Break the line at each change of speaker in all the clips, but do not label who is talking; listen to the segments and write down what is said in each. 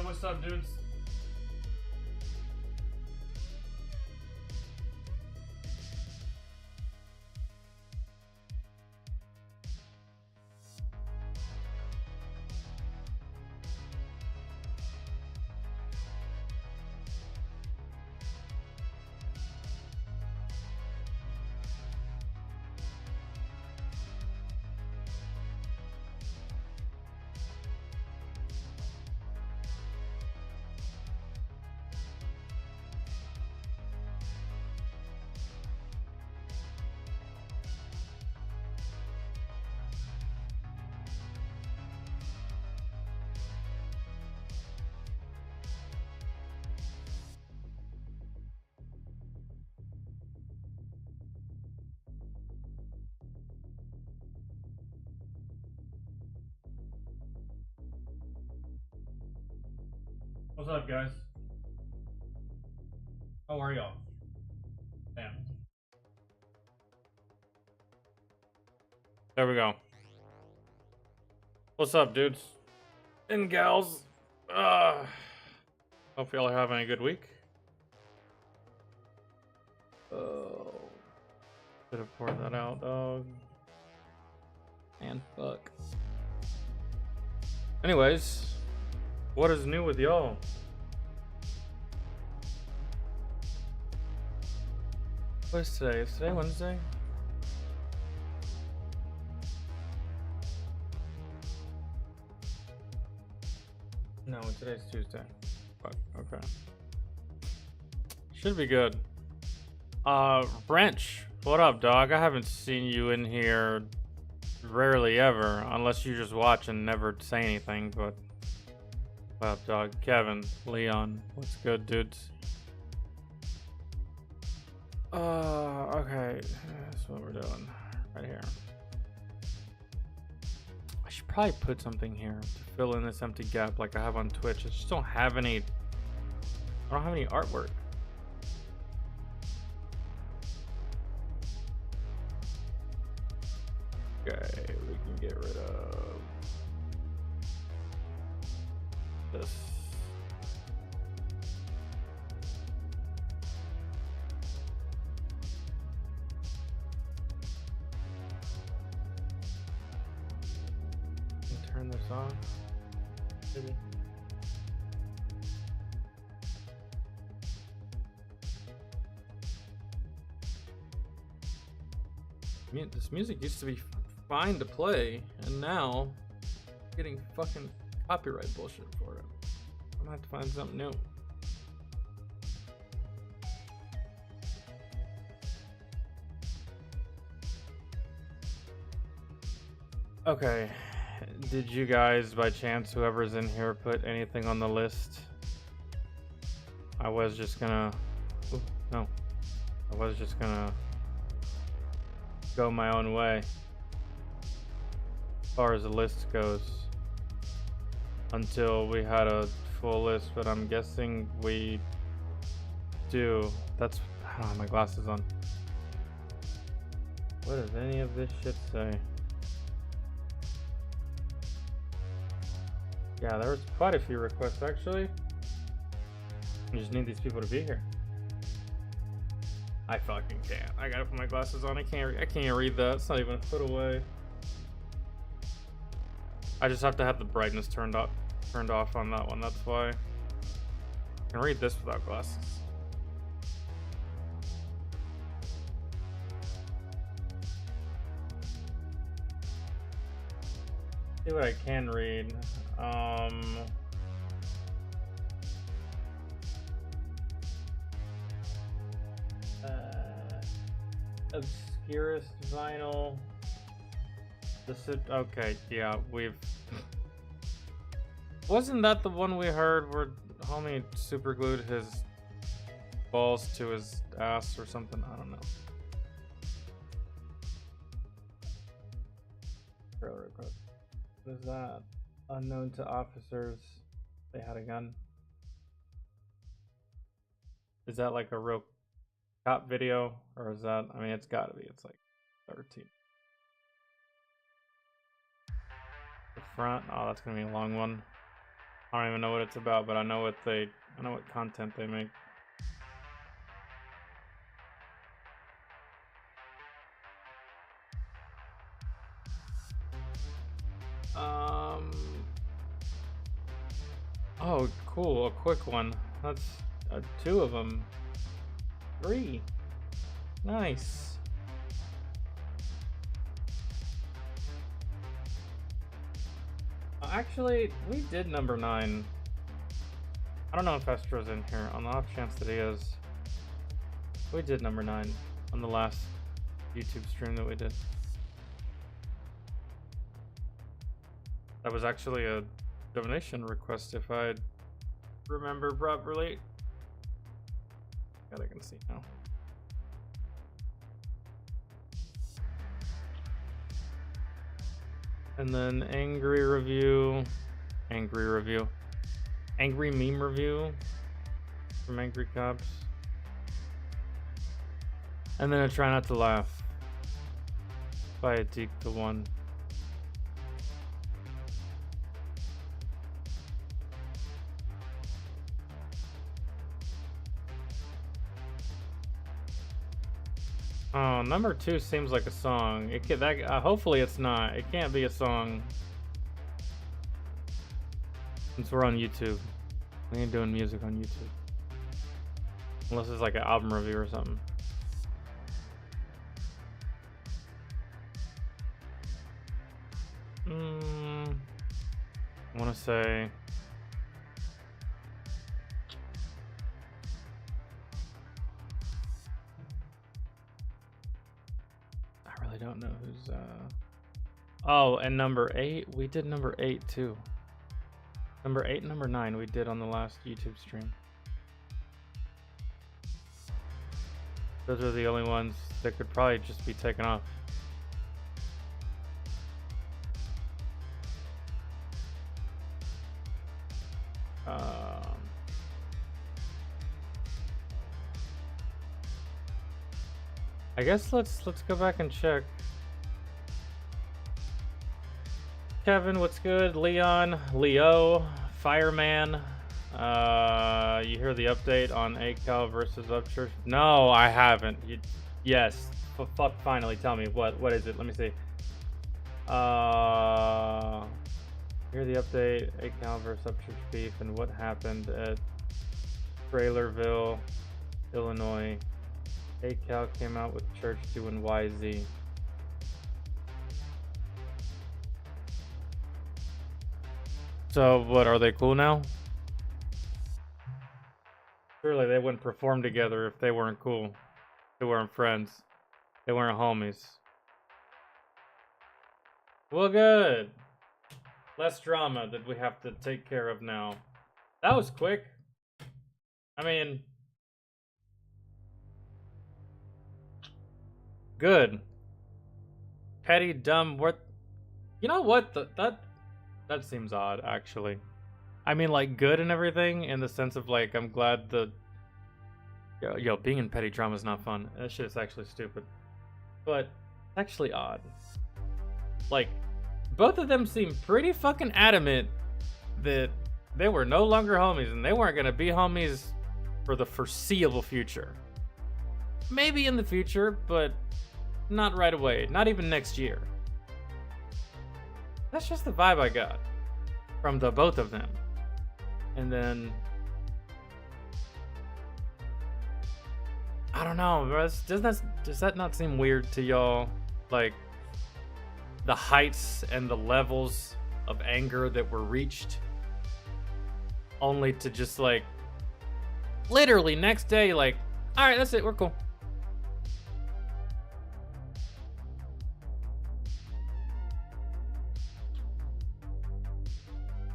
What's up, dudes? What's up, guys? How are y'all? Damn. There we go. What's up, dudes and gals? Hope y'all are having a good week. Oh, should have poured that out, dog. And fuck. Anyways, what is new with y'all? What is today? Is today Wednesday? No, today's Tuesday. Fuck, okay. Should be good. Wrench, what up, dog? I haven't seen you in here rarely ever, unless you just watch and never say anything, but what up, dog? Kevin, Leon, what's good, dudes? Okay, that's what we're doing right here. I should probably put something here to fill in this empty gap like I have on Twitch. I just don't have any artwork. Okay, we can get rid of this. Turn this on. Maybe. This music used to be fine to play, and now I'm getting fucking copyright bullshit for it. I'm gonna have to find something new. Okay. Did you guys, by chance, whoever's in here, put anything on the list? I was just gonna... Ooh, no. I was just gonna go my own way as far as the list goes until we had a full list, but I'm guessing we do. That's... I don't have my glasses on. What does any of this shit say? Yeah, there was quite a few requests actually. I just need these people to be here. I fucking can't. I gotta put my glasses on. I can't read that. It's not even a foot away. I just have to have the brightness turned off on that one. That's why. I can read this without glasses. See what I can read. Obscurest vinyl. Okay, yeah, wasn't that the one we heard where homie super glued his balls to his ass or something? I don't know. What is that? Unknown to officers, they had a gun. Is that like a real cop video, or is that? I mean, it's got to be. It's like 13. The front. Oh, that's gonna be a long one. I don't even know what it's about, but I know what content they make. Oh, cool. A quick one. That's 2 of them. 3. Nice. Actually, we did number 9. I don't know if Estro's in here. On the off chance that he is, we did number 9 on the last YouTube stream that we did. That was actually a donation request, if I remember properly. God, I can see now. And then angry meme review from Angry Cops. And then a try not to laugh by Atik the One. Oh, number 2 seems like a song. It could, hopefully it's not. It can't be a song. Since we're on YouTube. We ain't doing music on YouTube. Unless it's like an album review or something. I want to say... I don't know who's oh, and number 8, we did number 8 too. Number 8 and number 9 we did on the last YouTube stream. Those are the only ones that could probably just be taken off. I guess let's go back and check. Kevin, what's good? Leon, Leo, Fireman. You hear the update on ACAL versus Upchurch? No, I haven't. Yes. Fuck, finally, tell me. What is it? Let me see. Hear the update, ACAL versus Upchurch beef, and what happened at Trailerville, Illinois. ACAL came out with Church doing YZ. So, what, are they cool now? Surely they wouldn't perform together if they weren't cool. They weren't friends. They weren't homies. Well, good. Less drama that we have to take care of now. That was quick. I mean... Good. Petty, dumb, what? You know what? That seems odd, actually. I mean, like, good and everything, in the sense of, like, I'm glad the... Yo, being in petty drama is not fun. That shit is actually stupid. But, it's actually odd. Like, both of them seem pretty fucking adamant that they were no longer homies, and they weren't gonna be homies for the foreseeable future. Maybe in the future, but... not right away. Not even next year. That's just the vibe I got from the both of them. And then... I don't know. Does that not seem weird to y'all? Like, the heights and the levels of anger that were reached, only to just, like, literally next day, like, alright, that's it, we're cool.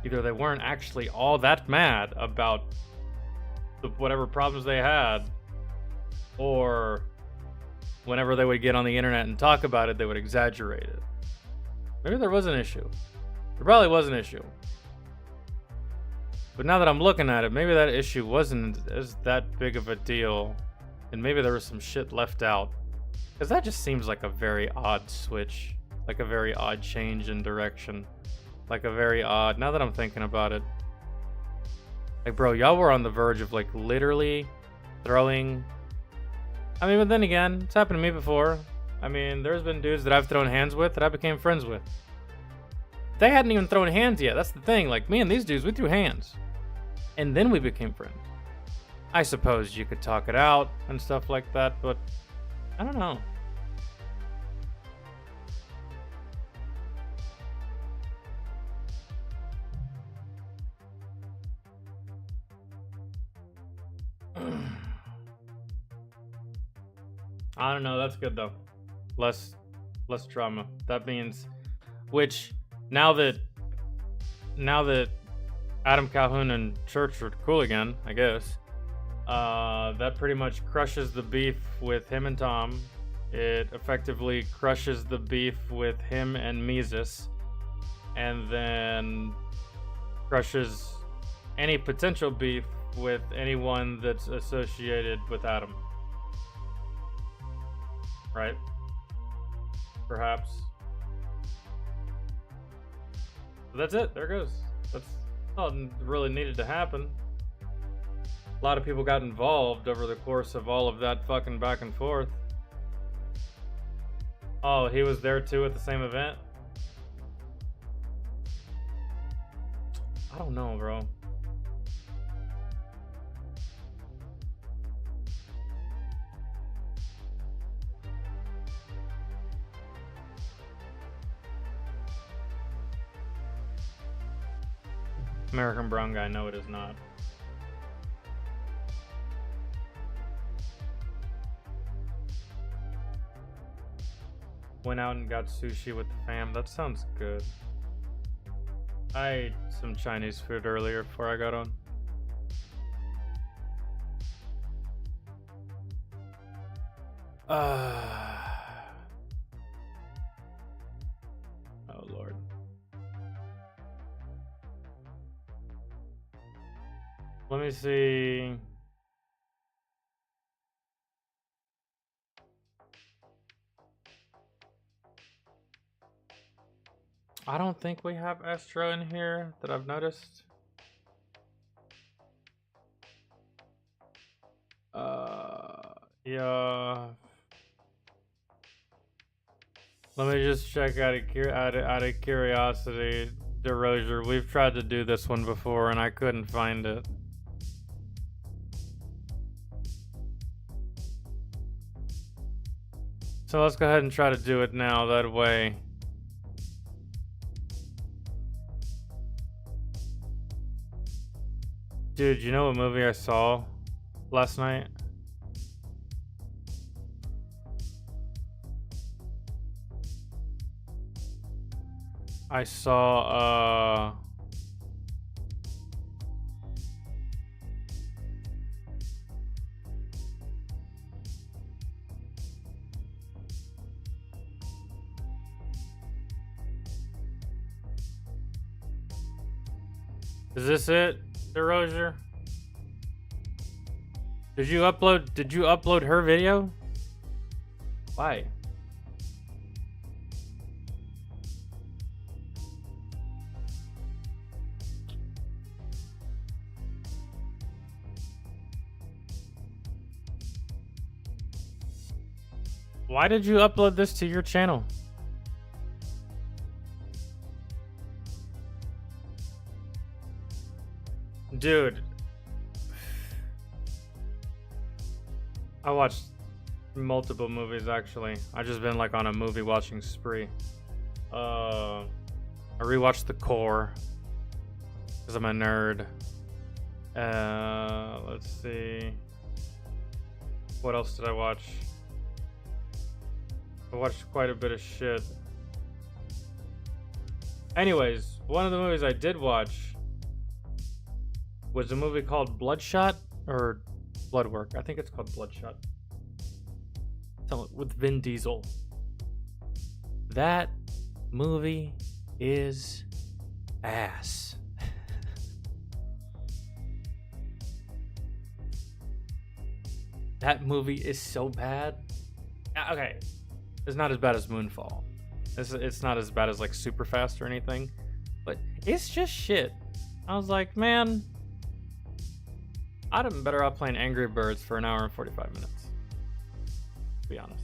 Either they weren't actually all that mad about whatever problems they had, or whenever they would get on the internet and talk about it, they would exaggerate it. Maybe there was an issue. There probably was an issue. But now that I'm looking at it, maybe that issue wasn't as that big of a deal, and maybe there was some shit left out. Because that just seems like a very odd switch, like a very odd change in direction. Like a very odd, now that I'm thinking about it, Like, bro, y'all were on the verge of, like, literally throwing... I mean, but then again, it's happened to me before. I mean, there's been dudes that I've thrown hands with that I became friends with. They hadn't even thrown hands yet. That's the thing. Like, me and these dudes, we threw hands. And then we became friends. I suppose you could talk it out and stuff like that, but I don't know. I don't know. That's good though. Less trauma. That means, which now that Adam Calhoun and Church are cool again, I guess. That pretty much crushes the beef with him and Tom. It effectively crushes the beef with him and Mises, and then crushes any potential beef with anyone that's associated with Adam. Right? Perhaps. But that's it. There it goes. That's all that really needed to happen. A lot of people got involved over the course of all of that fucking back and forth. Oh, he was there too at the same event? I don't know, bro. American Brown Guy, no it is not. Went out and got sushi with the fam. That sounds good. I ate some Chinese food earlier before I got on. Oh Lord. Let me see. I don't think we have Astro in here that I've noticed. Yeah. Let me just check out of curiosity, DeRozier. We've tried to do this one before and I couldn't find it. So let's go ahead and try to do it now, that way. Dude, you know what movie I saw last night? I saw, is this it, DeRozier? Did you upload her video? Why? Why did you upload this to your channel? Dude. I watched multiple movies actually. I just been like on a movie watching spree. I rewatched The Core because I'm a nerd. Let's see. What else did I watch? I watched quite a bit of shit. Anyways, one of the movies I did watch was a movie called Bloodshot or Bloodwork. I think it's called Bloodshot. With Vin Diesel. That movie is ass. That movie is so bad. Okay, it's not as bad as Moonfall. It's not as bad as like Superfast or anything, but it's just shit. I was like, man, I'd have been better off playing Angry Birds for an hour and 45 minutes. To be honest.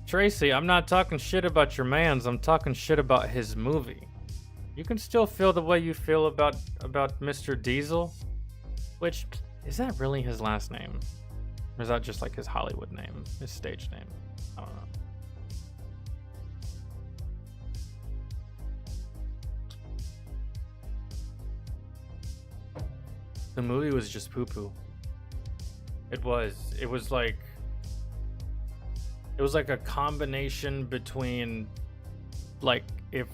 Tracy, I'm not talking shit about your mans. I'm talking shit about his movie. You can still feel the way you feel about Mr. Diesel, which is that really his last name, or is that just like his Hollywood name, his stage name? I don't know. The movie was just poo-poo. It was like a combination between like if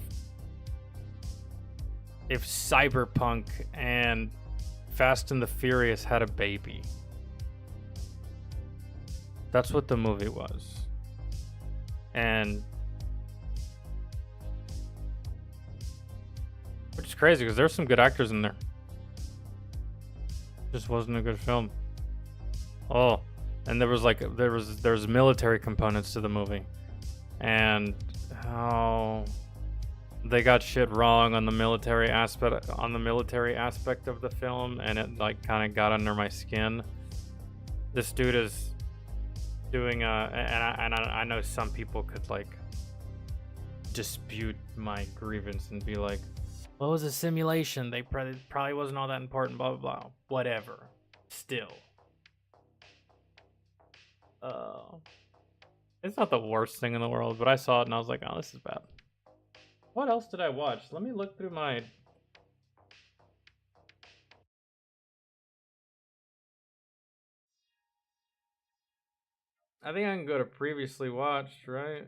Cyberpunk and Fast and the Furious had a baby. That's what the movie was. And which is crazy because there's some good actors in there. Just wasn't a good film. Oh, and there was military components to the movie, and how they got shit wrong on the military aspect of the film, and it like kind of got under my skin. This dude is doing and I know some people could like dispute my grievance and be like, well, it was a simulation. They probably wasn't all that important, blah, blah, blah. Whatever. Still. It's not the worst thing in the world, but I saw it and I was like, oh, this is bad. What else did I watch? Let me look through my... I think I can go to previously watched, right?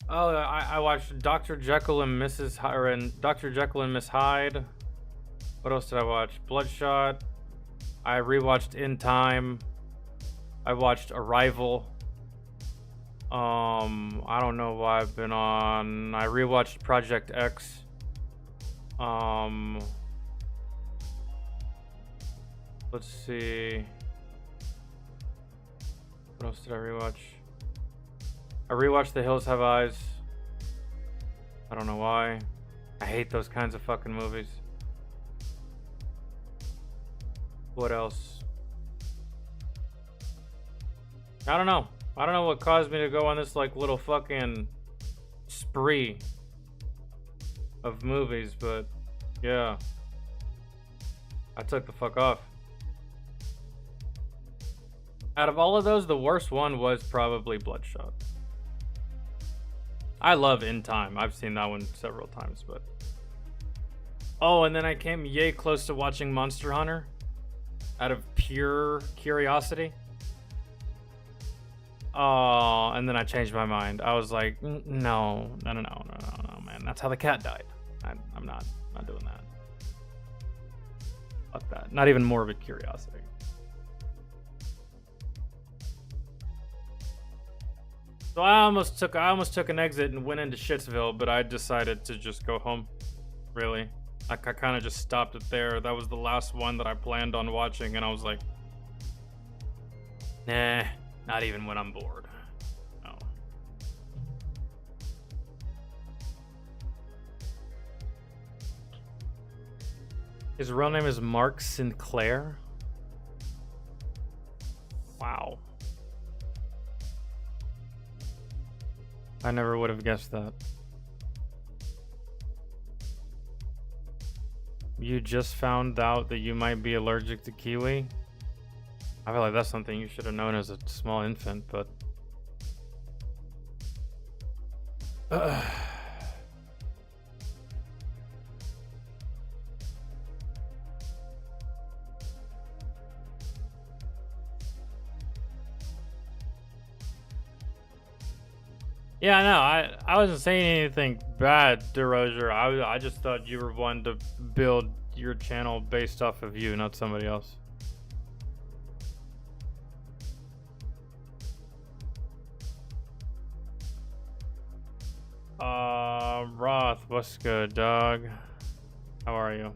Oh, I watched Dr. Jekyll and Mrs. Hyde, and Dr. Jekyll and Miss Hyde. What else did I watch? Bloodshot. I rewatched In Time. I watched Arrival. I don't know why I've been on. I rewatched Project X. Let's see. What else did I rewatch? I rewatched The Hills Have Eyes. I don't know why. I hate those kinds of fucking movies. What else? I don't know. I don't know what caused me to go on this like little fucking spree of movies, but yeah. I took the fuck off. Out of all of those, the worst one was probably Bloodshot. I love In Time. I've seen that one several times, but... Oh, and then I came yay close to watching Monster Hunter out of pure curiosity. Oh, and then I changed my mind. I was like, no, man. That's how the cat died. I'm not doing that. Fuck that. Not even morbid curiosity. So I almost took an exit and went into Shitsville, but I decided to just go home. Really. I kind of just stopped it there. That was the last one that I planned on watching, and I was like, nah, not even when I'm bored. No. His real name is Mark Sinclair. Wow. I never would have guessed that. You just found out that you might be allergic to kiwi? I feel like that's something you should have known as a small infant, but... Yeah, no, I wasn't saying anything bad, DeRozier. I just thought you were one to build your channel based off of you, not somebody else. Roth, what's good, dog? How are you?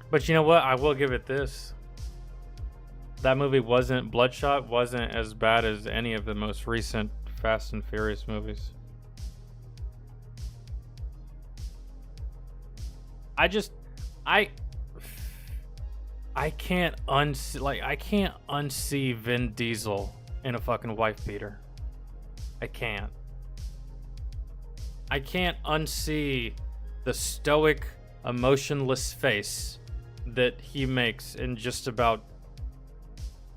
But you know what? I will give it this. That movie Bloodshot wasn't as bad as any of the most recent Fast and Furious movies. I can't unsee Vin Diesel in a fucking wife beater. I can't unsee the stoic, emotionless face that he makes in just about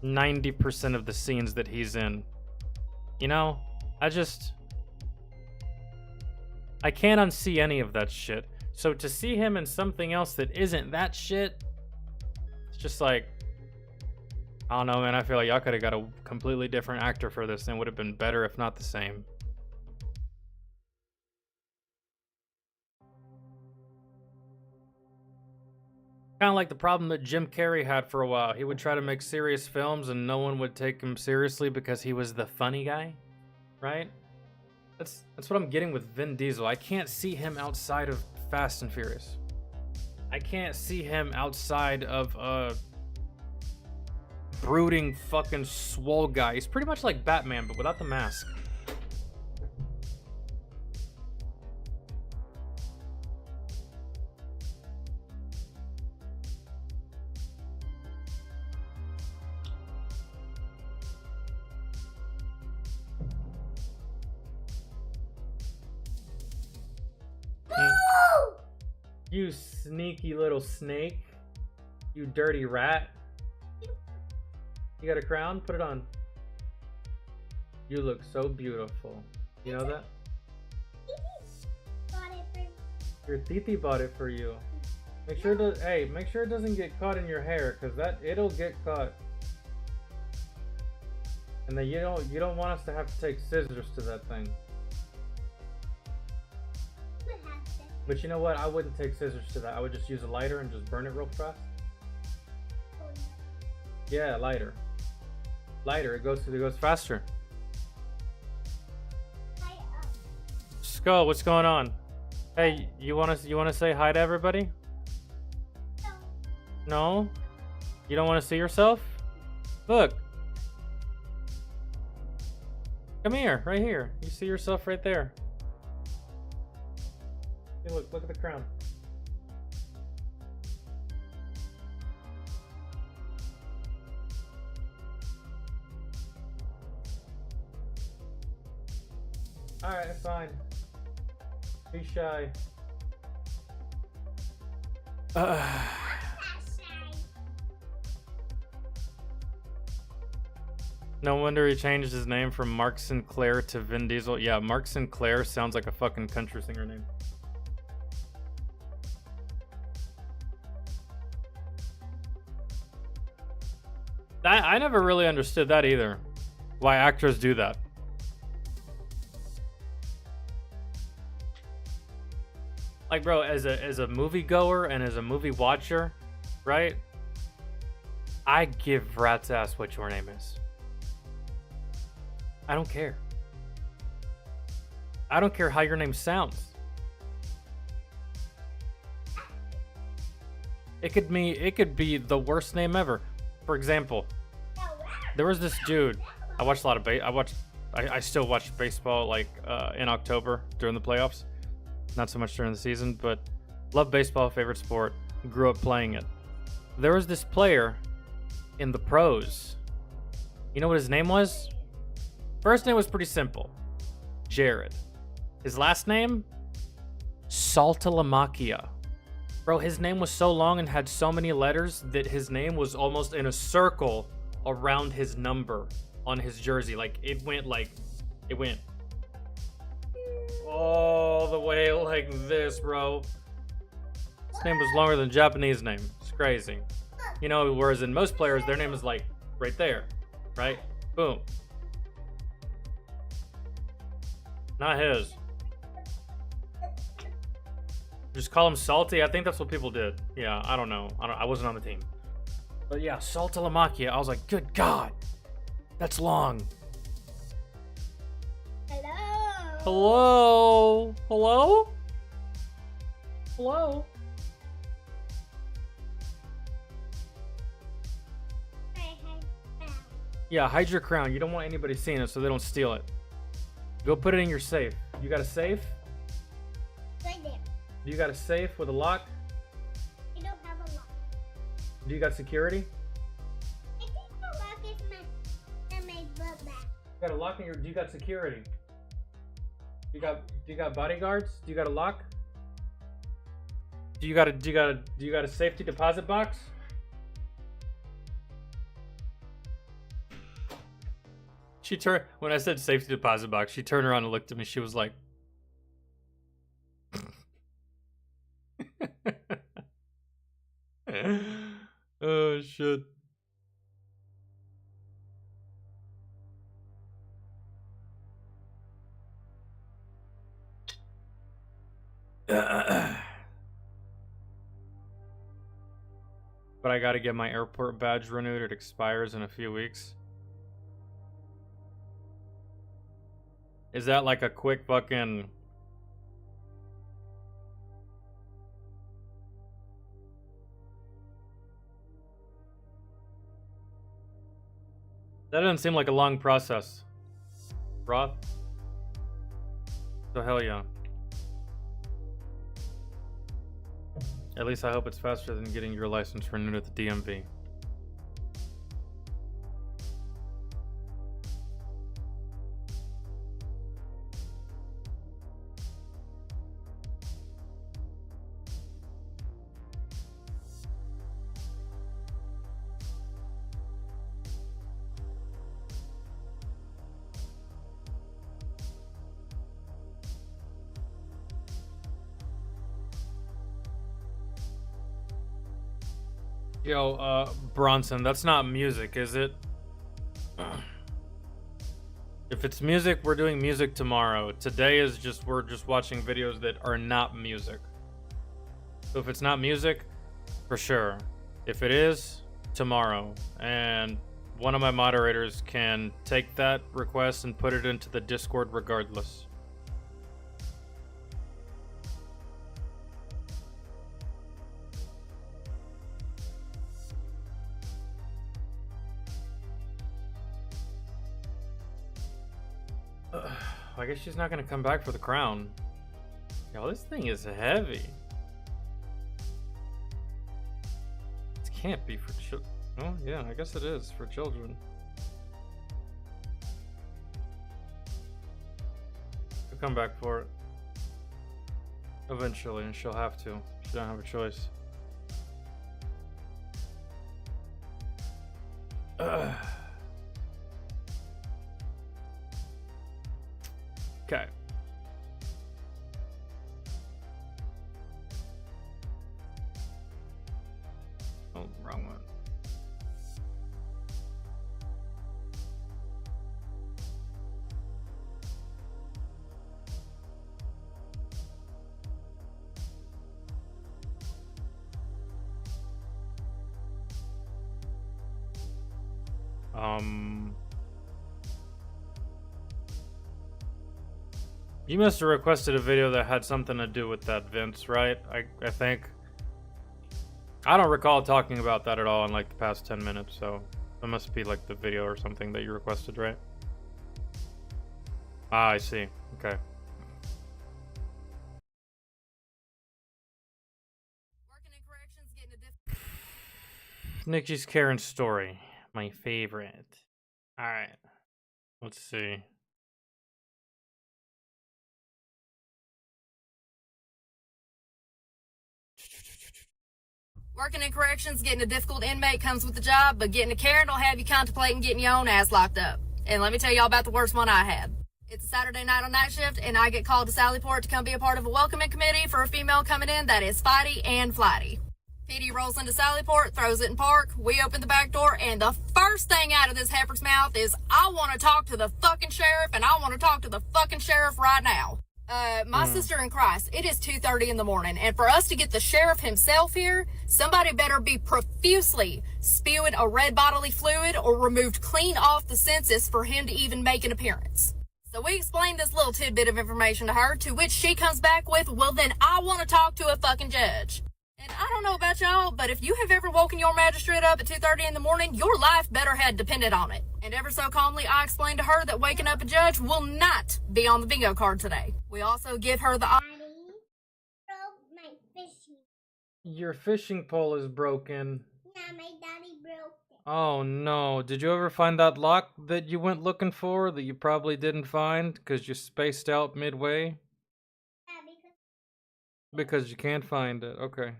90% of the scenes that he's in. You know, I can't unsee any of that shit. So to see him in something else that isn't that shit, it's just like, I don't know, man. I feel like y'all could have got a completely different actor for this and would have been better, if not the same. Kind of like the problem that Jim Carrey had for a while. He would try to make serious films and no one would take him seriously because he was the funny guy, right? That's what I'm getting with Vin Diesel. I can't see him outside of Fast and Furious. I can't see him outside of a brooding fucking swole guy. He's pretty much like Batman, but without the mask. You sneaky little snake. You dirty rat. You got a crown? Put it on. You look so beautiful. You know that? Your titi bought it for you. Make sure make sure it doesn't get caught in your hair, cause it'll get caught. And then you don't want us to have to take scissors to that thing. But you know what? I wouldn't take scissors to that. I would just use a lighter and just burn it real fast. Yeah, lighter. Lighter. It goes faster. Skull, what's going on? Hey, you wanna say hi to everybody? No? You don't want to see yourself? Look. Come here, right here. You see yourself right there. Hey, look at the crown. Alright, fine. Be shy. No wonder he changed his name from Mark Sinclair to Vin Diesel. Yeah, Mark Sinclair sounds like a fucking country singer name. I never really understood that either. Why actors do that. Like, bro, as a moviegoer and as a movie watcher, right? I give rat's ass what your name is. I don't care. I don't care how your name sounds. It could be the worst name ever. For example, there was this dude. I watched a lot of I still watch baseball like in October during the playoffs. Not so much during the season, but love baseball, favorite sport. Grew up playing it. There was this player in the pros. You know what his name was? First name was pretty simple. Jared. His last name? Saltalamacchia. Bro, his name was so long and had so many letters that his name was almost in a circle around his number on his jersey. Like, it went all the way like this, bro. His name was longer than Japanese name. It's crazy. You know, whereas in most players, their name is like right there, right? Boom. Not his. Just call him Salty. I think that's what people did. Yeah, I don't know. I wasn't on the team. But yeah, Saltalamacchia. I was like, good God, that's long.
Hello.
Hello? Hello? Hello? Yeah, hide your crown. You don't want anybody seeing it so they don't steal it. Go put it in your safe. You got a safe?
Right there.
Do you got a safe with a lock?
I don't have a lock.
Do you got security?
I think the lock is my book bag.
You got a lock in your. Do you got security? Do you got bodyguards? Do you got a lock? Do you got a safety deposit box? She turned when I said safety deposit box. She turned around and looked at me. She was like, "Oh shit." But I gotta get my airport badge renewed. It expires in a few weeks. Is that like a quick fucking... That doesn't seem like a long process. Roth? So hell yeah. At least I hope it's faster than getting your license renewed at the DMV. Yo, Bronson, that's not music, is it? If it's music, we're doing music tomorrow. Today is just, we're just watching videos that are not music. So if it's not music, for sure. If it is, tomorrow. And one of my moderators can take that request and put it into the Discord regardless. I guess she's not gonna come back for the crown. Yo, this thing is heavy. This can't be for children. Oh, yeah, I guess it is for children. She'll come back for it. Eventually, and she'll have to. She don't have a choice. Okay. Oh, wrong one. You must have requested a video that had something to do with that, Vince, right? I think. I don't recall talking about that at all in like the past 10 minutes, so that must be like the video or something that you requested, right? Ah, I see. Okay. Nikki's Karen story. My favorite. Alright. Let's see.
Working in corrections, getting a difficult inmate comes with the job, but getting a Karen will have you contemplating getting your own ass locked up. And let me tell y'all about the worst one I had. It's a Saturday night on night shift, and I get called to Sallyport to come be a part of a welcoming committee for a female coming in that is fighty and flighty. PD rolls into Sallyport, throws it in park, we open the back door, and the first thing out of this heifer's mouth is, I want to talk to the fucking sheriff, and I want to talk to the fucking sheriff right now. My sister in Christ, it is 2:30 in the morning, and for us to get the sheriff himself here, somebody better be profusely spewing a red bodily fluid or removed clean off the census for him to even make an appearance. So we explained this little tidbit of information to her, to which she comes back with, well, then I want to talk to a fucking judge. And I don't know about y'all, but if you have ever woken your magistrate up at 2:30 in the morning, your life better had depended on it. And ever so calmly, I explained to her that waking up a judge will not be on the bingo card today. We also give her the...
Daddy broke my fishing.
Your fishing pole is broken.
Yeah, my daddy broke it.
Oh no, did you ever find that lock that you went looking for that you probably didn't find because you spaced out midway?
Yeah,
Because you can't find it, okay.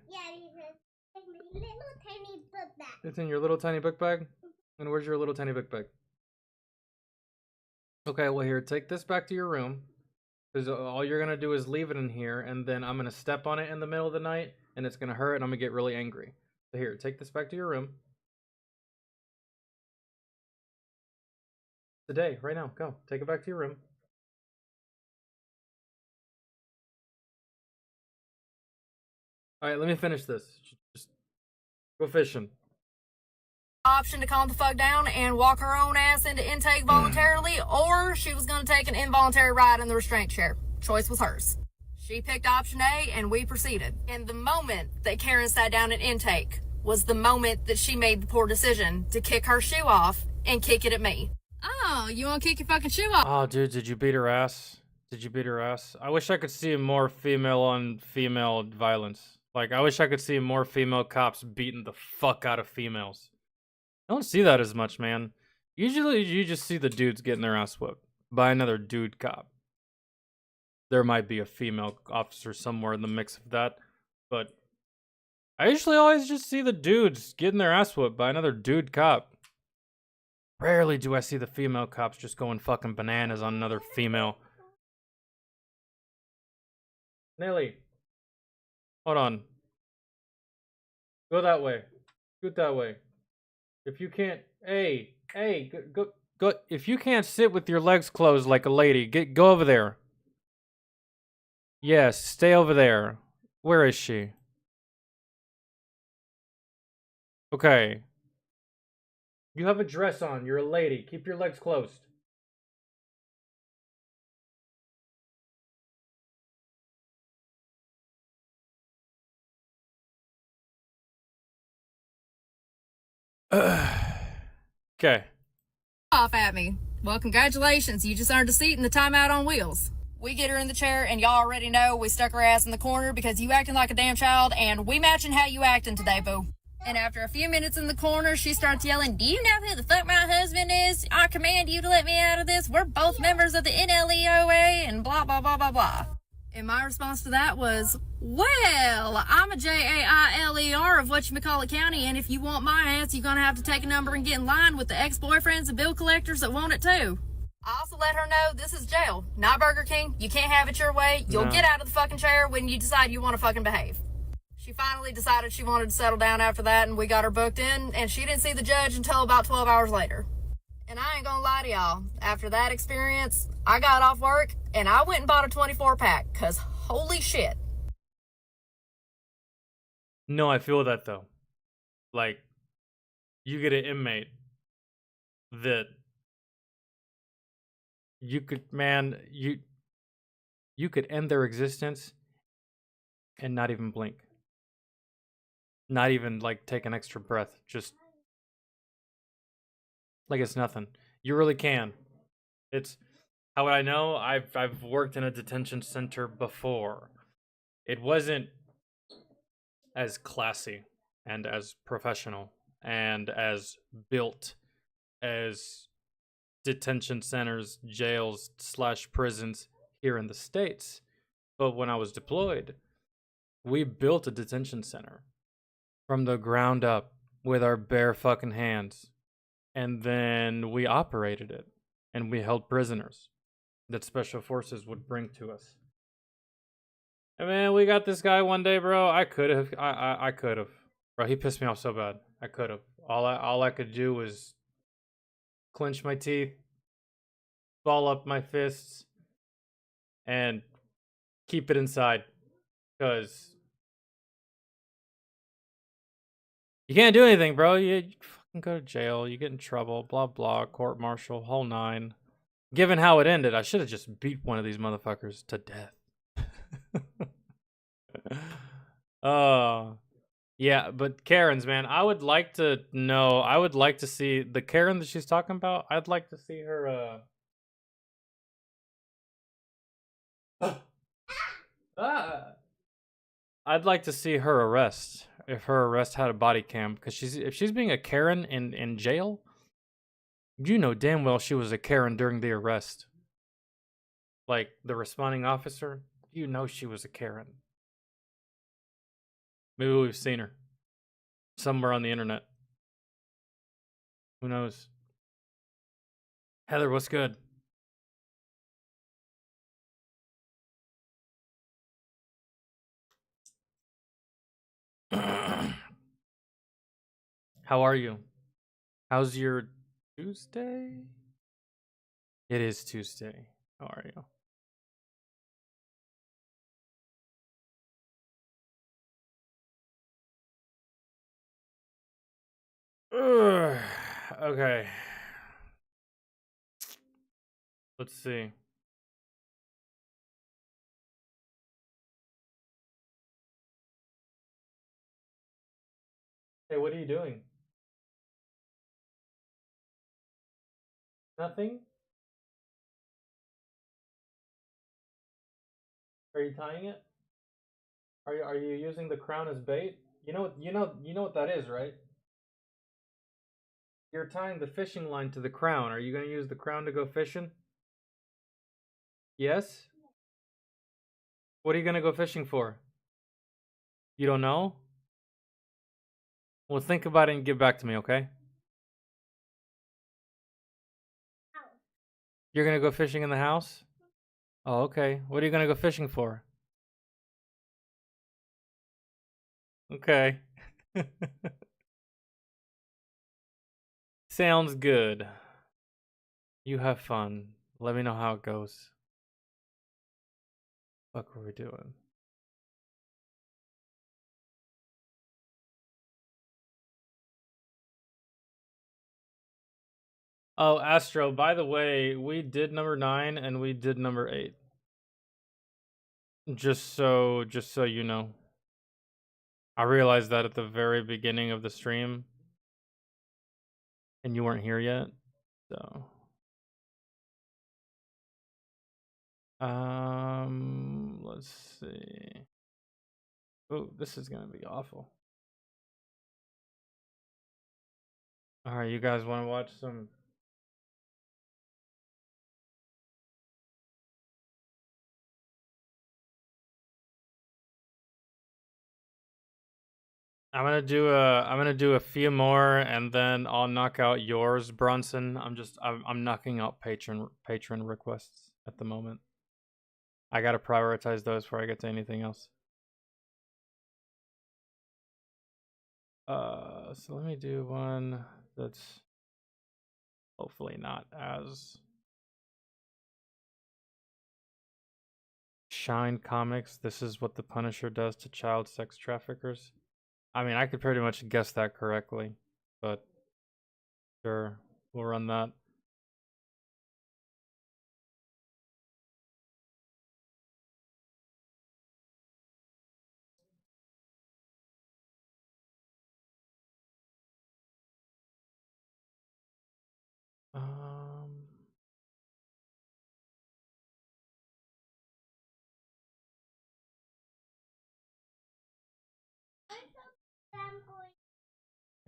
because it's my little tiny book bag.
It's in your little tiny book bag? And where's your little tiny book bag? Okay, well here, take this back to your room. Because all you're gonna do is leave it in here, and then I'm gonna step on it in the middle of the night, and it's gonna hurt, and I'm gonna get really angry. So here, take this back to your room. Today, right now, go. Take it back to your room. Alright, let me finish this. Just go fishing.
Option to calm the fuck down and walk her own ass into intake voluntarily, or she was going to take an involuntary ride in the restraint chair. Choice was hers. She picked option A, and we proceeded. And the moment that Karen sat down in intake was the moment that she made the poor decision to kick her shoe off and kick it at me. Oh, you want to kick your fucking shoe off?
Oh, dude, did you beat her ass? Did you beat her ass? I wish I could see more female on female violence. Like, I wish I could see more female cops beating the fuck out of females. I don't see that as much, man. Usually, you just see the dudes getting their ass whooped by another dude cop. There might be a female officer somewhere in the mix of that, but I usually always just see the dudes getting their ass whooped by another dude cop. Rarely do I see the female cops just going fucking bananas on another female. Nelly, hold on. Go that way. Scoot that way. If you can't, hey, go. If you can't sit with your legs closed like a lady, go over there. Yes, stay over there. Where is she? Okay. You have a dress on. You're a lady. Keep your legs closed. Okay.
Off at me. Well, congratulations. You just earned a seat in the timeout on wheels. We get her in the chair, and y'all already know we stuck her ass in the corner because you acting like a damn child, and we matching how you acting today, boo. And after a few minutes in the corner, she starts yelling, do you know who the fuck my husband is? I command you to let me out of this. We're both members of the NLEOA, and blah, blah, blah, blah, blah. And my response to that was, well, I'm a JAILER of whatchamacallit County, and if you want my ass, you're gonna have to take a number and get in line with the ex-boyfriends and bill collectors that want it too. I also let her know this is jail, not Burger King. You can't have it your way. You'll get out of the fucking chair when you decide you want to fucking behave. She finally decided she wanted to settle down after that, and we got her booked in, and she didn't see the judge until about 12 hours later. And I ain't gonna lie to y'all, after that experience, I got off work, and I went and bought a 24-pack, because holy shit.
No, I feel that, though. Like, you get an inmate that you could, man, you could end their existence and not even blink. Not even, like, take an extra breath. Just like it's nothing. You really can. It's, how would I know? I've worked in a detention center before. It wasn't as classy and as professional and as built as detention centers, jails / prisons here in the States. But when I was deployed, we built a detention center from the ground up with our bare fucking hands. And then we operated it, and we held prisoners that special forces would bring to us. And man, we got this guy one day, bro. I could have, bro. He pissed me off so bad. I could have. All I could do was clench my teeth, ball up my fists, and keep it inside, because you can't do anything, bro. You fucking go to jail. You get in trouble. Blah blah. Court martial. Whole nine. Given how it ended, I should have just beat one of these motherfuckers to death. Oh. Yeah, but Karen's, man, I would like to know. I would like to see the Karen that she's talking about. I'd like to see her. Ah! I'd like to see her arrest. If her arrest had a body cam, because if she's being a Karen in jail, you know damn well she was a Karen during the arrest. Like the responding officer, you know she was a Karen. Maybe we've seen her somewhere on the internet. Who knows? Heather, what's good? How are you? How's your Tuesday? It is Tuesday. How are you? Okay. Let's see. Hey, what are you doing? Nothing? Are you tying it? Are you using the crown as bait? You know what that is, right? You're tying the fishing line to the crown. Are you going to use the crown to go fishing? Yes? What are you going to go fishing for? You don't know? Well, think about it and get back to me, okay? You're going to go fishing in the house? Oh, okay. What are you going to go fishing for? Okay. Sounds good. You have fun. Let me know how it goes. What were we doing? Oh, Astro, by the way, we did number 9 and we did number 8. Just so you know. I realized that at the very beginning of the stream and you weren't here yet. So, let's see. Oh, this is going to be awful. All right, you guys want to watch some I'm gonna do a few more and then I'll knock out yours, Bronson. I'm knocking out patron requests at the moment. I gotta prioritize those before I get to anything else. So let me do one that's hopefully not as Shine Comics. This is what the Punisher does to child sex traffickers. I mean, I could pretty much guess that correctly, but sure, we'll run that. Um,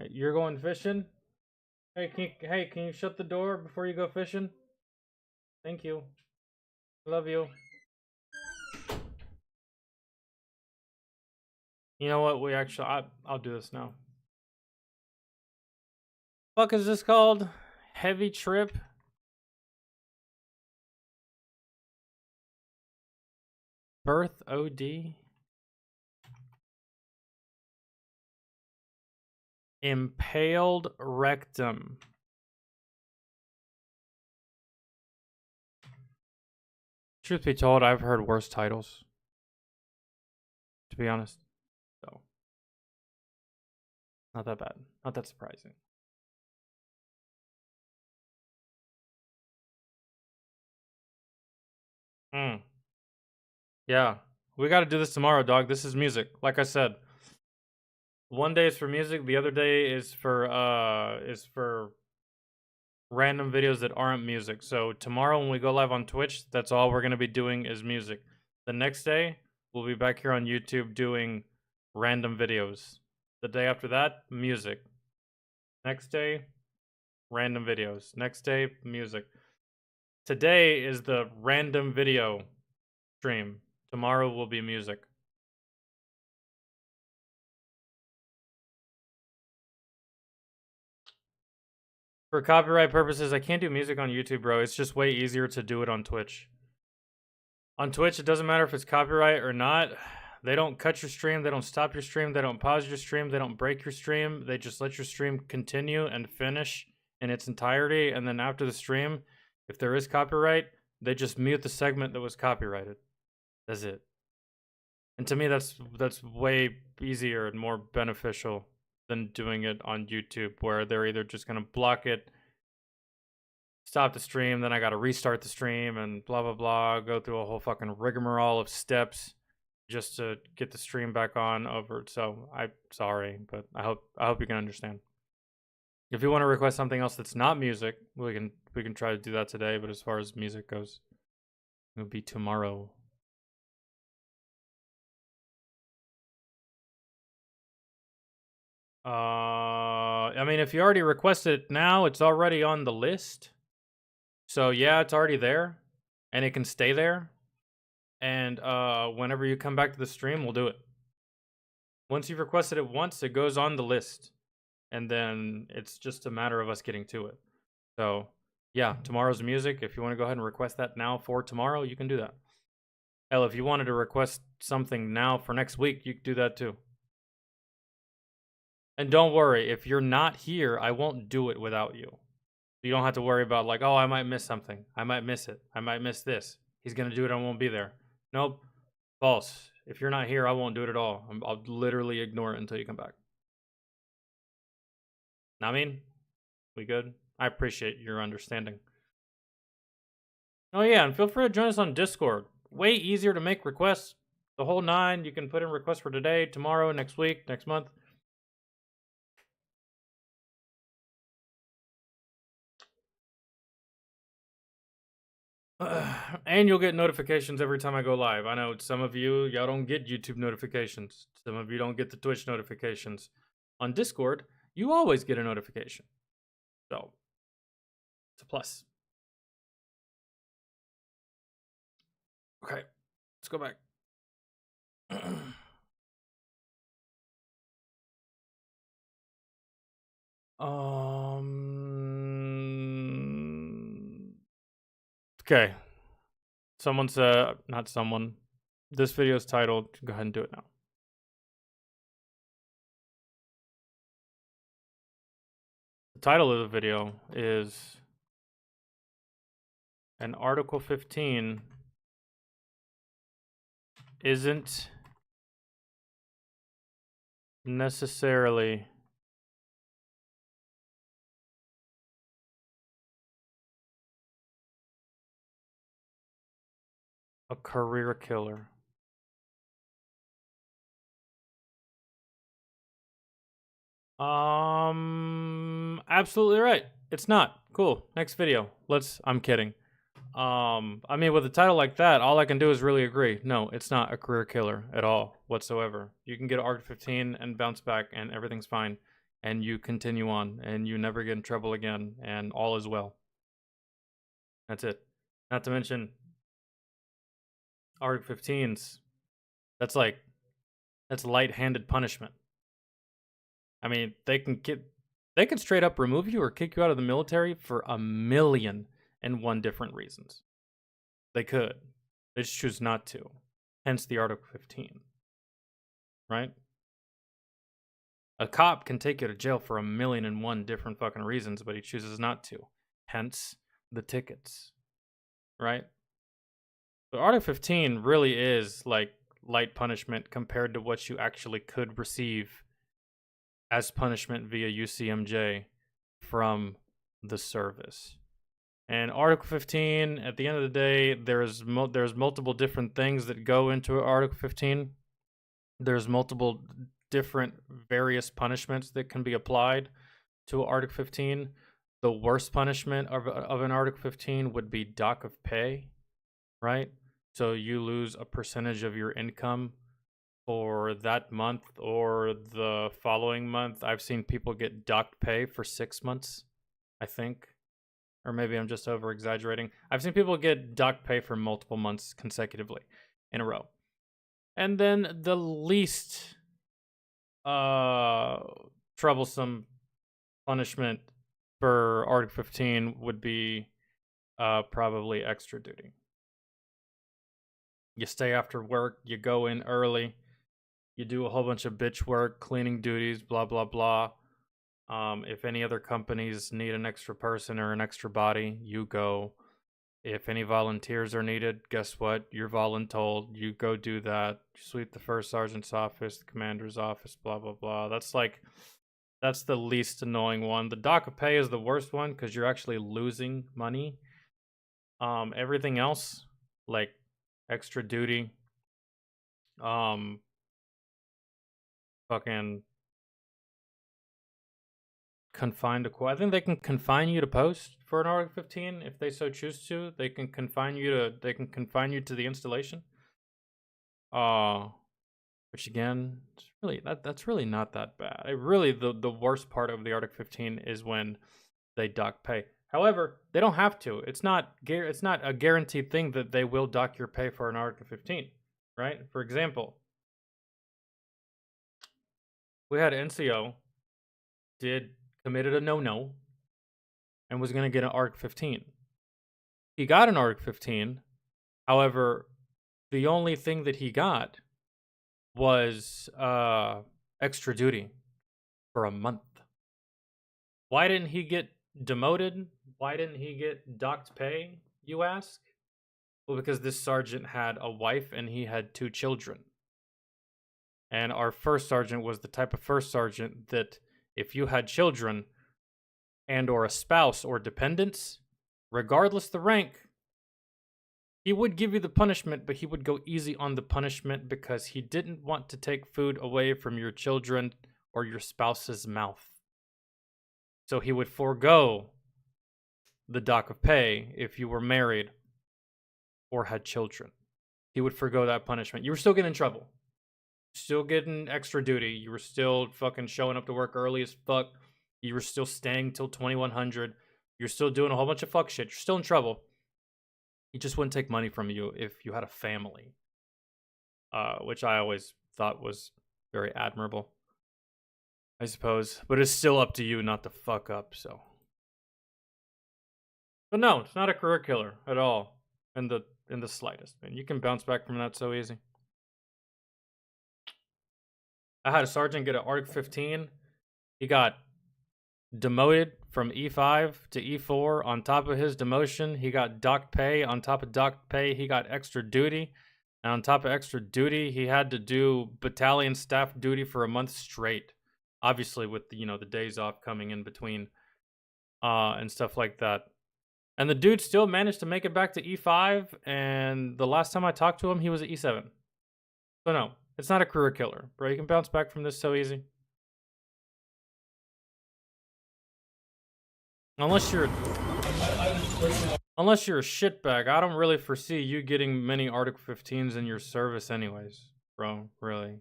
you're going fishing? Hey, can you shut the door before you go fishing? Thank you. Love you. You know what? I'll do this now. Fuck is this called? Heavy Trip? Birth OD? Impaled Rectum. Truth be told, I've heard worse titles. To be honest. So, not that bad. Not that surprising. Mm. Yeah. We got to do this tomorrow, dog. This is music. Like I said, one day is for music, the other day is for random videos that aren't music. So tomorrow when we go live on Twitch, that's all we're going to be doing is music. The next day, we'll be back here on YouTube doing random videos. The day after that, music. Next day, random videos. Next day, music. Today is the random video stream. Tomorrow will be music. For copyright purposes, I can't do music on YouTube, bro. It's just way easier to do it on Twitch. On Twitch, it doesn't matter if it's copyright or not. They don't cut your stream, they don't stop your stream, they don't pause your stream, they don't break your stream. They just let your stream continue and finish in its entirety. And then after the stream, if there is copyright, they just mute the segment that was copyrighted. That's it. And to me, that's way easier and more beneficial than doing it on YouTube, where they're either just gonna block it, stop the stream, then I gotta restart the stream and blah blah blah, go through a whole fucking rigmarole of steps just to get the stream back on over. So I'm sorry, but I hope you can understand. If you want to request something else that's not music, we can try to do that today, but as far as music goes, it will be tomorrow. I mean, if you already requested it now, it's already on the list. So yeah, it's already there, and it can stay there. And whenever you come back to the stream, we'll do it. Once you've requested it once, it goes on the list, and then it's just a matter of us getting to it. So yeah, tomorrow's music. If you want to go ahead and request that now for tomorrow, you can do that. Hell, if you wanted to request something now for next week, you can do that too. And don't worry, if you're not here, I won't do it without you. You don't have to worry about like, oh, I might miss something. I might miss it. I might miss this. He's going to do it. I won't be there. Nope. False. If you're not here, I won't do it at all. I'll literally ignore it until you come back. I mean, we good? I appreciate your understanding. Oh yeah, and feel free to join us on Discord. Way easier to make requests. The whole 9. You can put in requests for today, tomorrow, next week, next month. And you'll get notifications every time I go live. I know some of y'all don't get YouTube notifications. Some of you don't get the Twitch notifications. On Discord, you always get a notification. So, it's a plus. Okay, let's go back. Okay. Someone said, not someone. This video is titled, go ahead and do it now. The title of the video is an Article 15 isn't necessarily a career killer. Absolutely right. It's not. Cool. Next video. I'm kidding. I mean, with a title like that, all I can do is really agree. No, it's not a career killer at all whatsoever. You can get Arc 15 and bounce back and everything's fine. And you continue on and you never get in trouble again and all is well. That's it. Not to mention Arc 15s. That's light-handed punishment. I mean, they can straight up remove you or kick you out of the military for 1,000,001 different reasons. They could. They just choose not to. Hence the Article 15. Right? A cop can take you to jail for 1,000,001 different fucking reasons, but he chooses not to. Hence the tickets. Right? But Article 15 really is like light punishment compared to what you actually could receive as punishment via UCMJ from the service. And Article 15, at the end of the day, there's multiple different things that go into Article 15. There's multiple different various punishments that can be applied to Article 15. The worst punishment of an Article 15 would be dock of pay, right? So you lose a percentage of your income for that month or the following month. I've seen people get docked pay for 6 months, I think. Or maybe I'm just over exaggerating. I've seen people get docked pay for multiple months consecutively in a row. And then the least troublesome punishment for Article 15 would be probably extra duty. You stay after work, you go in early, you do a whole bunch of bitch work, cleaning duties, blah, blah, blah. If any other companies need an extra person or an extra body, you go. If any volunteers are needed, guess what? You're voluntold. You go do that. You sweep the first sergeant's office, the commander's office, blah, blah, blah. That's the least annoying one. The dock of pay is the worst one because you're actually losing money. Everything else, like extra duty, fucking confined to I think they can confine you to post for an Article 15 if they so choose to. They can confine you to the installation. Which again, it's really that's really not that bad. The worst part of the Article 15 is when they dock pay. However, they don't have to. It's not a guaranteed thing that they will dock your pay for an Article 15, right? For example, we had NCO committed a no-no and was going to get an Article 15. He got an Article 15. However, the only thing that he got was extra duty for a month. Why didn't he get demoted? Why didn't he get docked pay, you ask? Well, because this sergeant had a wife and he had 2 children. And our first sergeant was the type of first sergeant that if you had children and or a spouse or dependents, regardless the rank, he would give you the punishment, but he would go easy on the punishment because he didn't want to take food away from your children or your spouse's mouth. So he would forego the dock of pay if you were married or had children. He would forego that punishment. You were still getting in trouble. Still getting extra duty. You were still fucking showing up to work early as fuck. You were still staying till 2100. You're still doing a whole bunch of fuck shit. You're still in trouble. He just wouldn't take money from you if you had a family. Which I always thought was very admirable, I suppose. But it's still up to you not to fuck up, so. But no, it's not a career killer at all. In the slightest. Man, you can bounce back from that so easy. I had a sergeant get an Article 15. He got demoted from E5 to E4. On top of his demotion, he got docked pay. On top of docked pay, he got extra duty. And on top of extra duty, he had to do battalion staff duty for a month straight. Obviously with the days off coming in between and stuff like that. And the dude still managed to make it back to E5, and the last time I talked to him, he was at E7. So no, it's not a career killer, bro. You can bounce back from this so easy. Unless you're a shitbag, I don't really foresee you getting many Article 15s in your service anyways, bro, really.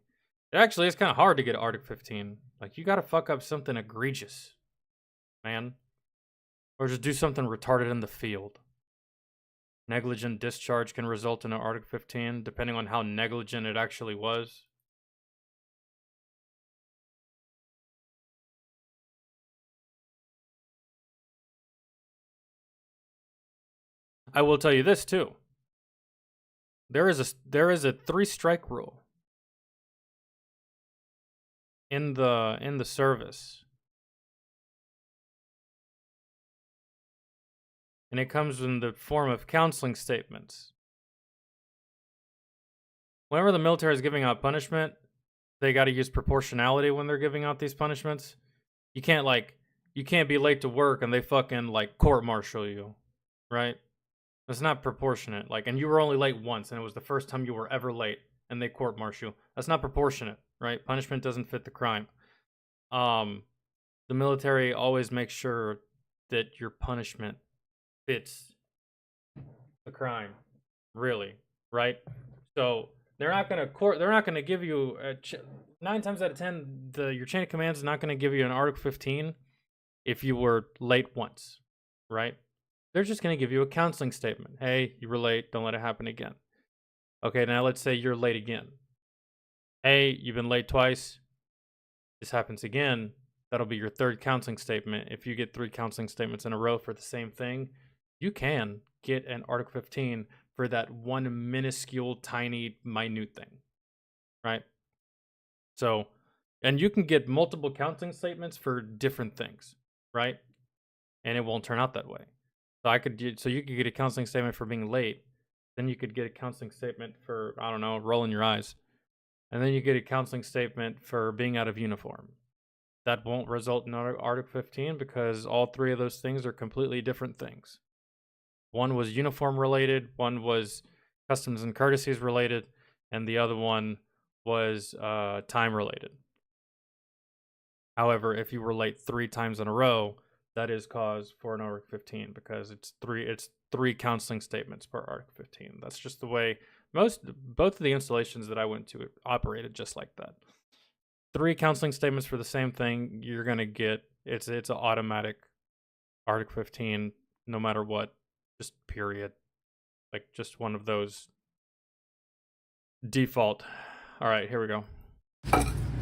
It actually is kind of hard to get Article 15. Like, you gotta fuck up something egregious, man. Or just do something retarded in the field. Negligent discharge can result in an Article 15, depending on how negligent it actually was. I will tell you this too. There is a 3-strike rule in the service. And it comes in the form of counseling statements. Whenever the military is giving out punishment, they got to use proportionality when they're giving out these punishments. You can't be late to work and they fucking court-martial you. right? That's not proportionate. Like, and you were only late once, and it was the first time you were ever late, and they court-martial you. That's not proportionate, right? Punishment doesn't fit the crime. The military always makes sure that your punishment fits the crime, really, right? So they're not gonna They're not gonna give you 9 times out of 10. Your chain of command is not gonna give you an Article 15 if you were late once, right? They're just gonna give you a counseling statement. Hey, you were late. Don't let it happen again. Okay, now let's say you're late again. Hey, you've been late twice. This happens again. That'll be your third counseling statement. If you get 3 counseling statements in a row for the same thing, you can get an Article 15 for that one minuscule, tiny, minute thing, right? So, and you can get multiple counseling statements for different things, right? And it won't turn out that way. So you could get a counseling statement for being late. Then you could get a counseling statement for, I don't know, rolling your eyes. And then you get a counseling statement for being out of uniform. That won't result in Article 15 because all 3 of those things are completely different things. One was uniform related, one was customs and courtesies related, and the other one was time related. However, if you were late 3 times in a row, that is cause for an Article 15 because it's three counseling statements per Article 15. That's just the way both of the installations that I went to operated just like that. 3 counseling statements for the same thing, you're gonna get it's an automatic Article 15 no matter what, just period. Like just one of those default. All right, here we go.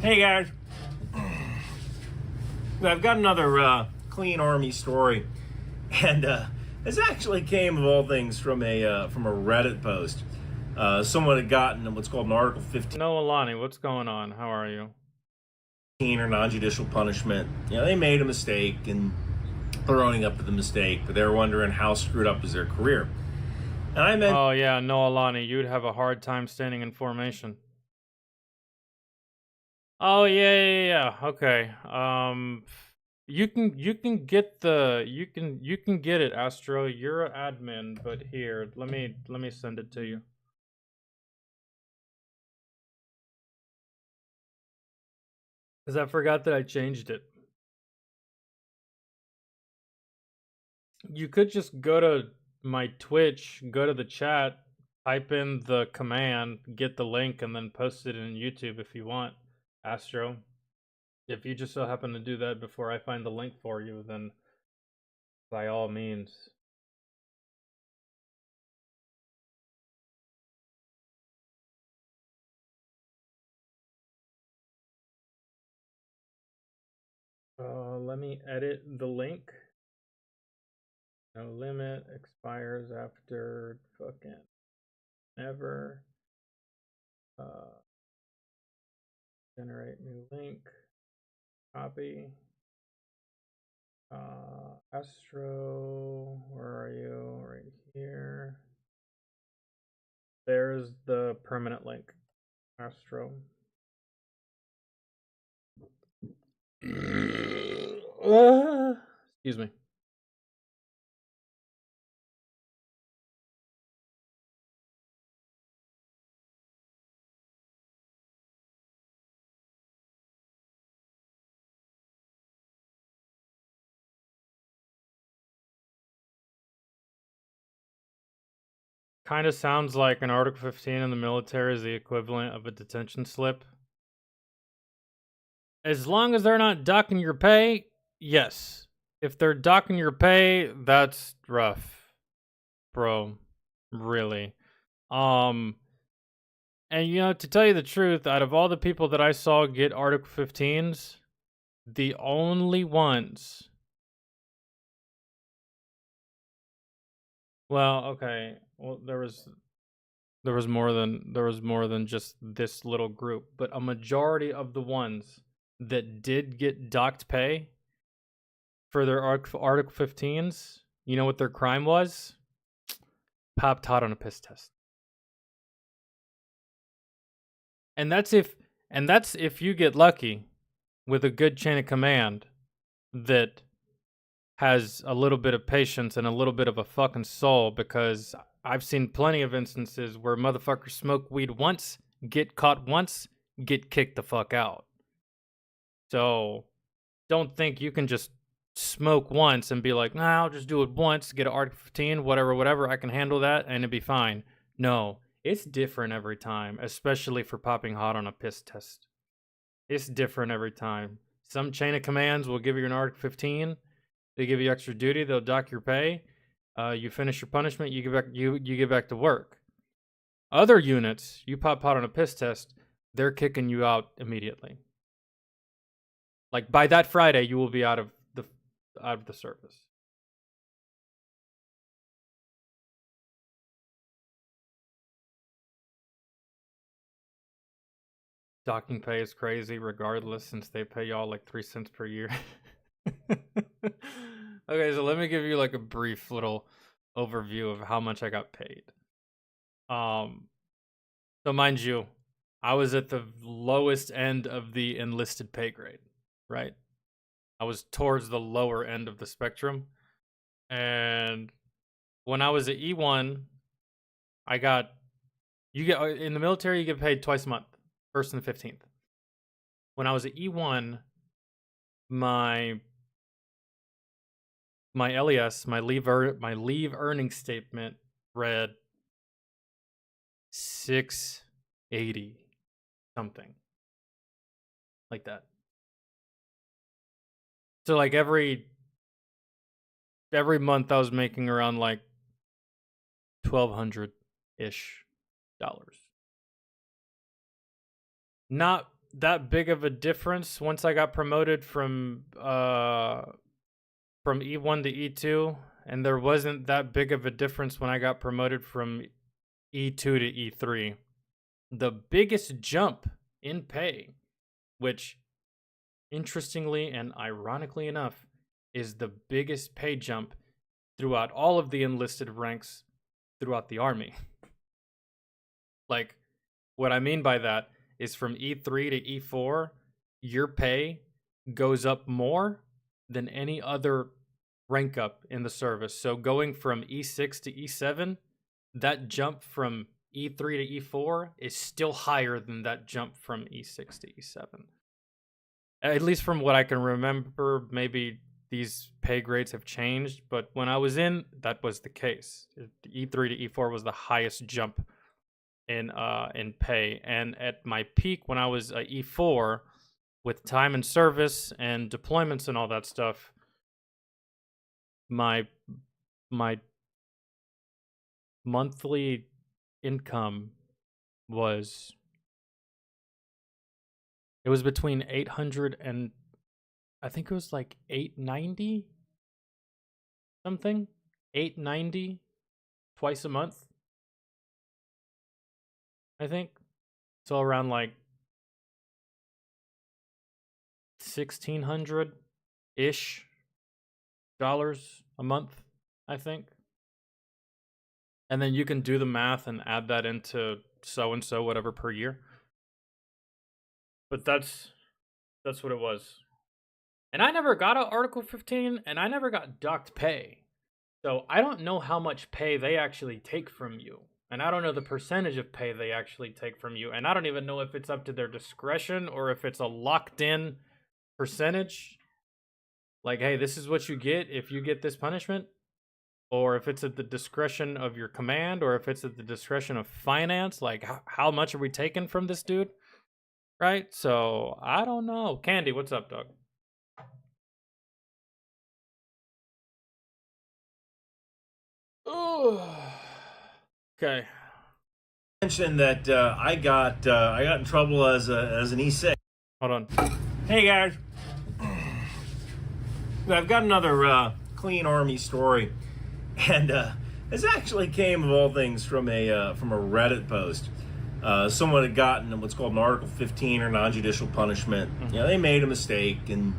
Hey guys, I've got another clean army story, and this actually came of all things from a Reddit post. Someone had gotten what's called an Article 15
No, Alani, what's going on? How are you?
or non-judicial punishment. You know, they made a mistake and they're owning up to the mistake, but they're wondering how screwed up is their career. And I meant,
Oh yeah, no, Alani, you'd have a hard time standing in formation. Oh yeah. Okay. You can get it, Astro. You're an admin, but here, let me send it to you. Because I forgot that I changed it. You could just go to my Twitch, go to the chat, type in the command, get the link, and then post it in YouTube if you want, Astro. If you just so happen to do that before I find the link for you, then by all means. Let me edit the link. No limit expires after fucking never. Generate new link. Copy. Astro, where are you? Right here. There's the permanent link. Astro. Excuse me. Kind of sounds like an Article 15 in the military is the equivalent of a detention slip. As long as they're not docking your pay, yes. If they're docking your pay, that's rough. Bro. Really. And you know, to tell you the truth, out of all the people that I saw get Article 15s, the only ones. Well, okay. Well, there was more than just this little group, but a majority of the ones that did get docked pay for their Article 15s, you know what their crime was? Popped hot on a piss test. And that's if you get lucky with a good chain of command that has a little bit of patience and a little bit of a fucking soul, because I've seen plenty of instances where motherfuckers smoke weed once, get caught once, get kicked the fuck out. So don't think you can just smoke once and be like, nah, I'll just do it once, get an Article 15, whatever, I can handle that and it'd be fine. No, it's different every time, especially for popping hot on a piss test. It's different every time. Some chain of commands will give you an Article 15. They give you extra duty. They'll dock your pay. You finish your punishment. You get back to work. Other units, you pop hot on a piss test, they're kicking you out immediately. Like by that Friday, you will be out of the service. Docking pay is crazy regardless, since they pay y'all like 3 cents per year. Okay, so let me give you like a brief little overview of how much I got paid. So mind you, I was at the lowest end of the enlisted pay grade, right? I was towards the lower end of the spectrum. And when I was at E1, you get in the military, you get paid twice a month, 1st and the 15th. When I was at E1, my LES, my leave earning statement read 680 something, like that. So like every month I was making around like $1,200-ish. Not that big of a difference once I got promoted from E1 to E2, and there wasn't that big of a difference when I got promoted from E2 to E3. The biggest jump in pay, which interestingly and ironically enough is the biggest pay jump throughout all of the enlisted ranks throughout the Army. Like, what I mean by that is from E3 to E4, your pay goes up more than any other rank up in the service. So going from E6 to E7, that jump from E3 to E4 is still higher than that jump from E6 to E7. At least from what I can remember, maybe these pay grades have changed, but when I was in, that was the case. E3 to E4 was the highest jump in pay, and at my peak when I was E4, with time and service and deployments and all that stuff, my monthly income was between 800 and I think it was like 890 something, 890 twice a month, I think. So around like 1,600 ish dollars a month, I think. And then you can do the math and add that into so and so whatever per year. But that's what it was. And I never got an Article 15, and I never got docked pay. So I don't know how much pay they actually take from you. And I don't know the percentage of pay they actually take from you. And I don't even know if it's up to their discretion or if it's a locked in percentage. Like, hey, this is what you get if you get this punishment. Or if it's at the discretion of your command, or if it's at the discretion of finance. Like, how much are we taking from this dude? Right? So, I don't know. Candy, what's up, dog? Okay.
Mentioned that I got in trouble as an E6.
Hold on.
Hey guys, I've got another clean Army story, and this actually came of all things from a Reddit post. Someone had gotten what's called an Article 15 or non-judicial punishment.
Mm-hmm.
You know, they made a mistake and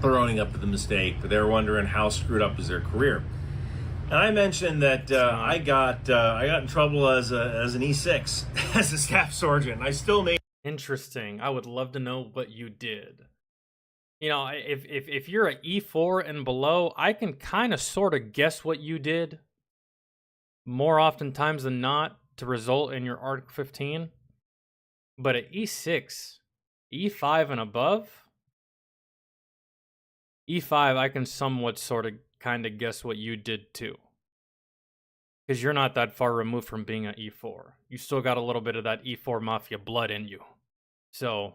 they're owning up to the mistake, but they were wondering how screwed up is their career. And I mentioned that I got in trouble as an E6 as a staff sergeant. I still made.
Interesting. I would love to know what you did. You know, if you're a E4 and below, I can kind of sort of guess what you did more oftentimes than not to result in your Article 15. But at E6, E5 and above, E5, I can somewhat sort of kind of guess what you did too. Because you're not that far removed from being an E4. You still got a little bit of that E4 Mafia blood in you. So,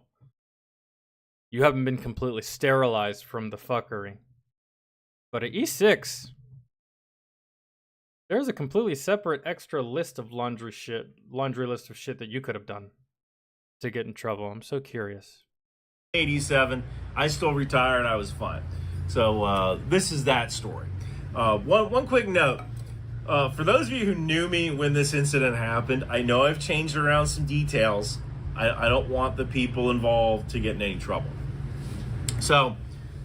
you haven't been completely sterilized from the fuckery. But at E6, there's a completely separate extra list of laundry list of shit that you could have done to get in trouble. I'm so curious.
87, I still retired. I was fine. So this is that story. One quick note. For those of you who knew me when this incident happened, I know I've changed around some details. I don't want the people involved to get in any trouble. So,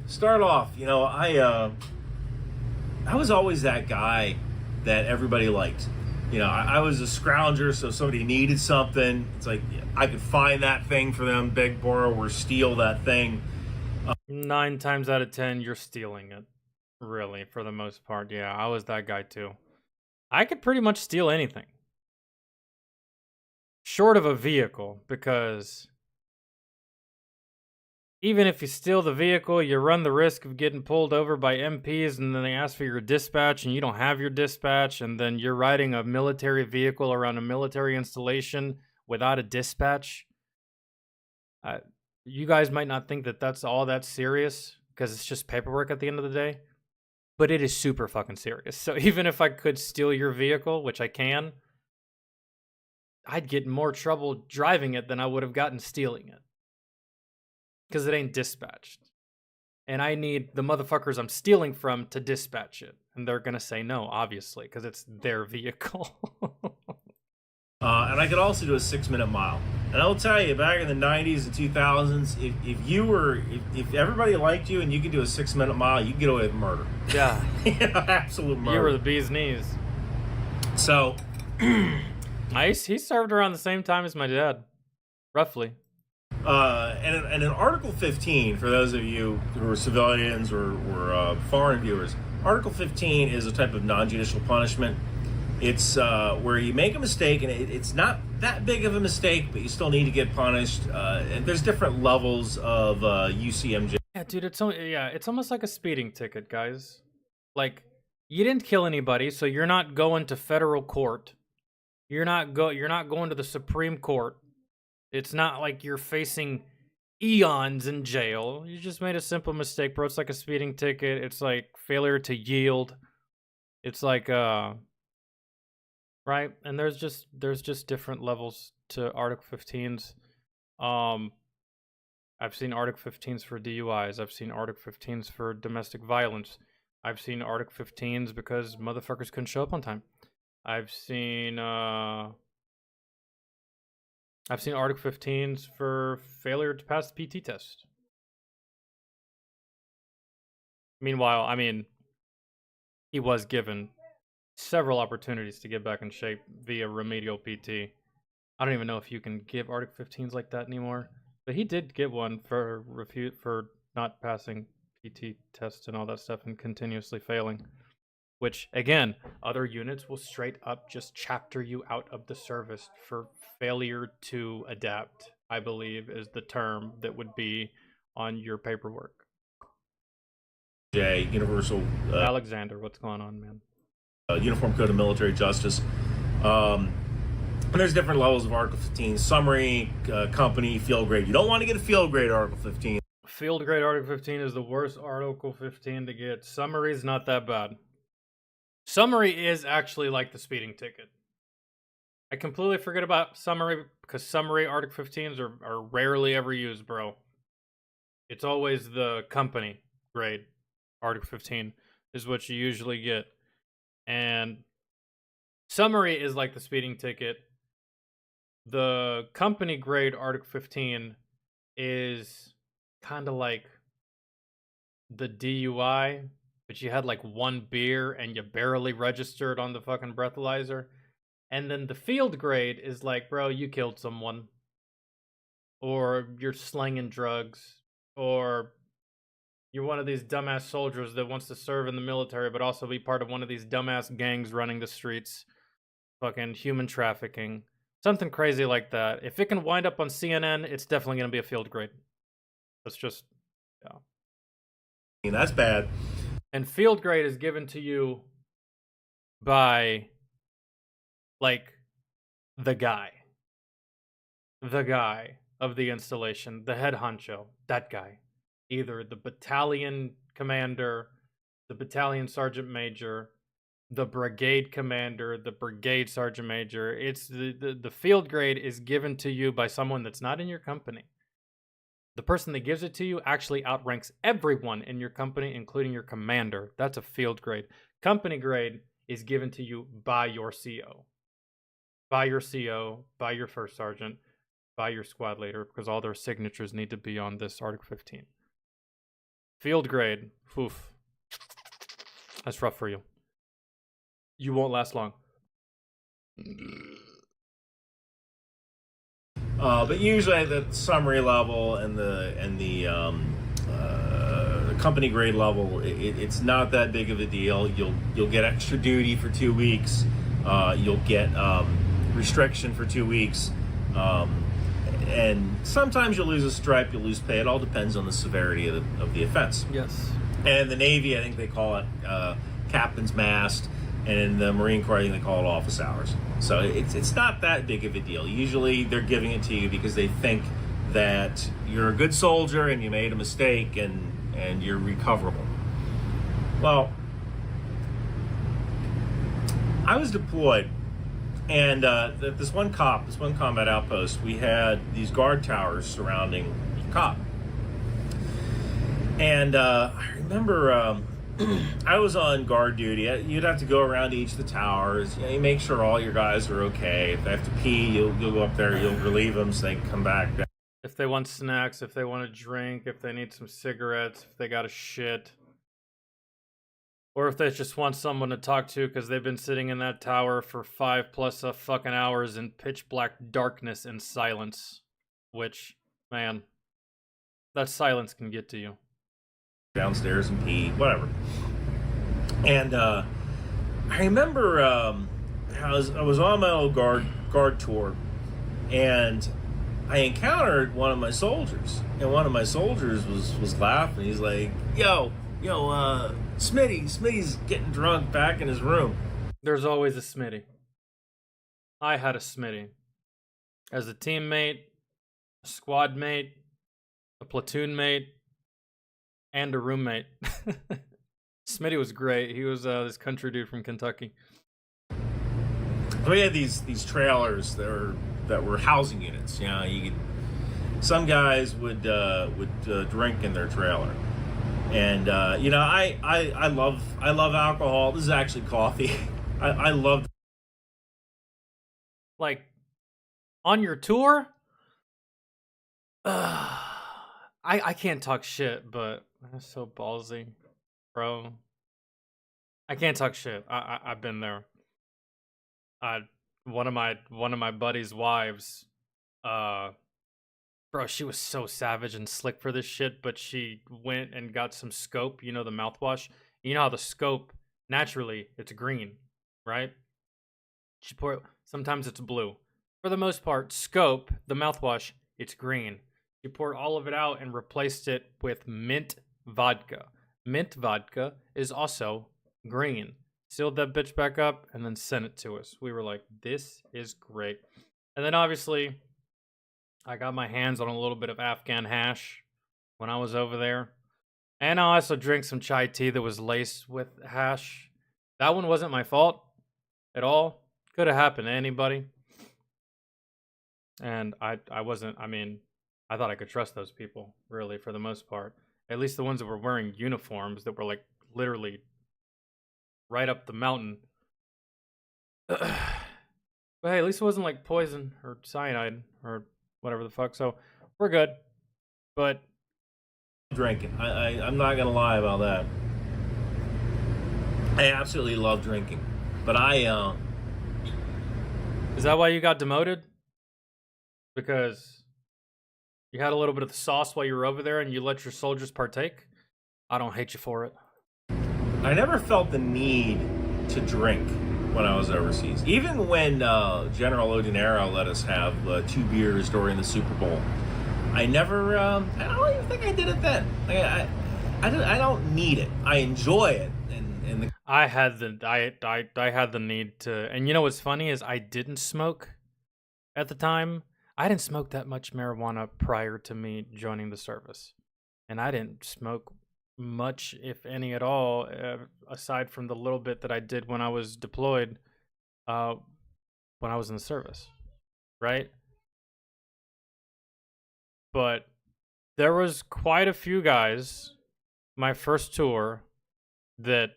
start off, you know, I was always that guy that everybody liked. You know, I was a scrounger, so if somebody needed something, it's like I could find that thing for them, beg, borrow, or steal that thing.
9 times out of 10, you're stealing it. Really, for the most part. Yeah, I was that guy too. I could pretty much steal anything. Short of a vehicle, because even if you steal the vehicle, you run the risk of getting pulled over by MPs, and then they ask for your dispatch, and you don't have your dispatch, and then you're riding a military vehicle around a military installation without a dispatch. You guys might not think that that's all that serious, because it's just paperwork at the end of the day, but it is super fucking serious. So even if I could steal your vehicle, which I can, I'd get in more trouble driving it than I would have gotten stealing it. Because it ain't dispatched. And I need the motherfuckers I'm stealing from to dispatch it. And they're going to say no, obviously, because it's their vehicle.
And I could also do a 6-minute mile. And I'll tell you, back in the 90s and 2000s, if everybody liked you and you could do a 6-minute mile, you could get away with murder.
Yeah.
Absolute murder.
You were the bee's knees.
So,
he served around the same time as my dad. Roughly.
And in Article 15, for those of you who are civilians or foreign viewers, Article 15 is a type of non-judicial punishment. It's where you make a mistake, and it's not that big of a mistake, but you still need to get punished. And there's different levels of UCMJ.
Yeah, dude, it's almost like a speeding ticket, guys. Like, you didn't kill anybody, so you're not going to federal court. You're not going to the Supreme Court. It's not like you're facing eons in jail. You just made a simple mistake, bro. It's like a speeding ticket. It's like failure to yield. It's like right? And there's just different levels to Article 15s. I've seen Article 15s for DUIs. I've seen Article 15s for domestic violence. I've seen Article 15s because motherfuckers couldn't show up on time. I've seen Article 15s for failure to pass the PT test. Meanwhile, I mean, he was given several opportunities to get back in shape via remedial PT. I don't even know if you can give Article 15s like that anymore, but he did get one for not passing PT tests and all that stuff and continuously failing. Which, again, other units will straight up just chapter you out of the service for failure to adapt, I believe, is the term that would be on your paperwork.
Universal.
Alexander, what's going on, man?
Uniform Code of Military Justice. And there's different levels of Article 15. Summary, company, field grade. You don't want to get a field grade Article 15.
Field grade Article 15 is the worst Article 15 to get. Summary is not that bad. Summary is actually like the speeding ticket. I completely forget about summary because summary Article 15s are rarely ever used, bro. It's always the company grade. Article 15 is what you usually get. And summary is like the speeding ticket. The company grade Article 15 is kind of like the DUI, but you had like one beer and you barely registered on the fucking breathalyzer. And then the field grade is like, bro, you killed someone. Or you're slinging drugs. Or You're one of these dumbass soldiers that wants to serve in the military, but also be part of one of these dumbass gangs running the streets. Fucking human trafficking. Something crazy like that. If it can wind up on CNN, it's definitely going to be a field grade. That's just, yeah.
I mean, that's bad.
And field grade is given to you by, like, the guy of the installation, the head honcho, that guy. Either the battalion commander, the battalion sergeant major, the brigade commander, the brigade sergeant major. It's the field grade is given to you by someone that's not in your company. The person that gives it to you actually outranks everyone in your company, including your commander. That's a field grade. Company grade is given to you by your CO. By your CO, by your first sergeant, by your squad leader, because all their signatures need to be on this Article 15. Field grade, oof. That's rough for you. You won't last long.
But usually at the summary level and the company grade level, it's not that big of a deal. You'll get extra duty for 2 weeks. You'll get restriction for 2 weeks. And sometimes you'll lose a stripe, you'll lose pay. It all depends on the severity of the offense.
Yes.
And in the Navy, I think they call it captain's mast. And in the Marine Corps, I think they call it office hours. So it's not that big of a deal. Usually they're giving it to you because they think that you're a good soldier and you made a mistake and you're recoverable. Well, I was deployed, and this one combat outpost, we had these guard towers surrounding the cop. And I remember I was on guard duty. You'd have to go around to each of the towers. You make sure all your guys are okay. If they have to pee, you'll go up there, you'll relieve them so they can come back.
If they want snacks, if they want a drink, if they need some cigarettes, if they got a shit. Or if they just want someone to talk to because they've been sitting in that tower for 5+ fucking hours in pitch black darkness and silence. Which, man, that silence can get to you.
Downstairs and pee, whatever. And I remember I was on my old guard tour, and I encountered one of my soldiers, and one of my soldiers was laughing. He's like, yo, Smitty's getting drunk back in his room.
There's always a Smitty. I had a Smitty. As a teammate, a squad mate, a platoon mate, and a roommate. Smitty was great. He was this country dude from Kentucky.
We had these trailers that were housing units. You know, some guys would drink in their trailer, and you know, I love alcohol. This is actually coffee. I love.
Like, on your tour, I can't talk shit, but that's so ballsy, bro. I can't talk shit. I've been there. One of my buddy's wives, bro, she was so savage and slick for this shit, but she went and got some Scope, you know, the mouthwash. You know how the Scope, naturally, it's green, right? Sometimes it's blue. For the most part, Scope, the mouthwash, it's green. She poured all of it out and replaced it with mint vodka. Mint vodka is also green. Sealed that bitch back up and then sent it to us. We were like, this is great. And then obviously, I got my hands on a little bit of Afghan hash when I was over there. And I also drank some chai tea that was laced with hash. That one wasn't my fault at all. Could have happened to anybody. And I thought I could trust those people, really, for the most part. At least the ones that were wearing uniforms that were, like, literally right up the mountain. But hey, at least it wasn't, like, poison or cyanide or whatever the fuck. So, we're good. But
drinking. I'm not going to lie about that. I absolutely love drinking. But
is that why you got demoted? Because you had a little bit of the sauce while you were over there and you let your soldiers partake? I don't hate you for it.
I never felt the need to drink when I was overseas. Even when General Odinero let us have 2 beers during the Super Bowl, I never. I don't even think I did it then. I don't need it. I enjoy it, and the
I had the need to, and you know what's funny is I didn't smoke at the time. I didn't smoke that much marijuana prior to me joining the service, and I didn't smoke much, if any at all, aside from the little bit that I did when I was deployed, when I was in the service, right? But there was quite a few guys, my first tour, that,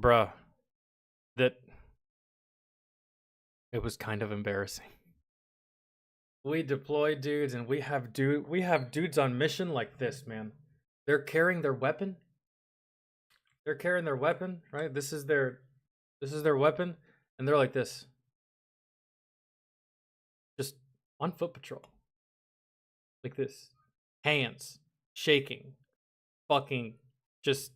bruh, that it was kind of embarrassing. We deploy dudes, and we have dudes on mission like this, man. They're carrying their weapon. They're carrying their weapon, right? This is their weapon, and they're like this, just on foot patrol, like this, hands shaking, fucking just.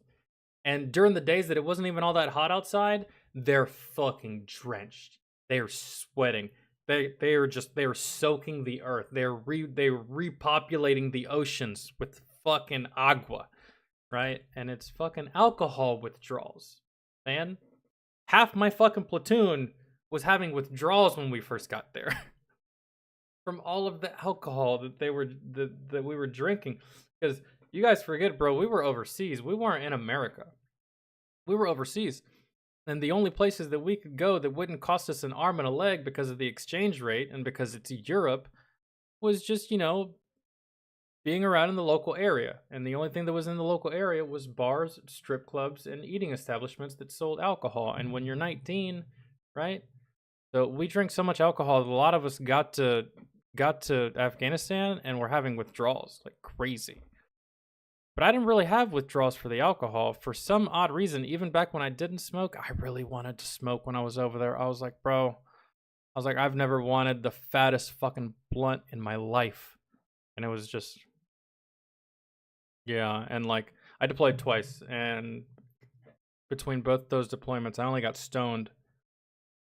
And during the days that it wasn't even all that hot outside, they're fucking drenched. They are sweating. They are soaking the earth. They're repopulating the oceans with fucking agua, right? And it's fucking alcohol withdrawals, man. Half my fucking platoon was having withdrawals when we first got there from all of the alcohol that we were drinking. Because you guys forget, bro, we were overseas. We weren't in America. We were overseas. And the only places that we could go that wouldn't cost us an arm and a leg because of the exchange rate and because it's Europe was just, being around in the local area. And the only thing that was in the local area was bars, strip clubs, and eating establishments that sold alcohol. And when you're 19, right? So we drank so much alcohol that a lot of us got to Afghanistan and were having withdrawals like crazy. But I didn't really have withdrawals for the alcohol. For some odd reason, even back when I didn't smoke, I really wanted to smoke when I was over there. I was like, I've never wanted the fattest fucking blunt in my life. And it was just, yeah. And like, I deployed twice. And between both those deployments, I only got stoned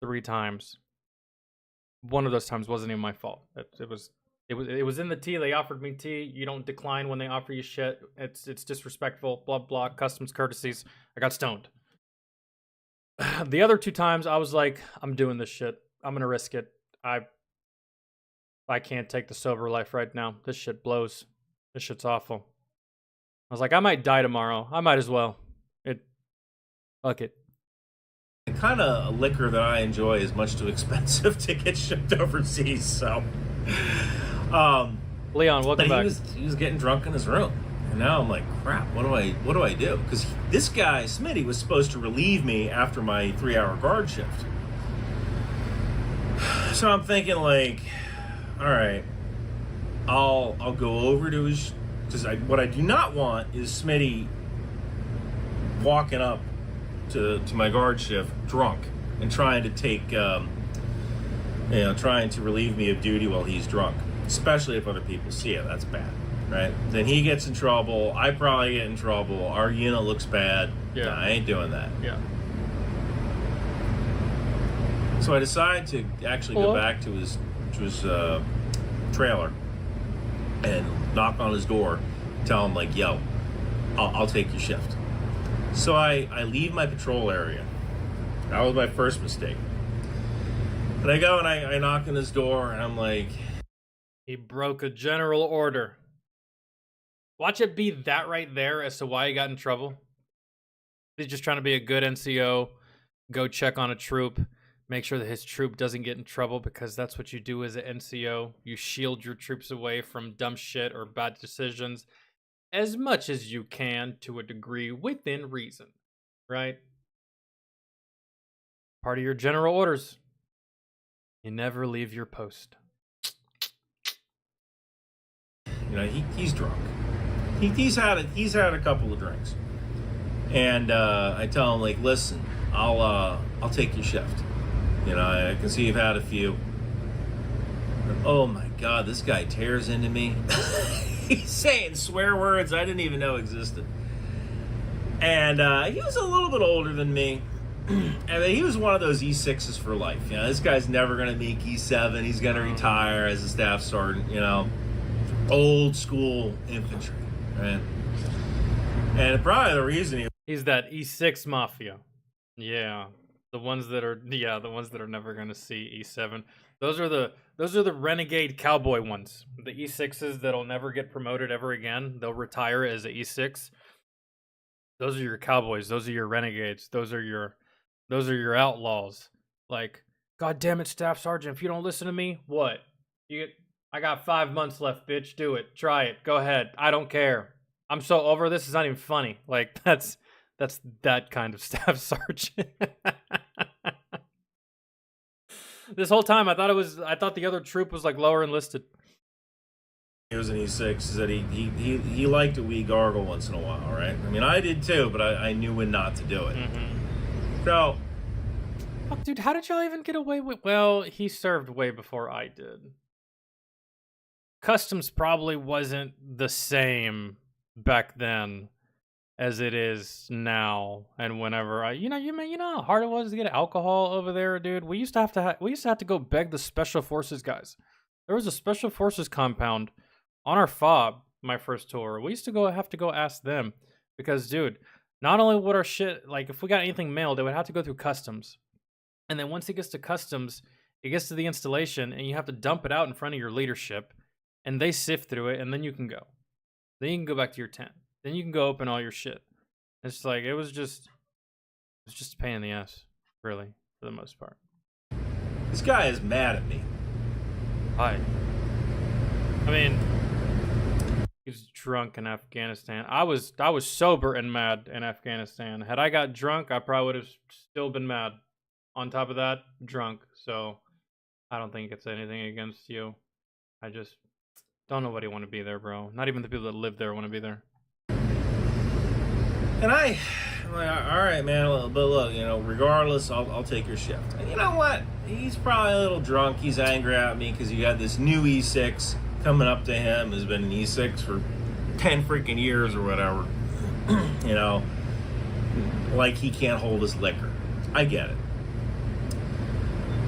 3 times. One of those times wasn't even my fault. It was in the tea. They offered me tea. You don't decline when they offer you shit. It's disrespectful. Blah blah. Customs courtesies. I got stoned. The other 2 times, I was like, I'm doing this shit. I'm gonna risk it. I can't take the sober life right now. This shit blows. This shit's awful. I was like, I might die tomorrow. I might as well. Fuck it.
The kind of liquor that I enjoy is much too expensive to get shipped overseas. So.
Leon, welcome back.
He was getting drunk in his room, and now I'm like, crap. What do I do? Because this guy Smitty was supposed to relieve me after my 3-hour guard shift. So I'm thinking like, all right, I'll go over to his, because what I do not want is Smitty walking up to my guard shift drunk and trying to take. Trying to relieve me of duty while he's drunk, especially if other people see it. That's bad, right? Then he gets in trouble. I probably get in trouble. Our unit looks bad. Yeah, no, I ain't doing that.
Yeah.
So I decided to actually go back to his trailer and knock on his door, tell him like, "Yo, I'll take your shift." So I leave my patrol area. That was my first mistake. And I go and I knock on his door, and I'm like...
He broke a general order. Watch it be that right there as to why he got in trouble. He's just trying to be a good NCO, go check on a troop, make sure that his troop doesn't get in trouble, because that's what you do as an NCO. You shield your troops away from dumb shit or bad decisions as much as you can to a degree within reason, right? Part of your general orders. You never leave your post.
He's drunk. He's had a couple of drinks, and I tell him like, listen, I'll take your shift. I can see you've had a few. And, oh my God, this guy tears into me. He's saying swear words I didn't even know existed. And he was a little bit older than me. And he was one of those E6s for life. You know, this guy's never going to make E7. He's going to retire as a staff sergeant, you know. Old school infantry, right? And probably the reason
he's that E6 mafia. Yeah. The ones that are never going to see E7. Those are the renegade cowboy ones. The E6s that'll never get promoted ever again. They'll retire as a E6. Those are your cowboys. Those are your renegades. Those are your outlaws. Like, God damn it, Staff Sergeant, if you don't listen to me, what? I got 5 months left, bitch. Do it. Try it. Go ahead. I don't care. I'm so over this. It's not even funny. Like, that's that kind of Staff Sergeant. This whole time I thought the other troop was like lower enlisted.
he was an E6 is that he liked a wee gargle once in a while, right? I mean, I did too, but I knew when not to do it. So,
Fuck, dude, how did y'all even get away with? Well, he served way before I did. Customs probably wasn't the same back then as it is now. And whenever you know how hard it was to get alcohol over there, dude. We used to have to go beg the Special Forces guys. There was a Special Forces compound on our fob my first tour. We used to have to go ask them because, dude, not only would our shit, like, if we got anything mailed, it would have to go through customs. And then once it gets to customs, it gets to the installation, and you have to dump it out in front of your leadership, and they sift through it, and then you can go. Then you can go back to your tent. Then you can go open all your shit. It's like, it was just a pain in the ass, really, for the most part.
this guy is mad at me.
Hi. I mean, he was drunk in Afghanistan. I was sober and mad in Afghanistan. Had I got drunk, I probably would have still been mad. On top of that, drunk. So I don't think it's anything against you. I just don't nobody want to be there, bro. Not even the people that live there want to be there.
And I'm like, all right, man, but look, you know, regardless, I'll take your shift. And you know what? He's probably a little drunk. He's angry at me because you got this new E6 coming up to him, who's been an E6 for 10 freaking years or whatever. You know, like he can't hold his liquor. I get it.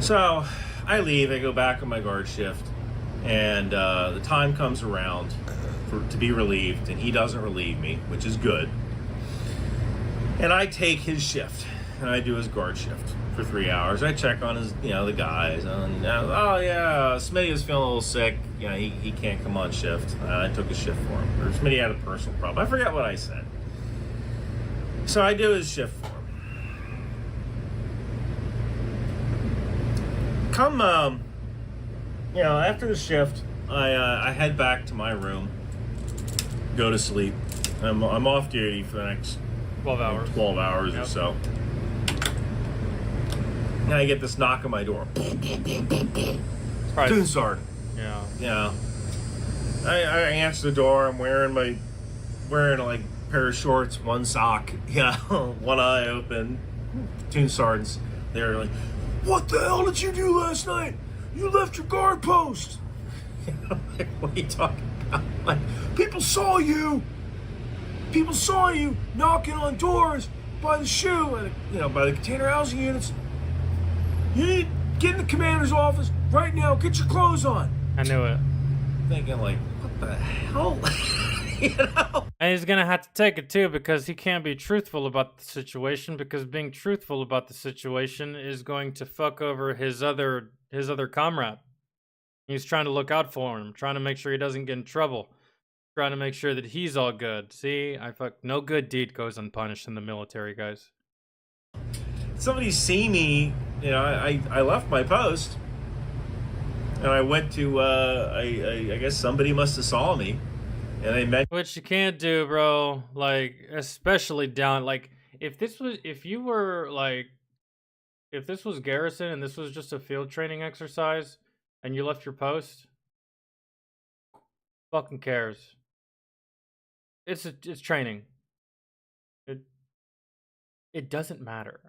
So I leave, I go back on my guard shift, and the time comes around to be relieved, and he doesn't relieve me, which is good. And I take his shift, and I do his guard shift for 3 hours. I check on his, you know, the guys, and oh yeah, Smitty was feeling a little sick. You know, he can't come on shift. I took a shift for him. Or Smitty had a personal problem. I forget what I said. So I do his shift for him. Come, you know, after the shift, I head back to my room, go to sleep. I'm off duty for the next
12 hours.
12 hours or so. And I get this knock on my door. Platoon sergeant.
Yeah.
Yeah. I answer the door. I'm wearing like a pair of shorts, one sock, yeah, one eye open. Platoon sergeants. They're like, "What the hell did you do last night? You left your guard post." Like, what are you talking about? Like, people saw you knocking on doors by the shoe and, you know, by the container housing units. You need to get in the commander's office right now. Get your clothes on.
I knew it.
Thinking like, what the hell? You know?
And he's gonna have to take it too, because he can't be truthful about the situation, because being truthful about the situation is going to fuck over his other comrade. He's trying to look out for him, trying to make sure he doesn't get in trouble, trying to make sure that he's all good. See, no good deed goes unpunished in the military, guys.
Somebody see me, you know, I left my post and I went to I guess somebody must have saw me. And they met.
Which you can't do, bro. Like, especially down. Like, if this was Garrison and this was just a field training exercise, and you left your post, fucking cares. It's training. It doesn't matter,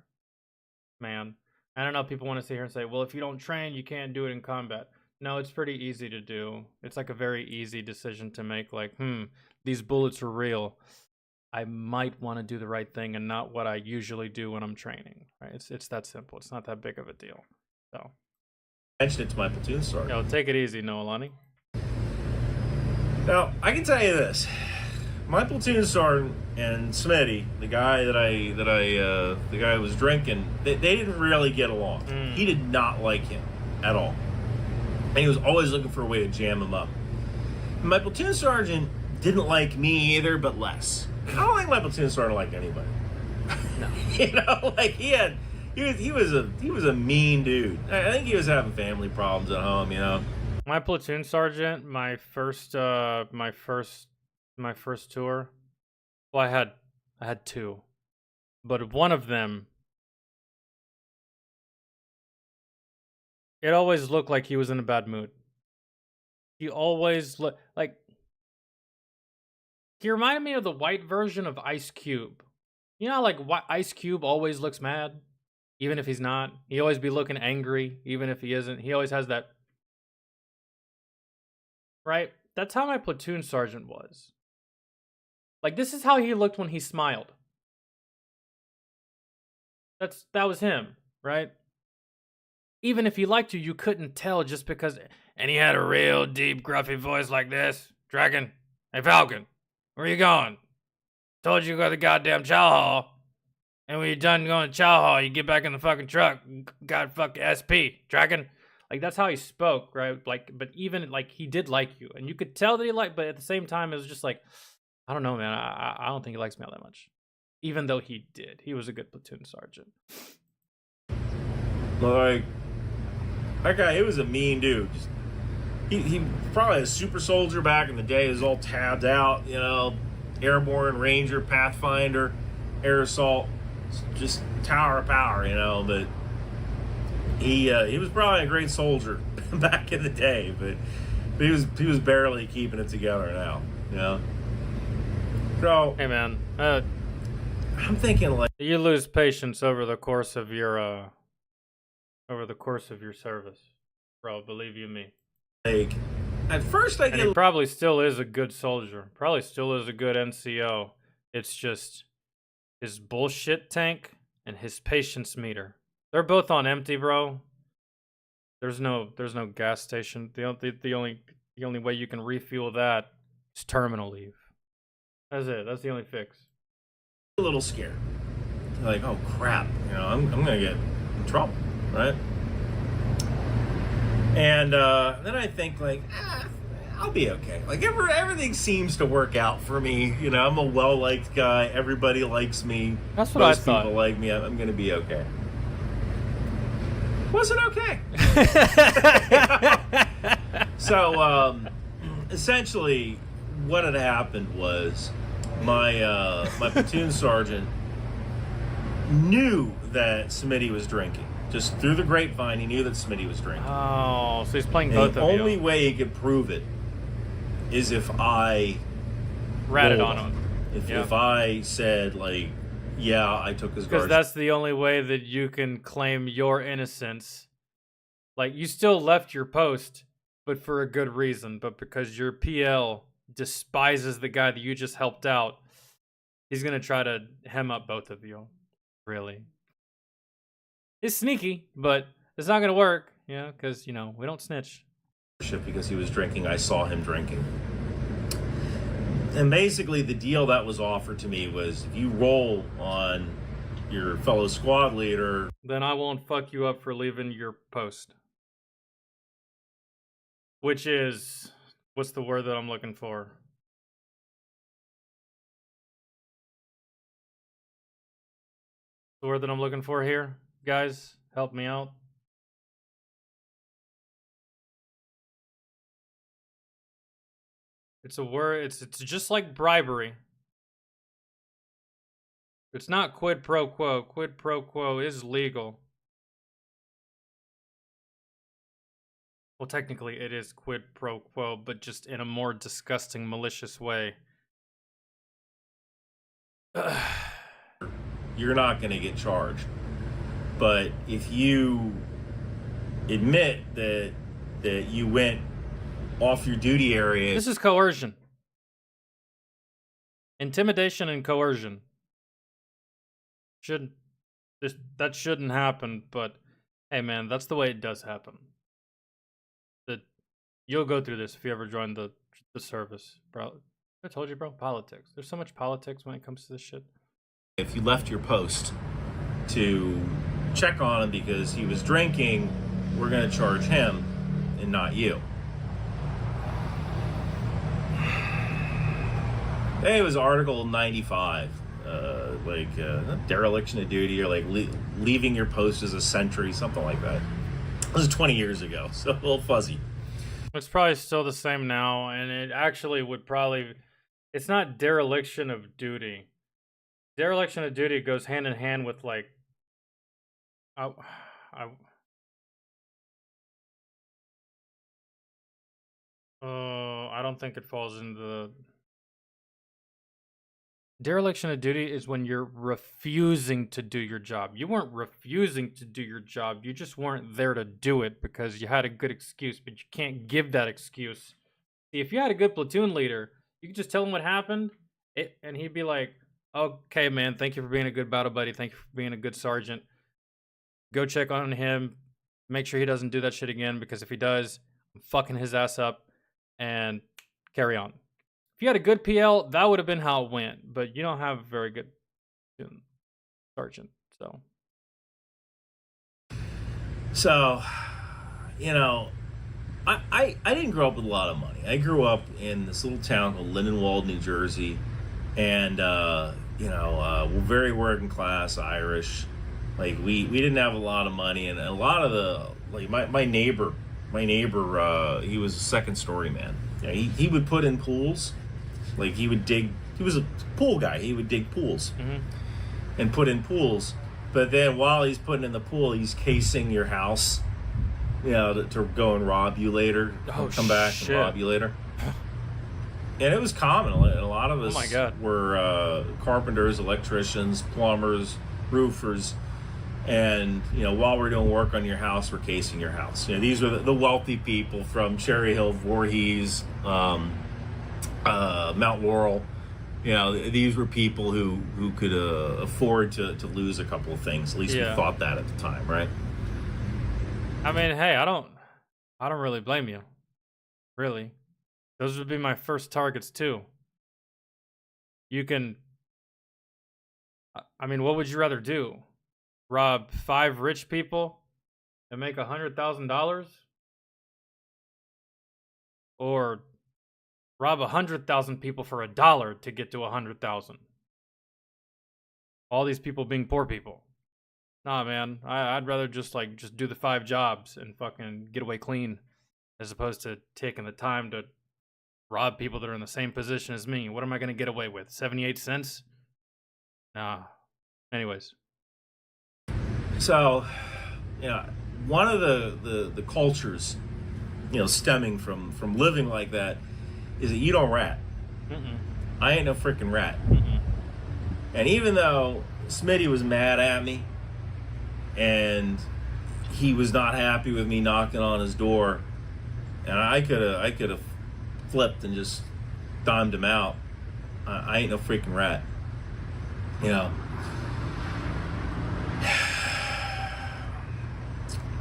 man. I don't know. People want to sit here and say, well, if you don't train, you can't do it in combat. No, it's pretty easy to do. It's like a very easy decision to make. Like, these bullets are real. I might want to do the right thing and not what I usually do when I'm training. Right? It's that simple. It's not that big of a deal. So
mentioned it to my platoon sergeant.
yo, take it easy, Noelani.
Now, I can tell you this. My platoon sergeant and Smitty, the guy who was drinking, they didn't really get along. He did not like him at all. And he was always looking for a way to jam him up. And my platoon sergeant didn't like me either, but less. I don't think my platoon sergeant liked anybody.
No.
You know, like he was a mean dude. I think he was having family problems at home, you know.
My platoon sergeant, my first tour. Well, I had two, but one of them, it always looked like he was in a bad mood. He always looked like he reminded me of the white version of Ice Cube. You know, like Ice Cube always looks mad, even if he's not. He always be looking angry, even if he isn't. He always has that. Right? That's how my platoon sergeant was. Like, this is how he looked when he smiled. That was him, right? Even if he liked you couldn't tell just because. And he had a real deep, gruffy voice like this. Dragon, hey Falcon, where you going? Told you to go to the goddamn chow hall. And when you're done going to chow hall, you get back in the fucking truck. God fucking SP, Dragon. Like, that's how he spoke, right? Like, but even, like, he did like you. And you could tell that he liked, but at the same time, it was just like, I don't know, man. I don't think he likes me all that much. Even though he did. He was a good platoon sergeant.
Like, that guy, he was a mean dude. He probably a super soldier back in the day. He was all tabbed out, you know, airborne, ranger, pathfinder, air assault, just tower of power, you know. But he was probably a great soldier back in the day, but he was barely keeping it together now, you know. So,
Hey, man.
I'm thinking, like,
You lose patience over the course of your service, bro. Believe you me.
At first I
And he
get
probably still is a good soldier. Probably still is a good NCO. It's just his bullshit tank and his patience meter. They're both on empty, bro. There's no gas station. The only way you can refuel that is terminal leave. That's it. That's the only fix.
a little scared. Like, oh crap, you know, I'm gonna get in trouble, right? And then I think, like, I'll be okay. Like, everything seems to work out for me. You know, I'm a well-liked guy. Everybody likes me.
That's what
Most
I thought.
people like me. I'm gonna be okay. Wasn't okay. So, essentially, what had happened was my platoon sergeant knew that Smitty was drinking. Just through the grapevine, he knew that Smitty was drinking.
Oh, so he's playing
And
both
the
of you.
only way he could prove it is if I
Ratted
rolled
on him.
If I said, like, yeah, I took his
Because
guards.
that's the only way that you can claim your innocence. Like, you still left your post, but for a good reason. But because your PL despises the guy that you just helped out, he's going to try to hem up both of you. Really. It's sneaky, but it's not going to work. Yeah, because, you know, we don't snitch.
Because he was drinking, I saw him drinking. And basically, the deal that was offered to me was, if you roll on your fellow squad leader,
Then I won't fuck you up for leaving your post. Which is, what's the word that I'm looking for? The word that I'm looking for here, guys, help me out. It's a word, it's just like bribery. It's not quid pro quo. Quid pro quo is legal. Well, technically it is quid pro quo, but just in a more disgusting, malicious way.
you're not going to get charged. But if you admit that you went off your duty area,
This is coercion. Intimidation and coercion. That shouldn't happen, but hey man, that's the way it does happen. That you'll go through this if you ever join the service, bro. I told you, bro. Politics. There's so much politics when it comes to this shit.
If you left your post to check on him because he was drinking, we're going to charge him and not you. It was Article 95, dereliction of duty, or like leaving your post as a sentry, something like that. It was 20 years ago, so a little fuzzy.
It's probably still the same now, and it actually would probably... It's not dereliction of duty. Dereliction of duty goes hand in hand with, like... I don't think it falls into the... Dereliction of duty is when you're refusing to do your job. You weren't refusing to do your job. You just weren't there to do it because you had a good excuse, but you can't give that excuse. See, if you had a good platoon leader, you could just tell him what happened, and he'd be like, okay, man, thank you for being a good battle buddy. Thank you for being a good sergeant. Go check on him. Make sure he doesn't do that shit again, because if he does, I'm fucking his ass up, and carry on. If you had a good PL, that would have been how it went, but you don't have a very good sergeant, so.
So, you know, I didn't grow up with a lot of money. I grew up in this little town called Lindenwold, New Jersey, and, we're very working class, Irish. Like, we didn't have a lot of money, and a lot of the, like, my neighbor, he was a second story man. Yeah, he would put in pools. Like, he was a pool guy. He would dig pools and put in pools. But then while he's putting in the pool, he's casing your house, to go and rob you later. Come back and rob you later. And it was common. A lot of us were carpenters, electricians, plumbers, roofers. And, while we're doing work on your house, we're casing your house. These were the wealthy people from Cherry Hill, Voorhees, Mount Laurel. These were people who could afford to lose a couple of things. At least we thought that at the time, right?
I mean, hey, I don't really blame you. Really. Those would be my first targets too. You can... I mean, what would you rather do? Rob 5 rich people and make $100,000? Or rob 100,000 people for $1 to get to 100,000? All these people being poor people. Nah, man. I'd rather just do the 5 jobs and fucking get away clean, as opposed to taking the time to rob people that are in the same position as me. What am I gonna get away with? 78 cents? Nah. Anyways.
So, one of the cultures, stemming from living like that, is that you don't rat. I ain't no freaking rat. And even though Smitty was mad at me, and he was not happy with me knocking on his door, and I could have flipped and just dimed him out, I ain't no freaking rat.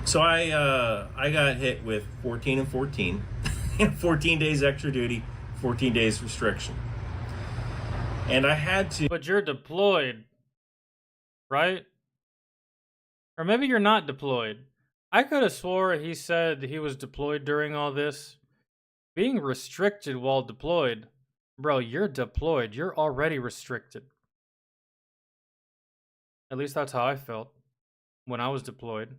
So I got hit with 14 and 14, 14 days extra duty, 14 days restriction. And I had to...
But you're deployed, right? Or maybe you're not deployed. I could have swore he said he was deployed during all this. Being restricted while deployed, bro, you're deployed. You're already restricted. At least that's how I felt when I was deployed.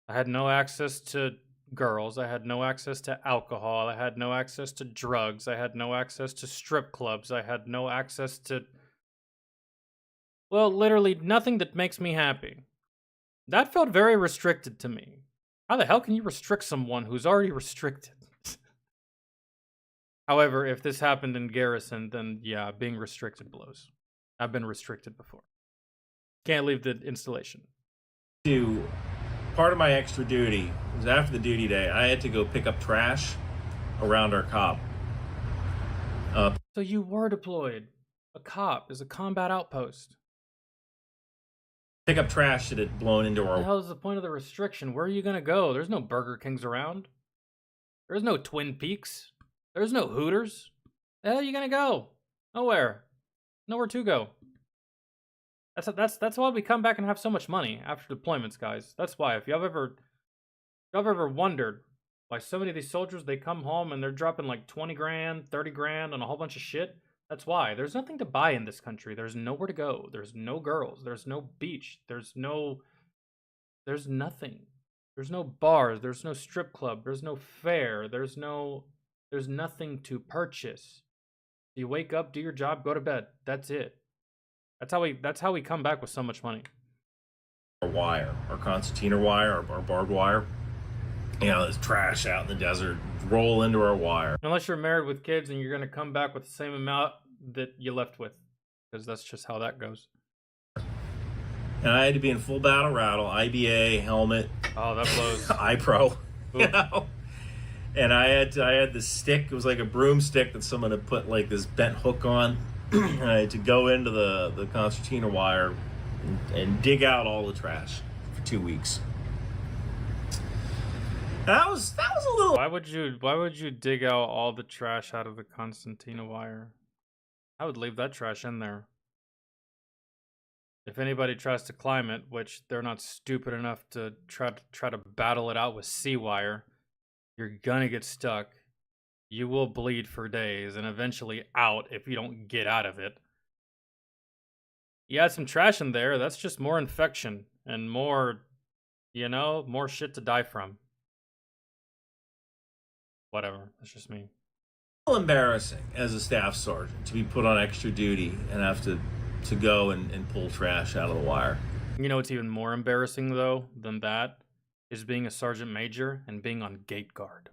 I had no access to girls. I had no access to alcohol. I had no access to drugs. I had no access to strip clubs. I had no access to... Well, literally nothing that makes me happy. That felt very restricted to me. How the hell can you restrict someone who's already restricted? However, if this happened in Garrison, then yeah, being restricted blows. I've been restricted before. Can't leave the installation.
Part of my extra duty was after the duty day, I had to go pick up trash around our cop.
So you were deployed. A cop is a combat outpost.
Pick up trash that had blown into
What the
our.
hell is the point of the restriction? Where are you gonna go? There's no Burger Kings around. There's no Twin Peaks. There's no Hooters. The hell are you gonna go? Nowhere. Nowhere to go. That's why we come back and have so much money after deployments, guys. That's why. If y'all ever wondered why so many of these soldiers, they come home and they're dropping like 20 grand, 30 grand on a whole bunch of shit. That's why. There's nothing to buy in this country. There's nowhere to go. There's no girls. There's no beach. There's nothing. There's no bars. There's no strip club. There's no fair. There's nothing to purchase. You wake up, do your job, go to bed. That's it. That's how we come back with so much money.
Our wire, our concertina wire, our barbed wire. You know, there's trash out in the desert. Roll into our wire.
Unless you're married with kids and you're gonna come back with the same amount that you left with, because that's just how that goes.
And I had to be in full battle rattle, IBA, helmet.
Oh, that blows.
iPro. You know? And I had this stick. It was like a broomstick that someone had put like this bent hook on. And I had to go into the concertina wire and dig out all the trash for 2 weeks. And that was a little.
Why would you dig out all the trash out of the concertina wire? I would leave that trash in there. If anybody tries to climb it, which they're not stupid enough to try to battle it out with sea wire, you're gonna get stuck. You will bleed for days and eventually out if you don't get out of it. You add some trash in there, that's just more infection and more, more shit to die from. Whatever, that's just me.
Embarrassing as a staff sergeant to be put on extra duty and have to go and pull trash out of the wire.
You know what's even more embarrassing though than that is being a sergeant major and being on gate guard,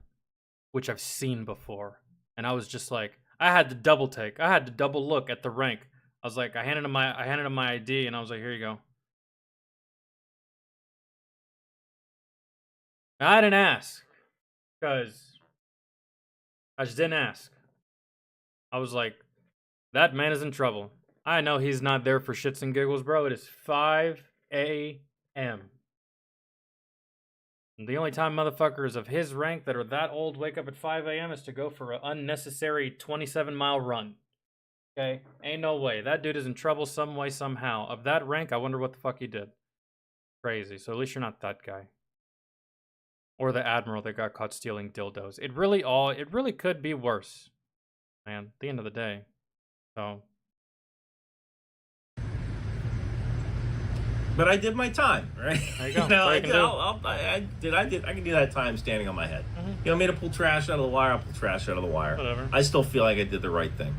which I've seen before. And I was just like, I had to double take. I had to double look at the rank. I was like, I handed him my ID and I was like, here you go. And I didn't ask because I just didn't ask. I was like, that man is in trouble. I know he's not there for shits and giggles, bro. It is 5 a.m. The only time motherfuckers of his rank that are that old wake up at 5 a.m. is to go for an unnecessary 27-mile run. Okay? Ain't no way. That dude is in trouble some way, somehow. Of that rank, I wonder what the fuck he did. Crazy. So at least you're not that guy. Or the admiral that got caught stealing dildos. It really could be worse. Man, at the end of the day. So...
But I did my time, right?
There you go.
I can do that time standing on my head.
Mm-hmm.
You want me to pull trash out of the wire? I'll pull trash out of the wire.
Whatever.
I still feel like I did the right thing,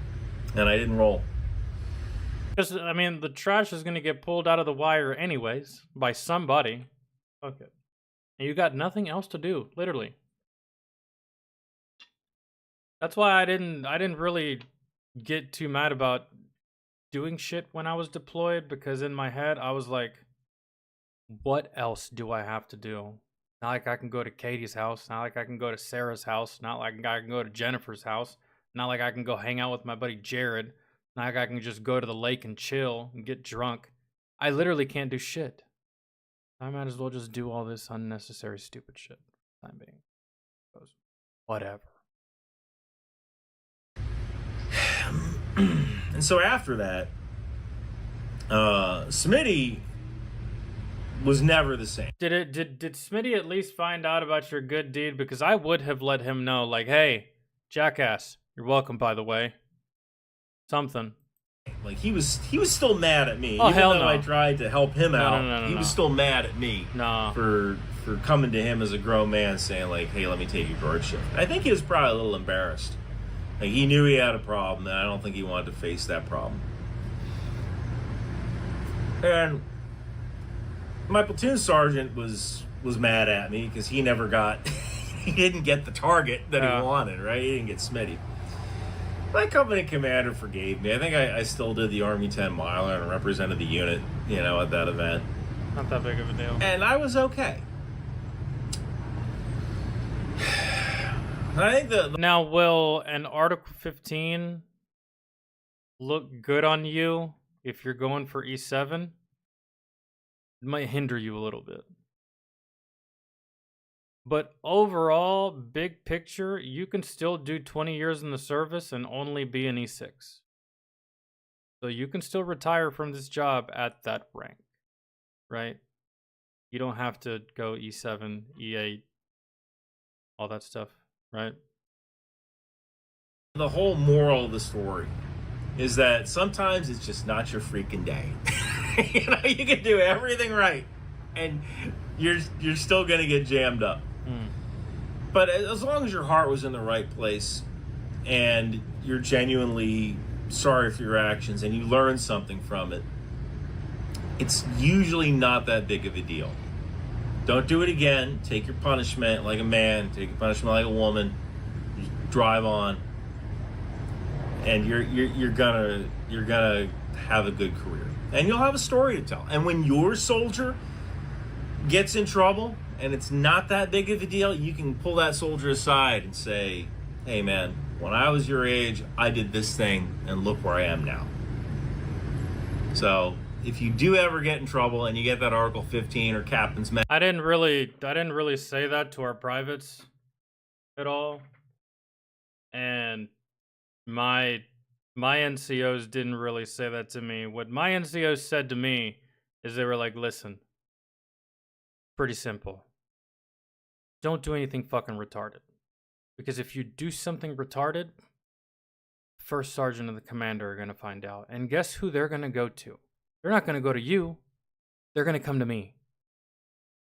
and I didn't roll.
Because, I mean, the trash is going to get pulled out of the wire anyways by somebody. Fuck it. And you got nothing else to do, literally. That's why I didn't really get too mad about doing shit when I was deployed, because in my head I was like, what else do I have to do? Not like I can go to Katie's house, not like I can go to Sarah's house, not like I can go to Jennifer's house, not like I can go hang out with my buddy Jared, not like I can just go to the lake and chill and get drunk. I literally can't do shit. I might as well just do all this unnecessary stupid shit for the time being. Whatever.
And so after that, Smitty was never the same.
Did Smitty at least find out about your good deed? Because I would have let him know, like, hey, jackass, you're welcome, by the way. Something.
Like he was still mad at me.
Oh,
Even
hell
though
no.
I tried to help him out,
no,
he was still mad at me
No.
for coming to him as a grown man saying like, hey, let me take your guard shift. I think he was probably a little embarrassed. Like he knew he had a problem, and I don't think he wanted to face that problem. And my platoon sergeant was mad at me because he never got, he didn't get the target that he wanted, right? He didn't get Smitty. My company commander forgave me. I think I still did the Army 10 miler and represented the unit, at that event.
Not that big of a deal.
And I was okay. I think
Now, will an Article 15 look good on you if you're going for E7, it might hinder you a little bit. But overall, big picture, you can still do 20 years in the service and only be an E6. So you can still retire from this job at that rank, right? You don't have to go E7, E8, all that stuff, right?
The whole moral of the story is that sometimes it's just not your freaking day. You can do everything right, and you're still gonna get jammed up. But as long as your heart was in the right place, and you're genuinely sorry for your actions, and you learn something from it, it's usually not that big of a deal. Don't do it again. Take your punishment like a man. Take your punishment like a woman. Just drive on, and you're gonna have a good career, and you'll have a story to tell. And when your soldier gets in trouble and it's not that big of a deal, you can pull that soldier aside and say, "Hey, man, when I was your age, I did this thing, and look where I am now." So if you do ever get in trouble and you get that Article 15 or Captain's Message,
I didn't really say that to our privates at all. And my NCOs didn't really say that to me. What my NCOs said to me is they were like, "Listen, pretty simple. Don't do anything fucking retarded. Because if you do something retarded, first sergeant and the commander are going to find out. And guess who they're going to go to? They're not going to go to you. They're going to come to me.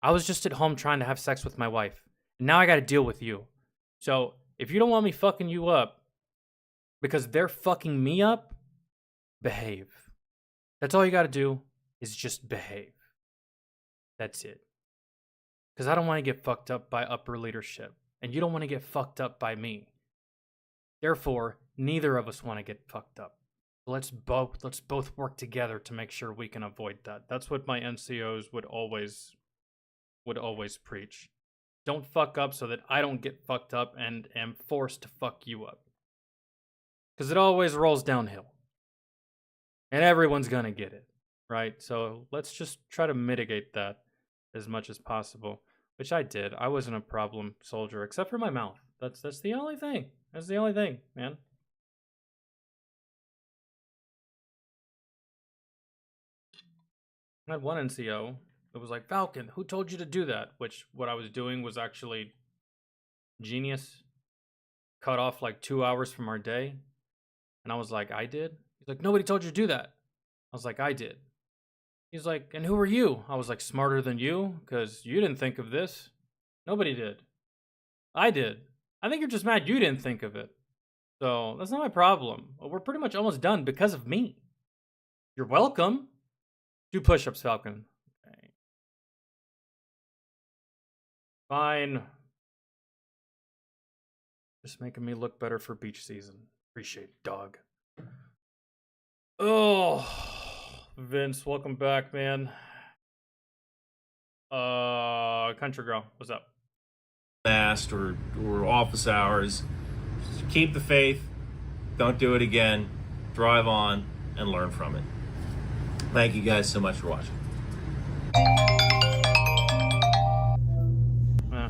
I was just at home trying to have sex with my wife. And now I got to deal with you. So if you don't want me fucking you up because they're fucking me up, behave. That's all you got to do is just behave. That's it. Because I don't want to get fucked up by upper leadership. And you don't want to get fucked up by me. Therefore, neither of us want to get fucked up. Let's both work together to make sure we can avoid that. That's what my NCOs would always preach. Don't fuck up so that I don't get fucked up and am forced to fuck you up. Because it always rolls downhill. And everyone's gonna get it, right? So let's just try to mitigate that as much as possible. Which I did. I wasn't a problem soldier, except for my mouth. That's the only thing. That's the only thing, man. I had one NCO that was like, "Falcon, who told you to do that?" Which what I was doing was actually genius. Cut off like 2 hours from our day. And I was like, "I did?" He's like, "Nobody told you to do that." I was like, "I did." He's like, "And who are you?" I was like, "Smarter than you, because you didn't think of this. Nobody did. I did. I think you're just mad you didn't think of it. So that's not my problem. We're pretty much almost done because of me. You're welcome. Do push-ups, Falcon." Okay. Fine. Just making me look better for beach season. Appreciate it, dog. Oh, Vince, welcome back, man. Country girl, what's up?
fast or office hours. Just keep the faith. Don't do it again. Drive on and learn from it. Thank you guys so much for watching.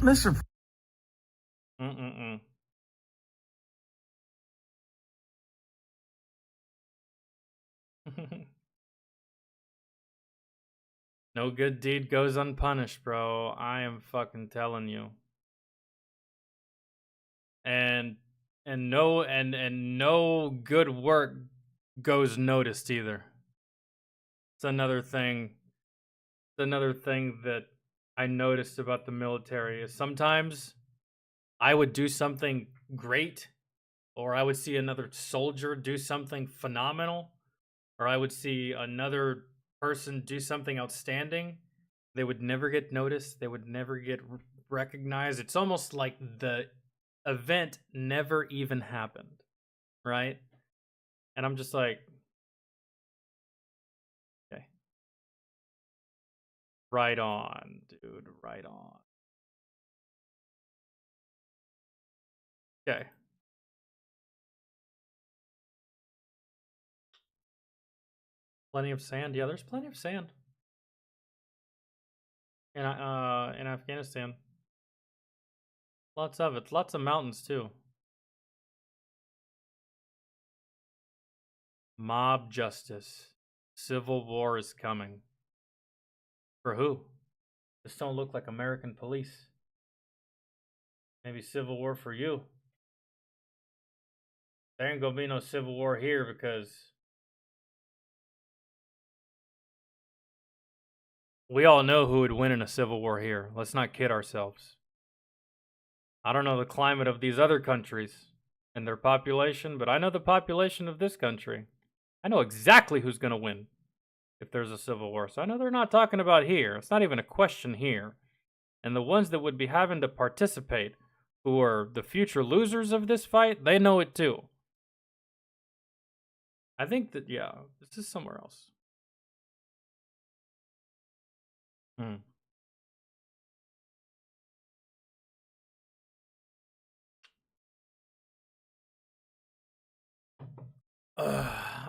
Mr.
No good deed goes unpunished, bro. I am fucking telling you. And no good work goes noticed either. It's another thing. It's another thing that I noticed about the military is sometimes I would do something great, or I would see another soldier do something phenomenal, or I would see another person do something outstanding. They would never get noticed. They would never get recognized. It's almost like the event never even happened, right? And I'm just like, okay. Right on, dude. Right on. Okay. Plenty of sand. Yeah, there's plenty of sand. In Afghanistan. Lots of it. Lots of mountains too. Mob justice. Civil war is coming. For who? This don't look like American police. Maybe civil war for you. There ain't gonna be no civil war here because we all know who would win in a civil war here. Let's not kid ourselves. I don't know the climate of these other countries and their population, but I know the population of this country. I know exactly who's gonna win if there's a civil war. So I know they're not talking about here. It's not even a question here. And the ones that would be having to participate, who are the future losers of this fight, they know it too. I think that, yeah, this is somewhere else.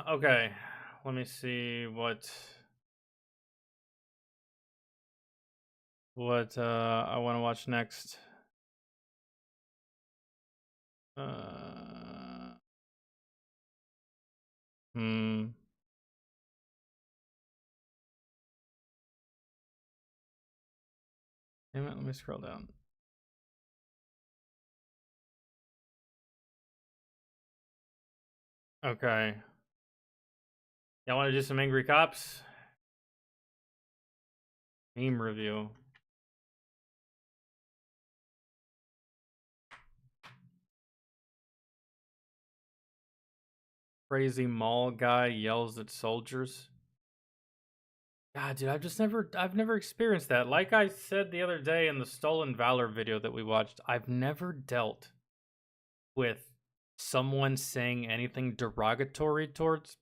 Okay, let me see what I want to watch next. Damn it, let me scroll down. Okay. Y'all want to do some Angry Cops? Meme review. Crazy mall guy yells at soldiers. God, dude, I've never experienced that. Like I said the other day in the Stolen Valor video that we watched, I've never dealt with someone saying anything derogatory towards.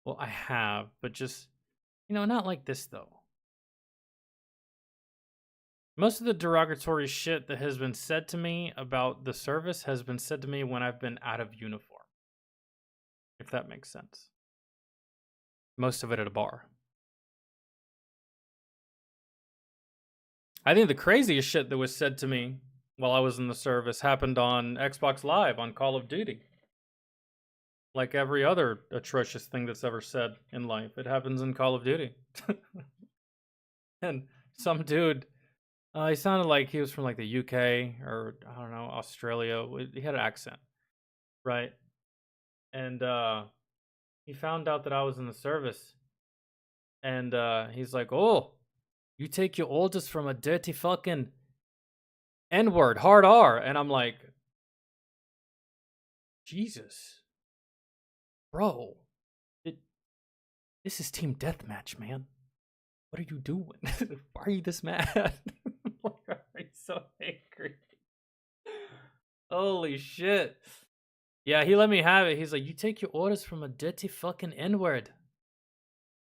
Well, I have, but just, not like this though. Most of the derogatory shit that has been said to me about the service has been said to me when I've been out of uniform. If that makes sense. Most of it at a bar. I think the craziest shit that was said to me while I was in the service happened on Xbox Live on Call of Duty. Like every other atrocious thing that's ever said in life, it happens in Call of Duty. And some dude, he sounded like he was from like the UK or, I don't know, Australia. He had an accent, right? And he found out that I was in the service. And he's like, oh, you take your orders from a dirty fucking N-word, hard R. And I'm like, Jesus. Bro, this is team deathmatch, man. What are you doing? Why are you this mad? Why are you so angry? Holy shit. Yeah, he let me have it. He's like, you take your orders from a dirty fucking N-word.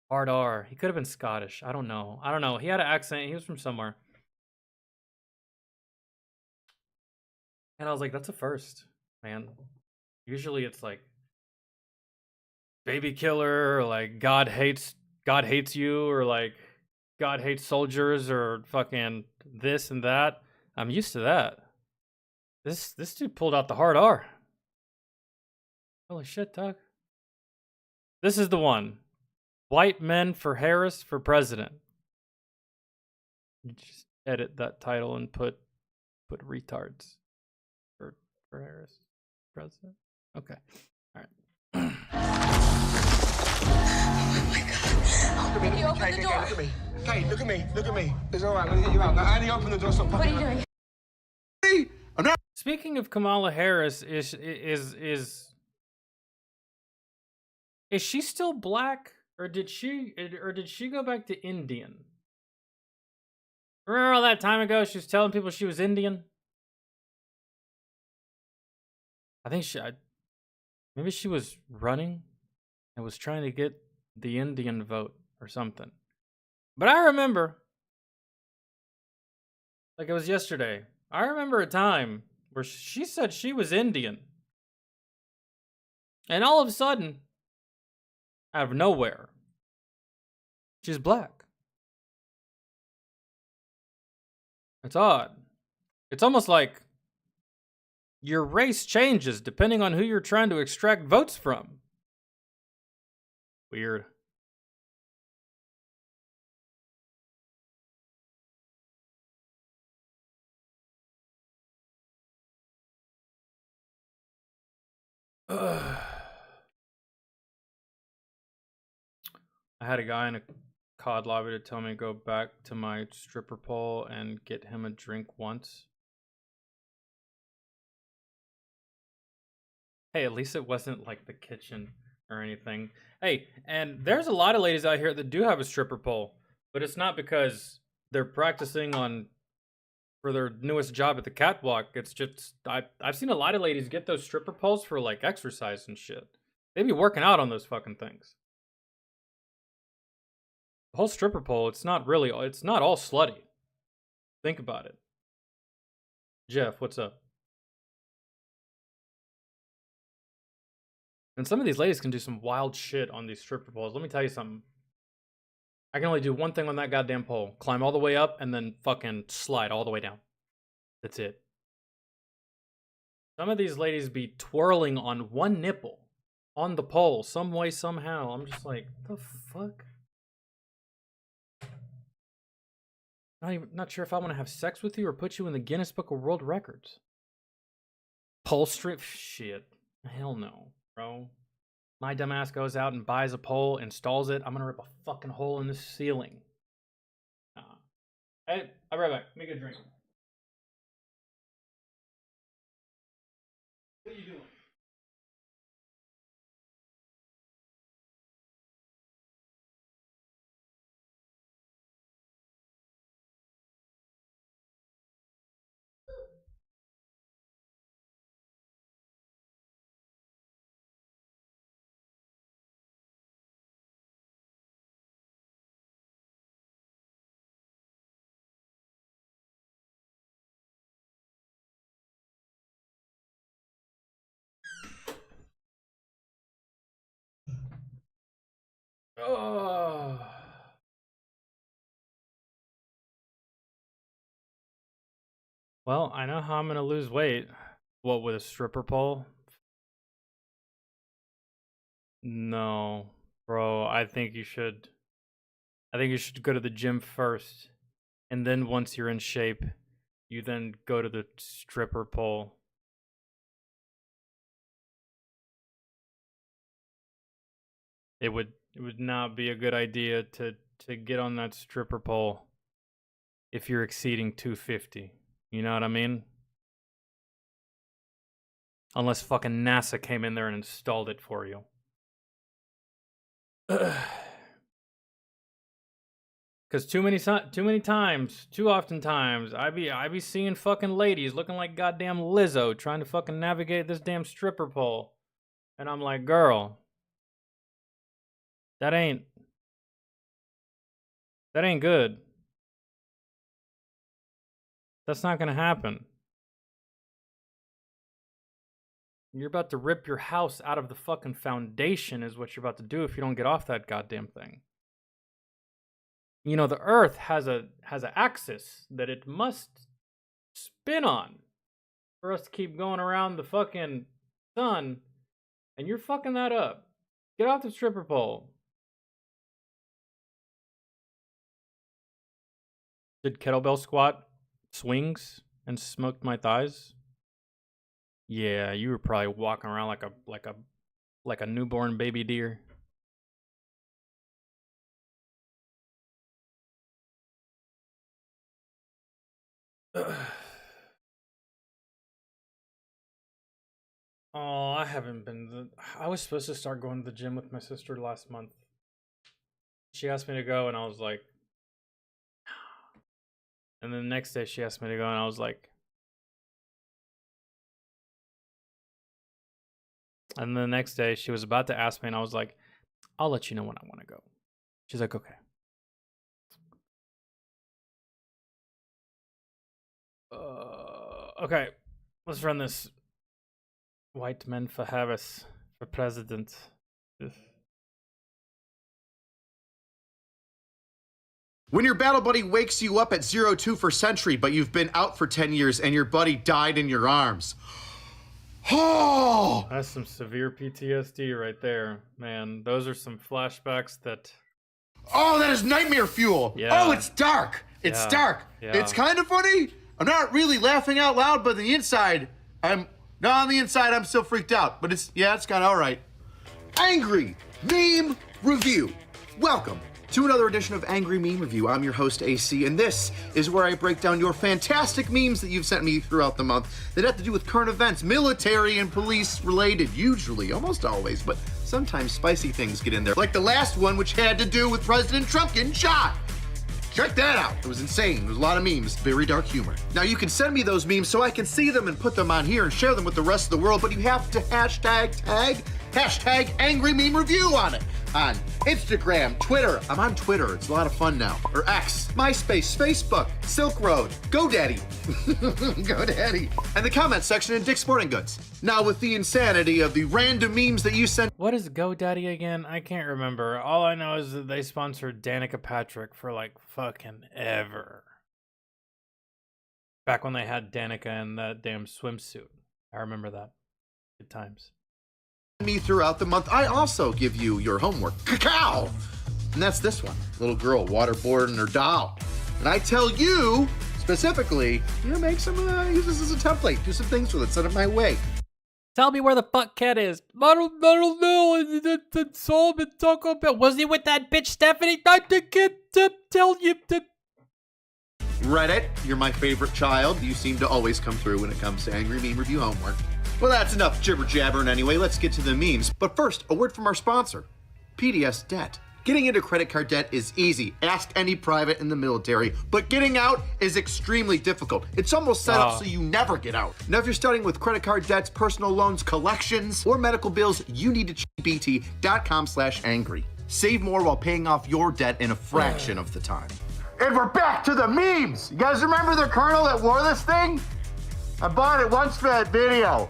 Hard R. He could have been Scottish. I don't know. He had an accent. He was from somewhere. And I was like, that's a first, man. Usually it's like baby killer, or like God hates you, or like God hates soldiers, or fucking this and that. I'm used to that. This dude pulled out the hard R. Holy shit, dog. This is the one. White men for Harris for president. You just edit that title and put retards for Harris president. Okay. All right.
Oh my God. Can you open the door? Look at me. Kate, look at me. It's all right. I'm going to get you out. Now, Annie, open the door. Stop
What are you doing?
I'm not.
Speaking of Kamala Harris, is she still black, or did she go back to Indian? Remember all that time ago she was telling people she was Indian? I think maybe she was running and was trying to get the Indian vote or something. But I remember, like it was yesterday, I remember a time where she said she was Indian. And all of a sudden, Out of nowhere. She's black. It's odd. It's almost like your race changes depending on who you're trying to extract votes from. Weird. I had a guy in a COD lobby to tell me to go back to my stripper pole and get him a drink once. Hey, at least it wasn't like the kitchen or anything. Hey, and there's a lot of ladies out here that do have a stripper pole, but it's not because they're practicing on for their newest job at the catwalk. It's just I've seen a lot of ladies get those stripper poles for like exercise and shit. They be working out on those fucking things. The whole stripper pole, it's not all slutty. Think about it. Jeff, what's up? And some of these ladies can do some wild shit on these stripper poles. Let me tell you something. I can only do one thing on that goddamn pole. Climb all the way up and then fucking slide all the way down. That's it. Some of these ladies be twirling on one nipple on the pole some way, somehow. I'm just like, the fuck? Not sure if I want to have sex with you or put you in the Guinness Book of World Records. Pole strip? Shit. Hell no, bro. My dumbass goes out and buys a pole, installs it. I'm gonna rip a fucking hole in the ceiling. Hey, I'll be right back. Make a drink. What are you doing? Oh. Well, I know how I'm gonna lose weight. What, with a stripper pole? No, bro. I think you should go to the gym first, and then once you're in shape, you then go to the stripper pole. It would not be a good idea to get on that stripper pole if you're exceeding 250. You know what I mean? Unless fucking NASA came in there and installed it for you. Cause too often times, I be seeing fucking ladies looking like goddamn Lizzo trying to fucking navigate this damn stripper pole, and I'm like, girl, that ain't good. That's not gonna happen. You're about to rip your house out of the fucking foundation is what you're about to do if you don't get off that goddamn thing. You know, the earth has an axis that it must spin on for us to keep going around the fucking sun, and you're fucking that up. Get off the stripper pole. Did kettlebell squat swings and smoked my thighs? Yeah, you were probably walking around like a newborn baby deer. Oh, I haven't been. I was supposed to start going to the gym with my sister last month. She asked me to go, and I was like, and then the next day she asked me to go, and I was like, and then the next day she was about to ask me, and I was like, I'll let you know when I want to go. She's like, okay. Okay, let's run this. White men for Harris for president.
When your battle buddy wakes you up at 02 for Sentry, but you've been out for 10 years and your buddy died in your arms. Oh!
That's some severe PTSD right there, man. Those are some flashbacks that...
Oh, that is nightmare fuel.
Yeah.
Oh, it's dark. It's dark.
Yeah.
It's kind of funny. I'm not really laughing out loud, but on the inside, I'm still freaked out. But it's kind of all right. Angry Meme Review. Welcome to another edition of Angry Meme Review. I'm your host, AC, and this is where I break down your fantastic memes that you've sent me throughout the month that have to do with current events, military and police related, usually, almost always, but sometimes spicy things get in there. Like the last one, which had to do with President Trump getting shot. Check that out. It was insane. There was a lot of memes, very dark humor. Now you can send me those memes so I can see them and put them on here and share them with the rest of the world, but you have to hashtag Angry Meme Review on it. On Instagram, Twitter. I'm on Twitter. It's a lot of fun now. Or X, MySpace, Facebook, Silk Road, GoDaddy. GoDaddy. And the comment section in Dick's Sporting Goods. Now with the insanity of the random memes that you send.
What is GoDaddy again? I can't remember. All I know is that they sponsored Danica Patrick for like fucking ever. Back when they had Danica in that damn swimsuit. I remember that. Good times.
Me throughout the month, I also give you your homework. Cacao! And that's this one. Little girl waterboarding her doll. And I tell you, specifically, make some, use this as a template. Do some things with it. Send it my way.
Tell me where the fuck Cat is. I don't know. It's all been talk about. Was he with that bitch Stephanie? I can't tell you.
Reddit, you're my favorite child. You seem to always come through when it comes to Angry Meme Review homework. Well, that's enough jibber jabbering anyway. Let's get to the memes. But first, a word from our sponsor, PDS Debt. Getting into credit card debt is easy. Ask any private in the military. But getting out is extremely difficult. It's almost set up so you never get out. Now, if you're starting with credit card debts, personal loans, collections, or medical bills, you need to check bt.com/angry. Save more while paying off your debt in a fraction of the time. And we're back to the memes. You guys remember the colonel that wore this thing? I bought it once for that video.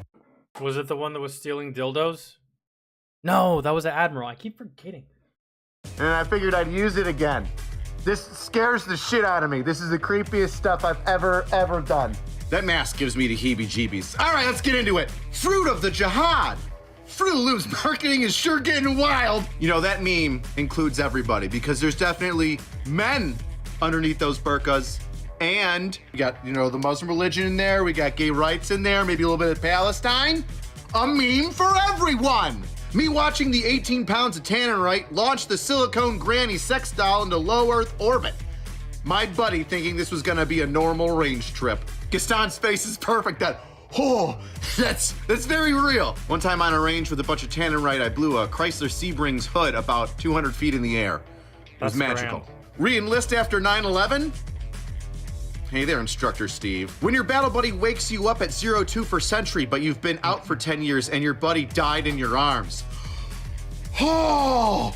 Was it the one that was stealing dildos? No, that was an admiral. I keep forgetting.
And I figured I'd use it again. This scares the shit out of me. This is the creepiest stuff I've ever done. That mask gives me the heebie-jeebies. All right, let's get into it. Fruit of the Jihad. Fruit Loops marketing is sure getting wild. That meme includes everybody because there's definitely men underneath those burqas. And we got, the Muslim religion in there. We got gay rights in there. Maybe a little bit of Palestine. A meme for everyone. Me watching the 18 pounds of tannerite launch the silicone granny sex doll into low Earth orbit. My buddy thinking this was gonna be a normal range trip. Gaston's face is perfect. That's very real. One time on a range with a bunch of tannerite, I blew a Chrysler Sebrings hood about 200 feet in the air. It was magical.
Grand.
Re-enlist after 9/11? Hey there, Instructor Steve. When your battle buddy wakes you up at 02 for Sentry, but you've been out for 10 years and your buddy died in your arms. Oh,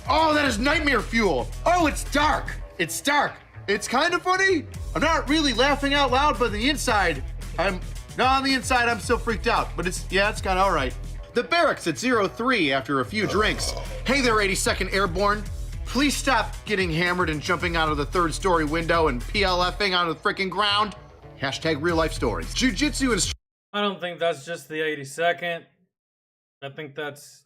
that is nightmare fuel. Oh, it's dark. It's dark. It's kind of funny. I'm not really laughing out loud, but on the inside, I'm still freaked out. But it's kind of all right. The barracks at 03 after a few drinks. Hey there, 82nd Airborne. Please stop getting hammered and jumping out of the third story window and PLFing on the freaking ground. Hashtag real life stories. Jiu-jitsu and...
I don't think that's just the 82nd. I think that's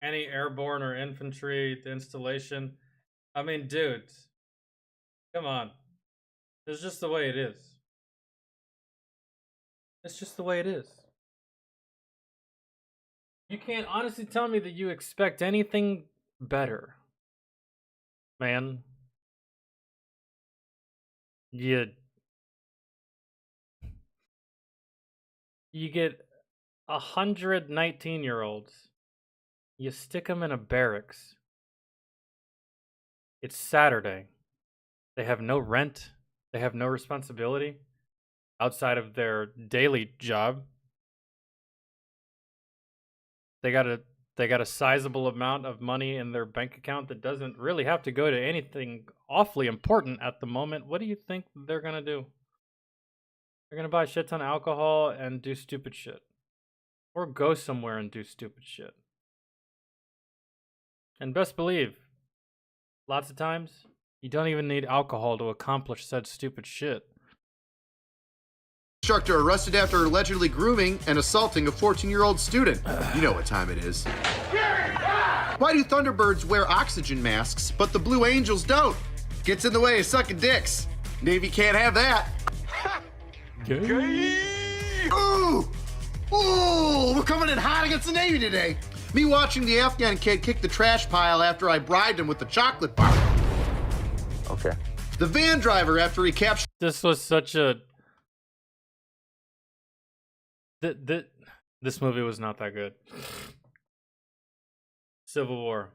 any airborne or infantry installation. I mean, dude, come on. It's just the way it is. It's just the way it is. You can't honestly tell me that you expect anything better. Man, you get 100 19-year-olds, you stick them in a barracks. It's Saturday. They have no rent. They have no responsibility outside of their daily job. They got a sizable amount of money in their bank account that doesn't really have to go to anything awfully important at the moment. What do you think they're going to do? They're going to buy a shit ton of alcohol and do stupid shit. Or go somewhere and do stupid shit. And best believe, lots of times, You don't even need alcohol to accomplish said stupid shit.
Instructor arrested after allegedly grooming and assaulting a 14-year-old student. You know what time it is. Why do Thunderbirds wear oxygen masks, but the Blue Angels don't? Gets in the way of sucking dicks. Navy can't have that. Ooh! Ooh! We're coming in hot against the Navy today. Me watching the Afghan kid kick the trash pile after I bribed him with the chocolate bar.
Okay.
The van driver after he captured...
This was such a... This movie was not that good. Civil War.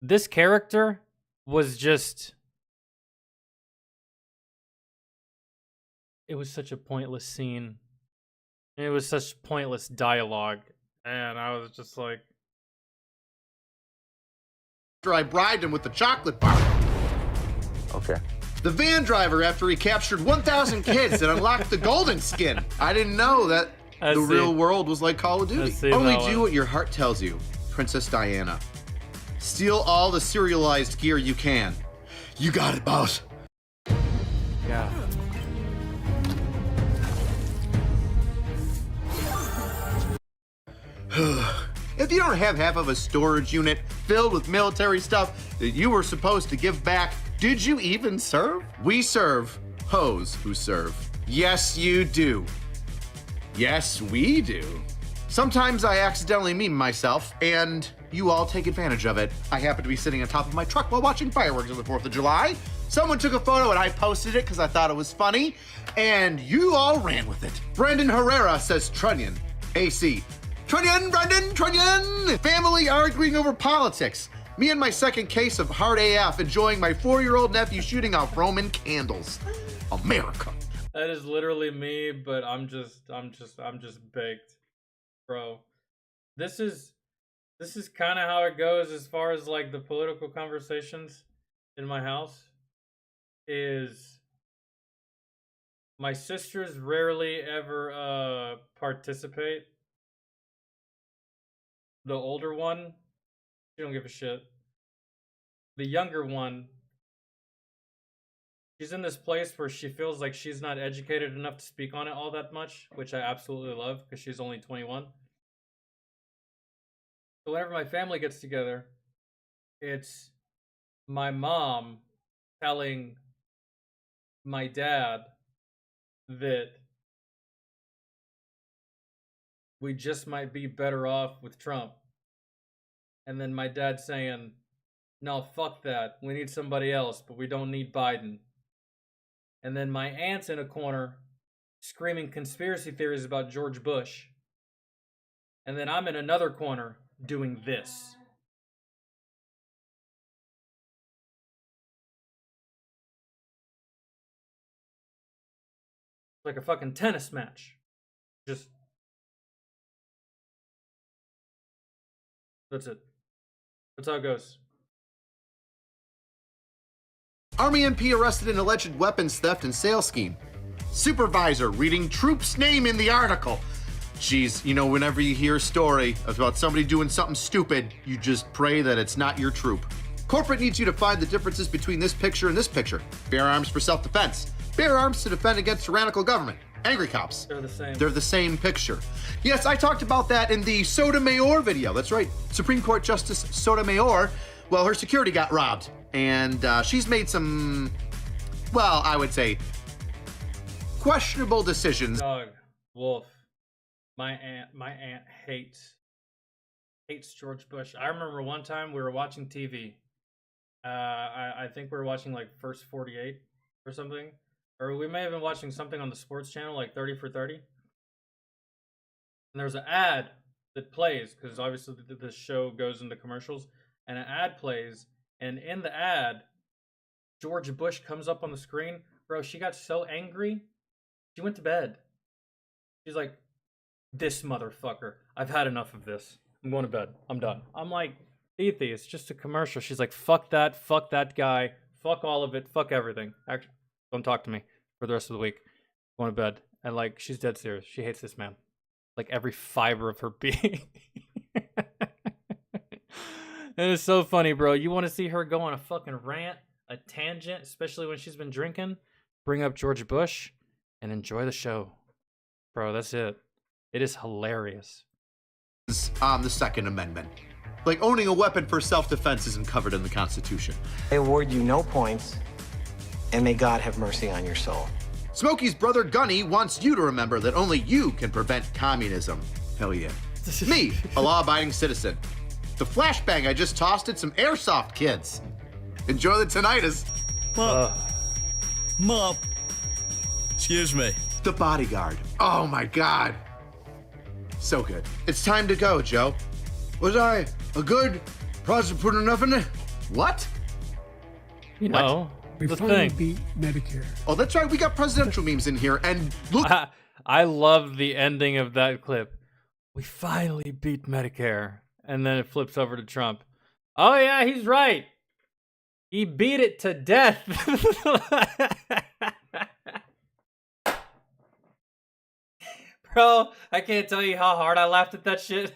This character was just... It was such a pointless scene. It was such pointless dialogue. And I was just like...
After I bribed him with the chocolate bar.
Okay.
The van driver after he captured 1,000 kids and unlocked the golden skin. I didn't know that the real world was like Call of Duty. Only do what your heart tells you, Princess Diana. Steal all the serialized gear you can. You got it, boss.
Yeah.
If you don't have half of a storage unit filled with military stuff that you were supposed to give back, did you even serve? We serve hoes who serve. Yes, you do. Yes, we do. Sometimes I accidentally meme myself, and you all take advantage of it. I happen to be sitting on top of my truck while watching fireworks on the 4th of July. Someone took a photo and I posted it because I thought it was funny, and you all ran with it. Brendan Herrera says Trunnion. AC. Trunnion, Brendan, Trunnion! Family arguing over politics. Me and my second case of hard AF enjoying my 4-year-old nephew shooting off Roman candles. America.
That is literally me, but I'm just baked, bro. This is kind of how it goes as far as like the political conversations in my house. Is my sisters rarely ever participate. The older one, she don't give a shit. The younger one, she's in this place where she feels like she's not educated enough to speak on it all that much, which I absolutely love because she's only 21. So whenever my family gets together, it's my mom telling my dad that we just might be better off with Trump. And then my dad saying, no, fuck that. We need somebody else, but we don't need Biden. And then my aunt's in a corner screaming conspiracy theories about George Bush. And then I'm in another corner doing this. It's like a fucking tennis match. Just... That's it. That's how it goes.
Army MP arrested in alleged weapons theft and sale scheme. Supervisor reading troop's name in the article. Jeez, you know, whenever you hear a story about somebody doing something stupid, you just pray that it's not your troop. Corporate needs you to find the differences between this picture and this picture. Bear arms for self-defense. Bear arms to defend against tyrannical government. Angry cops.
They're the same.
They're the same picture. Yes, I talked about that in the Sotomayor video. That's right. Supreme Court Justice Sotomayor, well, her security got robbed. And she's made some, well, I would say, questionable decisions.
Dog, Wolf. My aunt hates George Bush. I remember one time we were watching TV. I think we were watching like First 48 or something. Or we may have been watching something on the sports channel, like 30 for 30. And there's an ad that plays, because obviously the show goes into commercials, and an ad plays, and in the ad, George Bush comes up on the screen. Bro, she got so angry, she went to bed. She's like, this motherfucker, I've had enough of this. I'm going to bed. I'm done. I'm like, Ethy, it's just a commercial. She's like, fuck that guy, fuck all of it, fuck everything. Actually, don't talk to me for the rest of the week. Going to bed. And like, she's dead serious. She hates this man. Like every fiber of her being. It is so funny, bro. You want to see her go on a fucking rant a tangent, especially when she's been drinking, bring up George Bush, and enjoy the show. Bro, that's it. It is hilarious.
The Second Amendment. Like, owning a weapon for self-defense isn't covered in the Constitution.
I award you no points, and may God have mercy on your soul.
Smokey's brother Gunny wants you to remember that only you can prevent communism. Hell yeah. Me, a law-abiding citizen. The flashbang I just tossed at some airsoft kids. Enjoy the tinnitus.
Mom. Excuse me.
The Bodyguard. Oh my God. So good. It's time to go, Joe. Was I a good prosecutor? Put enough in it? What?
You know,
We
the
finally
thing.
beat Medicare.
Oh, that's right. We got presidential memes in here. And look,
I love the ending of that clip. We finally beat Medicare. And then it flips over to Trump. Oh, yeah, he's right. He beat it to death. Bro, I can't tell you how hard I laughed at that shit.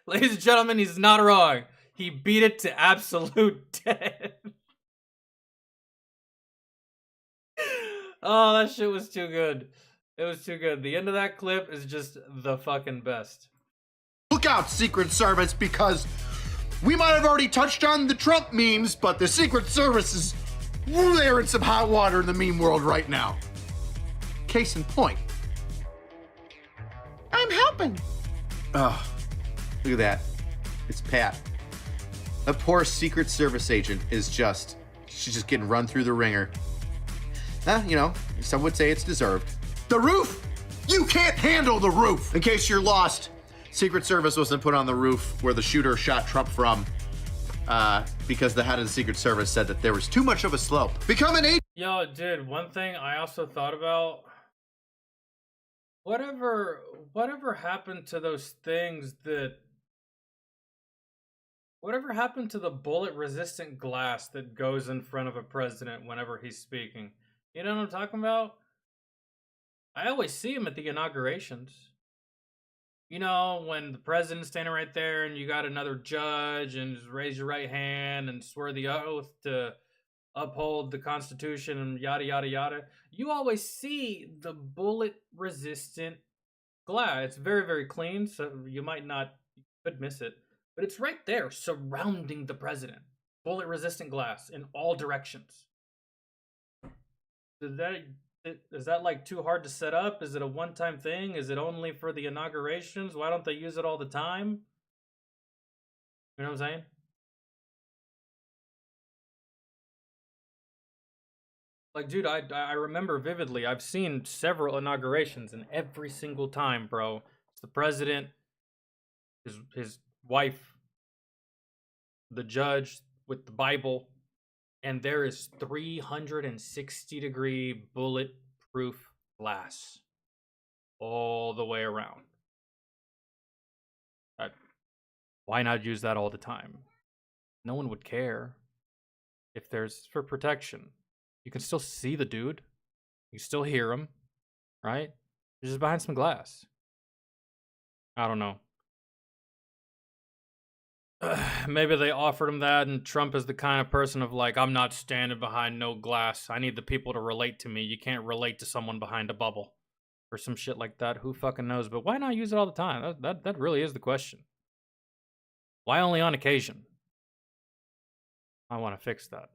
Ladies and gentlemen, he's not wrong. He beat it to absolute death. Oh, that shit was too good. It was too good. The end of that clip is just the fucking best.
look out, Secret Service, because we might have already touched on the Trump memes, but the Secret Service is they're in some hot water in the meme world right now. Case in point. I'm helping. Oh, look at that. It's Pat. A poor Secret Service agent is she's just getting run through the ringer. You know, some would say it's deserved. The roof? You can't handle the roof! In case you're lost, Secret Service wasn't put on the roof where the shooter shot Trump from because the head of the Secret Service said that there was too much of a slope. Become an agent.
Yo, dude, one thing I also thought about, whatever happened to those things whatever happened to the bullet resistant glass that goes in front of a president whenever he's speaking? You know what I'm talking about? I always see him at the inaugurations. You know, when the president's standing right there and you got another judge and just raise your right hand and swear the oath to uphold the Constitution and yada, yada, yada. You always see the bullet resistant glass. It's very, very clean, so you could miss it. But it's right there surrounding the president. Bullet resistant glass in all directions. Is that like too hard to set up? Is it a one-time thing? Is it only for the inaugurations? Why don't they use it all the time? You know what I'm saying? Like, dude, I remember vividly. I've seen several inaugurations, and every single time, bro, it's the president, his wife, the judge with the Bible, and there is 360-degree bulletproof glass all the way around. Why not use that all the time? No one would care if there's for protection. You can still see the dude. You can still hear him, right? You're just behind some glass. I don't know. Maybe they offered him that, and Trump is the kind of person of like, I'm not standing behind no glass. I need the people to relate to me. You can't relate to someone behind a bubble or some shit like that. Who fucking knows? But why not use it all the time? That really is the question. Why only on occasion? I want to fix that.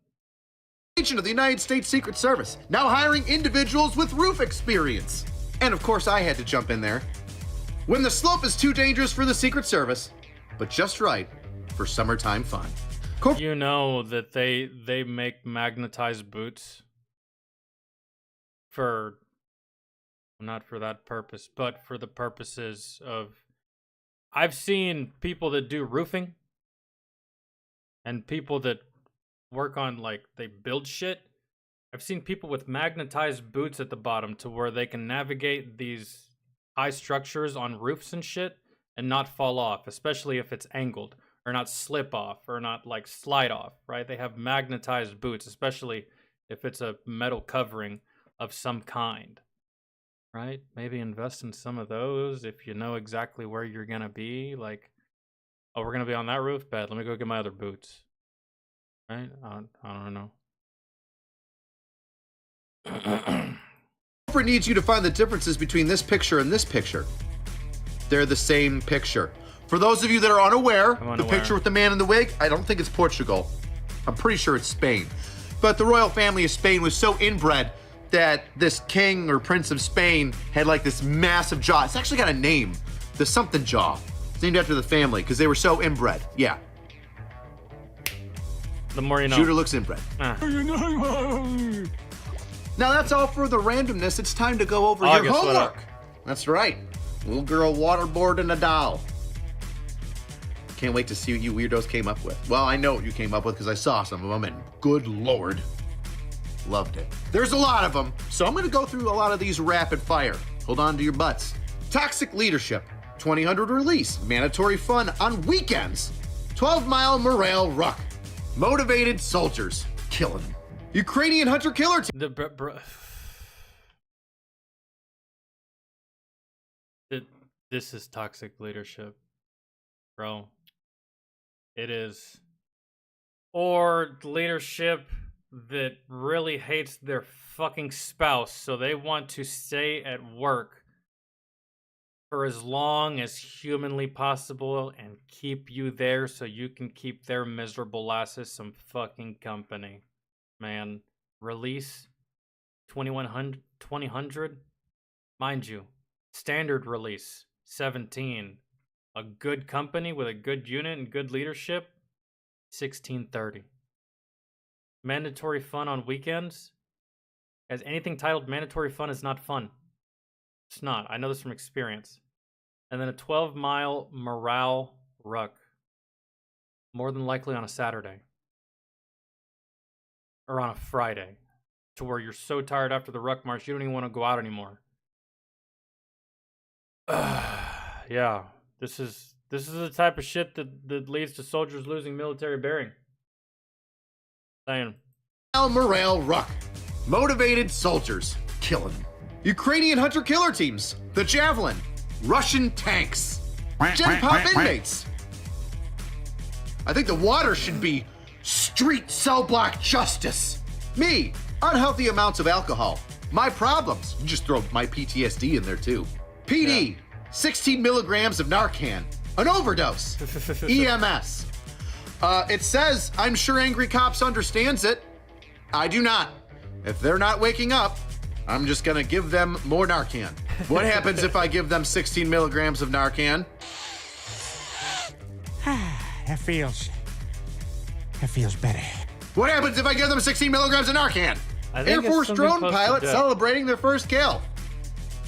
Agent of the United States Secret Service, now hiring individuals with roof experience. And of course, I had to jump in there. When the slope is too dangerous for the Secret Service, but just right for summertime fun.
You know that they make magnetized boots for, not for that purpose, but for the purposes of, I've seen people that do roofing and people that work on, like, they build shit. I've seen people with magnetized boots at the bottom to where they can navigate these high structures on roofs and shit and not fall off, especially if it's angled, or not slip off, or not like slide off, right? They have magnetized boots, especially if it's a metal covering of some kind, right? Maybe invest in some of those if you know exactly where you're gonna be. Like, oh, we're gonna be on that roof bed. Let me go get my other boots. Right? I don't know.
Oprah needs you to find the differences between this picture and this picture. They're the same picture. For those of you that are unaware, the picture with the man in the wig, I don't think it's Portugal. I'm pretty sure it's Spain. But the royal family of Spain was so inbred that this king or prince of Spain had like this massive jaw. It's actually got a name, the something jaw. It's named after the family because they were so inbred. Yeah.
The more you know.
Shooter looks inbred. Now that's all for the randomness. It's time to go over your homework. That's right. Little girl waterboarding a doll. Can't wait to see what you weirdos came up with. Well, I know what you came up with because I saw some of them, and good Lord, loved it. There's a lot of them, so I'm going to go through a lot of these rapid fire. Hold on to your butts. Toxic leadership, 2000 release, mandatory fun on weekends, 12-mile morale ruck, motivated soldiers, killing them. Ukrainian hunter-killer team.
This is toxic leadership, bro. It is. Or leadership that really hates their fucking spouse, so they want to stay at work for as long as humanly possible and keep you there so you can keep their miserable asses some fucking company. Man, release 2000, mind you, standard release 17. A good company with a good unit and good leadership 1630. Mandatory fun on weekends. As anything titled mandatory fun is not fun. It's not. I know this from experience. And then a 12-mile morale ruck. More than likely on a Saturday. Or on a Friday. To where you're so tired after the ruck march, you don't even want to go out anymore. Yeah. This is the type of shit that leads to soldiers losing military bearing. Saying.
Morale ruck. Motivated soldiers. Killing them. Ukrainian hunter-killer teams. The Javelin. Russian tanks. Gen Pop inmates. I think the water should be street cell block justice. Me. Unhealthy amounts of alcohol. My problems. You just throw my PTSD in there too. PD. Yeah. 16 milligrams of Narcan. An overdose. EMS. It says, I'm sure angry cops understands it. I do not. If they're not waking up, I'm just gonna give them more Narcan. What happens if I give them 16 milligrams of Narcan?
That feels better.
What happens if I give them 16 milligrams of Narcan? Air Force drone pilot celebrating their first kill.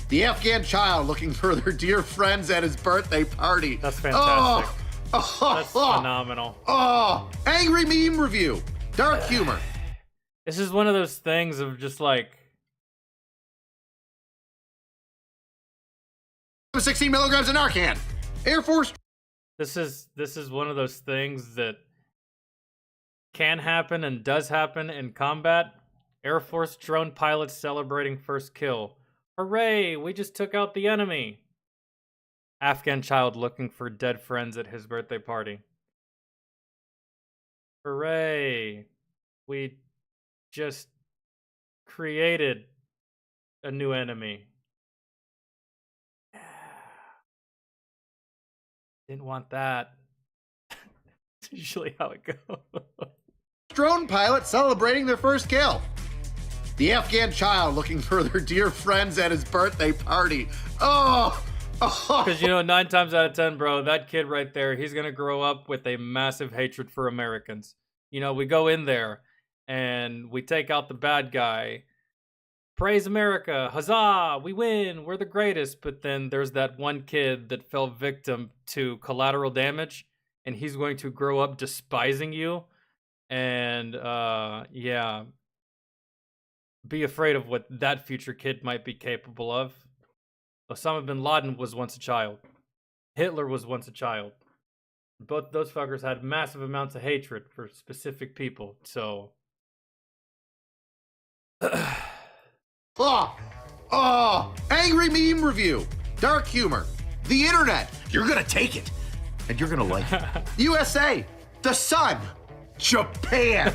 The Afghan child looking for their dear friends at his birthday party.
That's fantastic. That's phenomenal.
Oh, angry meme review. Dark humor.
This is one of those things of just like
16 milligrams of Narcan. Air Force.
This is one of those things that can happen and does happen in combat. Air Force drone pilots celebrating first kill. Hooray, we just took out the enemy. Afghan child looking for dead friends at his birthday party. Hooray, we just created a new enemy. Didn't want that. It's usually how it goes.
Drone pilot celebrating their first kill. The Afghan child looking for their dear friends at his birthday party. Because,
9 times out of 10, bro, that kid right there, he's going to grow up with a massive hatred for Americans. We go in there and we take out the bad guy. Praise America. Huzzah. We win. We're the greatest. But then there's that one kid that fell victim to collateral damage, and he's going to grow up despising you. And, yeah. Be afraid of what that future kid might be capable of. Osama bin Laden was once a child. Hitler was once a child. Both those fuckers had massive amounts of hatred for specific people, so...
Angry meme review. Dark humor. The internet. You're gonna take it. And you're gonna like it. USA. The sun. Japan.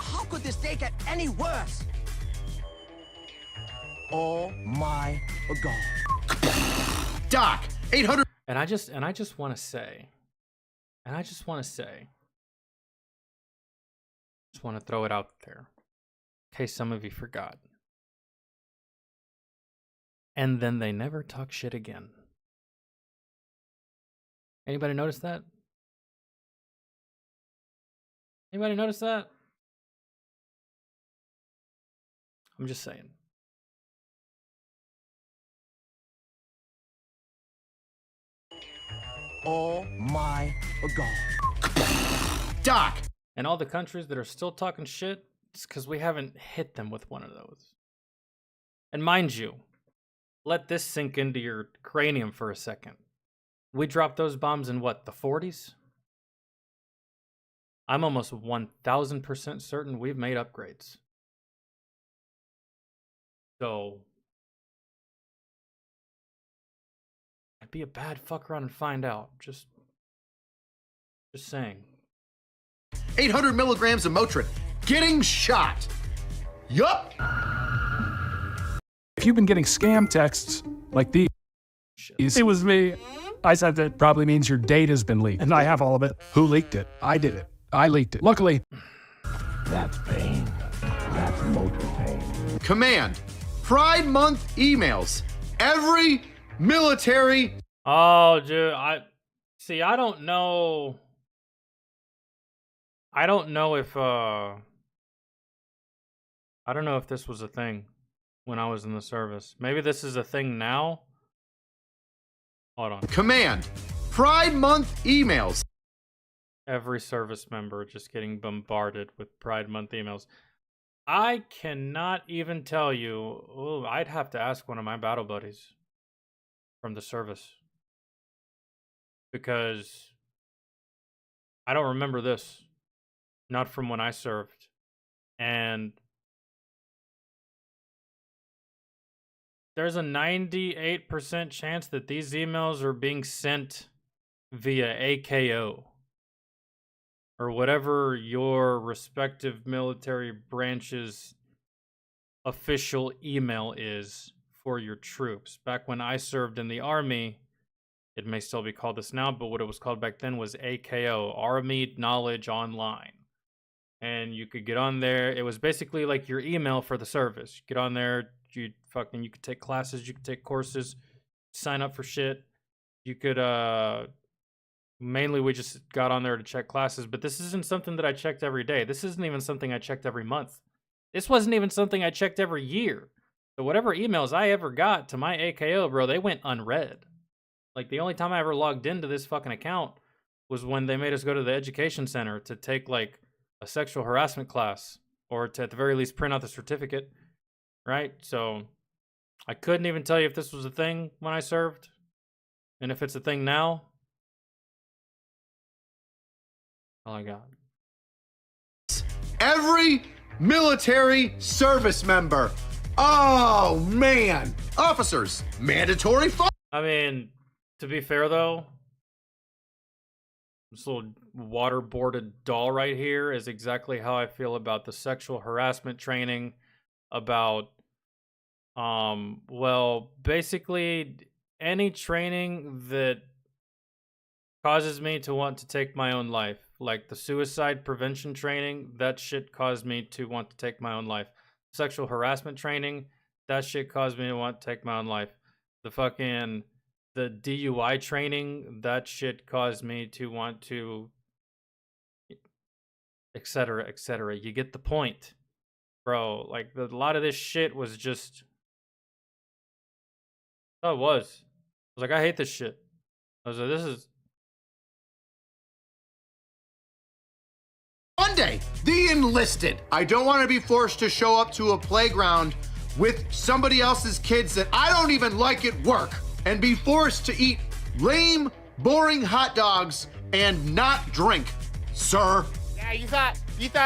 How could this day get any worse? Oh my God.
Doc, 800.
And I just want to say, just want to throw it out there, in case some of you forgot. And then they never talk shit again. Anybody notice that? Anybody notice that? I'm just saying.
Oh my God.
Doc.
And all the countries that are still talking shit, it's because we haven't hit them with one of those. And mind you, let this sink into your cranium for a second. We dropped those bombs in what, the 40s? I'm almost 1000% certain we've made upgrades. So, I'd be a bad fuck around and find out. Just saying.
800 milligrams of Motrin. Getting shot. Yup.
If you've been getting scam texts like these, it was me. I said that probably means your data's been leaked. And I have all of it. Who leaked it? I did it. I leaked it. Luckily.
That's pain. That's motor pain.
Command. Pride Month emails. Every military.
Oh, dude, I don't know. I don't know if this was a thing when I was in the service. Maybe this is a thing now. Hold on.
Command. Pride Month emails.
Every service member just getting bombarded with Pride Month emails. I cannot even tell you. Oh, I'd have to ask one of my battle buddies from the service, because I don't remember this. Not from when I served. And there's a 98% chance that these emails are being sent via AKO or whatever your respective military branch's official email is for your troops. Back when I served in the Army, it may still be called this now, but what it was called back then was AKO, Army Knowledge Online. And you could get on there. It was basically like your email for the service. You get on there, you could take classes, you could take courses, sign up for shit. You could, mainly we just got on there to check classes, but this isn't something that I checked every day. This isn't even something I checked every month. This wasn't even something I checked every year. So whatever emails I ever got to my AKO, bro, they went unread. Like, the only time I ever logged into this fucking account was when they made us go to the education center to take, like, a sexual harassment class, or to at the very least print out the certificate, right? So I couldn't even tell you if this was a thing when I served, and if it's a thing now. All I got.
Every military service member. Oh man, officers, mandatory.
I mean, to be fair though, this little waterboarded doll right here is exactly how I feel about the sexual harassment training, about, well, basically any training that causes me to want to take my own life. Like the suicide prevention training, that shit caused me to want to take my own life. Sexual harassment training, that shit caused me to want to take my own life. The DUI training, that shit caused me to want to, etc., etc. You get the point, bro. Like, a lot of this shit was just, oh, it was. I was like, I hate this shit. I was like, this is.
Monday, the enlisted. I don't want to be forced to show up to a playground with somebody else's kids that I don't even like at work, and be forced to eat lame, boring hot dogs and not drink, sir.
Yeah, you thought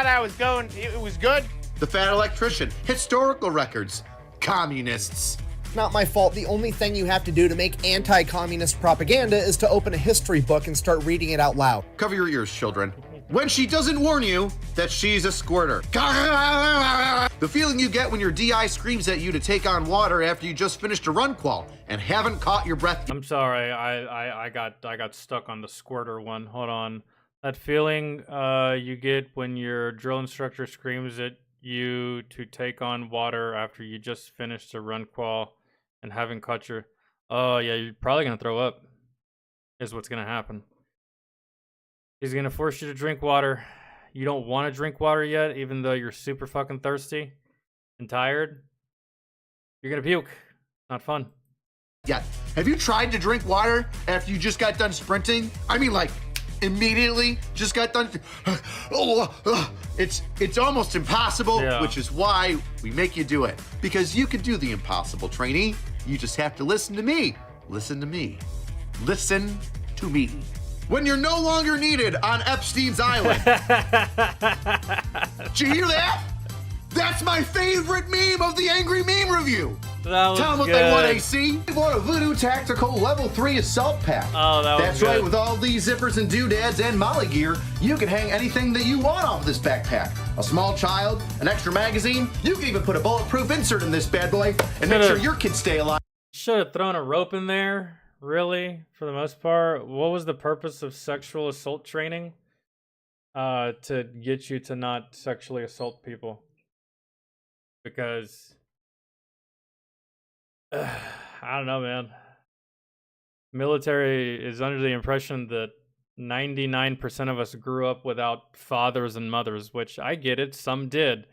I was going, it was good?
The fat electrician, historical records, communists.
Not my fault. The only thing you have to do to make anti-communist propaganda is to open a history book and start reading it out loud.
Cover your ears, children. When she doesn't warn you that she's a squirter. The feeling you get when your DI screams at you to take on water after you just finished a run qual and haven't caught your breath.
I'm sorry, I got stuck on the squirter one. Hold on. That feeling you get when your drill instructor screams at you to take on water after you just finished a run qual and haven't caught your... Oh yeah, you're probably gonna throw up, is what's gonna happen. He's gonna force you to drink water. You don't want to drink water yet, even though you're super fucking thirsty and tired. You're gonna puke. Not fun.
Yeah. Have you tried to drink water after you just got done sprinting? I mean, like, immediately just got done. It's almost impossible, which is why we make you do it. Because you can do the impossible, trainee. You just have to listen to me. Listen to me. Listen to me. When you're no longer needed on Epstein's Island. Did you hear that? That's my favorite meme of the Angry Meme Review. Tell them what they want, AC. They want a Voodoo Tactical Level 3 Assault Pack.
Oh, that was
That's right, with all these zippers and doodads and molly gear, you can hang anything that you want off this backpack. A small child, an extra magazine, you can even put a bulletproof insert in this bad boy and make sure your kids stay alive.
Should have thrown a rope in there, really, for the most part. What was the purpose of sexual assault training? To get you to not sexually assault people. Because... I don't know, man. Military is under the impression that 99% of us grew up without fathers and mothers, which I get it, some did,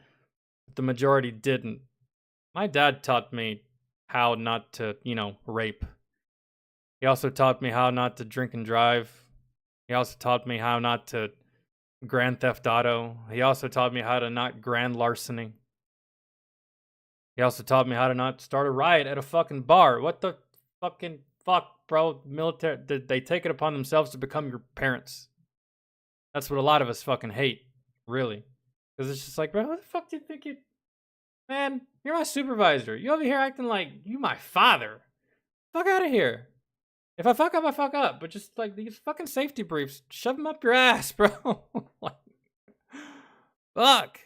but the majority didn't. My dad taught me how not to, rape. He also taught me how not to drink and drive. He also taught me how not to grand theft auto. He also taught me how to not grand larceny. He also taught me how to not start a riot at a fucking bar. What the fucking fuck, bro? Military, they take it upon themselves to become your parents. That's what a lot of us fucking hate, really. Because it's just like, bro, what the fuck do you think you... Man, you're my supervisor. You over here acting like you my father. Fuck out of here. If I fuck up, I fuck up. But just like these fucking safety briefs, shove them up your ass, bro. Like, fuck.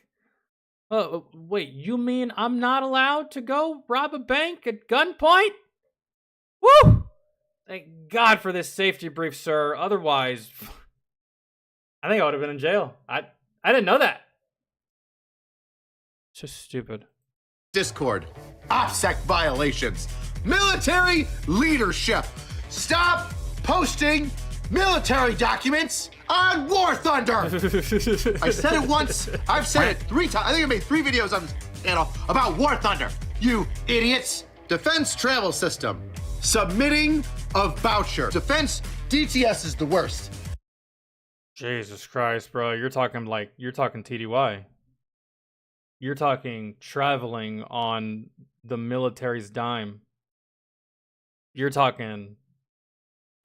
Oh, wait, you mean I'm not allowed to go rob a bank at gunpoint? Woo! Thank God for this safety brief, sir. Otherwise, I think I would have been in jail. I didn't know that. It's just stupid.
Discord. OPSEC violations. Military leadership. Stop posting military documents on War Thunder. I said it once. I've said it 3 times. I think I made 3 videos on this channel about War Thunder. You idiots. Defense travel system. Submitting of voucher. Defense DTS is the worst.
Jesus Christ, bro. You're talking TDY. You're talking traveling on the military's dime. You're talking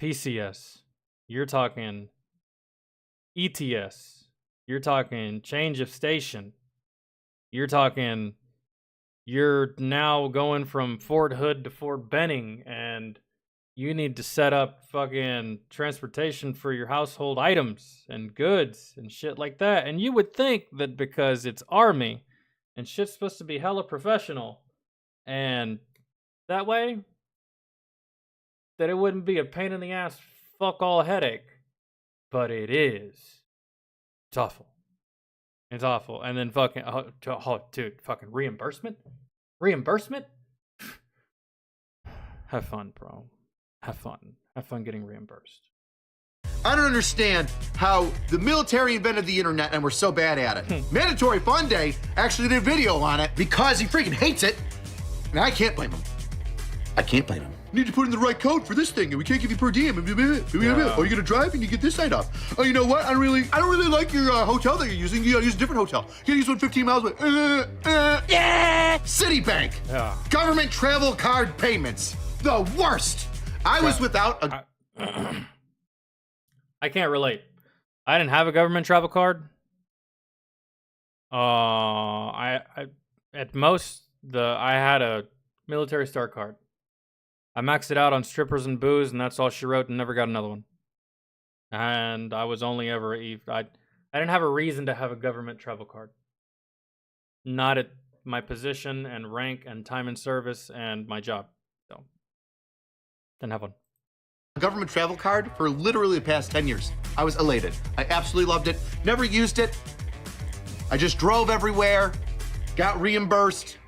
PCS. You're talking ETS. You're talking change of station. You're talking you're now going from Fort Hood to Fort Benning and you need to set up fucking transportation for your household items and goods and shit like that. And you would think that because it's Army and shit's supposed to be hella professional and that way that it wouldn't be a pain in the ass fuck all headache. But it is. It's awful. It's awful. And then fucking, dude, fucking reimbursement? Reimbursement? Have fun, bro. Have fun. Have fun getting reimbursed.
I don't understand how the military invented the internet and we're so bad at it. Mandatory Fun Day actually did a video on it because he freaking hates it. And I can't blame him. I can't blame him. You need to put in the right code for this thing, and we can't give you per diem. Oh, you're gonna drive and you get this night off. Oh, you know what? I don't really like your hotel that you're using. You gotta use a different hotel. You gotta use one 15 miles away. Yeah! Citibank. Yeah. Government travel card payments. The worst. I was without a...
I can't relate. I didn't have a government travel card. I at most I had a Military star card. I maxed it out on strippers and booze, and that's all she wrote, and never got another one. And I was only ever I didn't have a reason to have a government travel card. Not at my position and rank and time in service and my job. So, didn't have one.
Government travel card for literally the past 10 years. I was elated. I absolutely loved it. Never used it. I just drove everywhere, got reimbursed,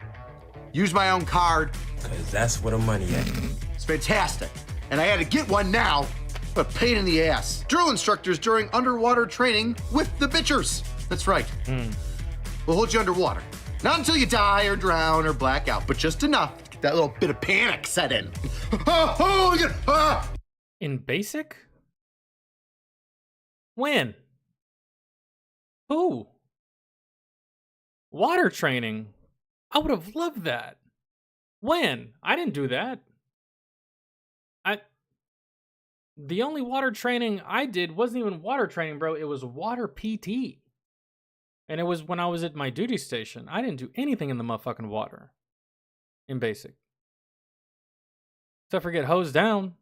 used my own card.
Cause that's where the money at.
It's fantastic. And I had to get one now. What a pain in the ass. Drill instructors during underwater training with the bitchers. That's right. We'll hold you underwater. Not until you die or drown or black out, but just enough to get that little bit of panic set in.
In basic? When? Who? Water training? I would have loved that. When? I didn't do that. The only water training I did wasn't even water training, bro. It was water PT. And it was when I was at my duty station. I didn't do anything in the motherfucking water. In basic. Except for get hosed down.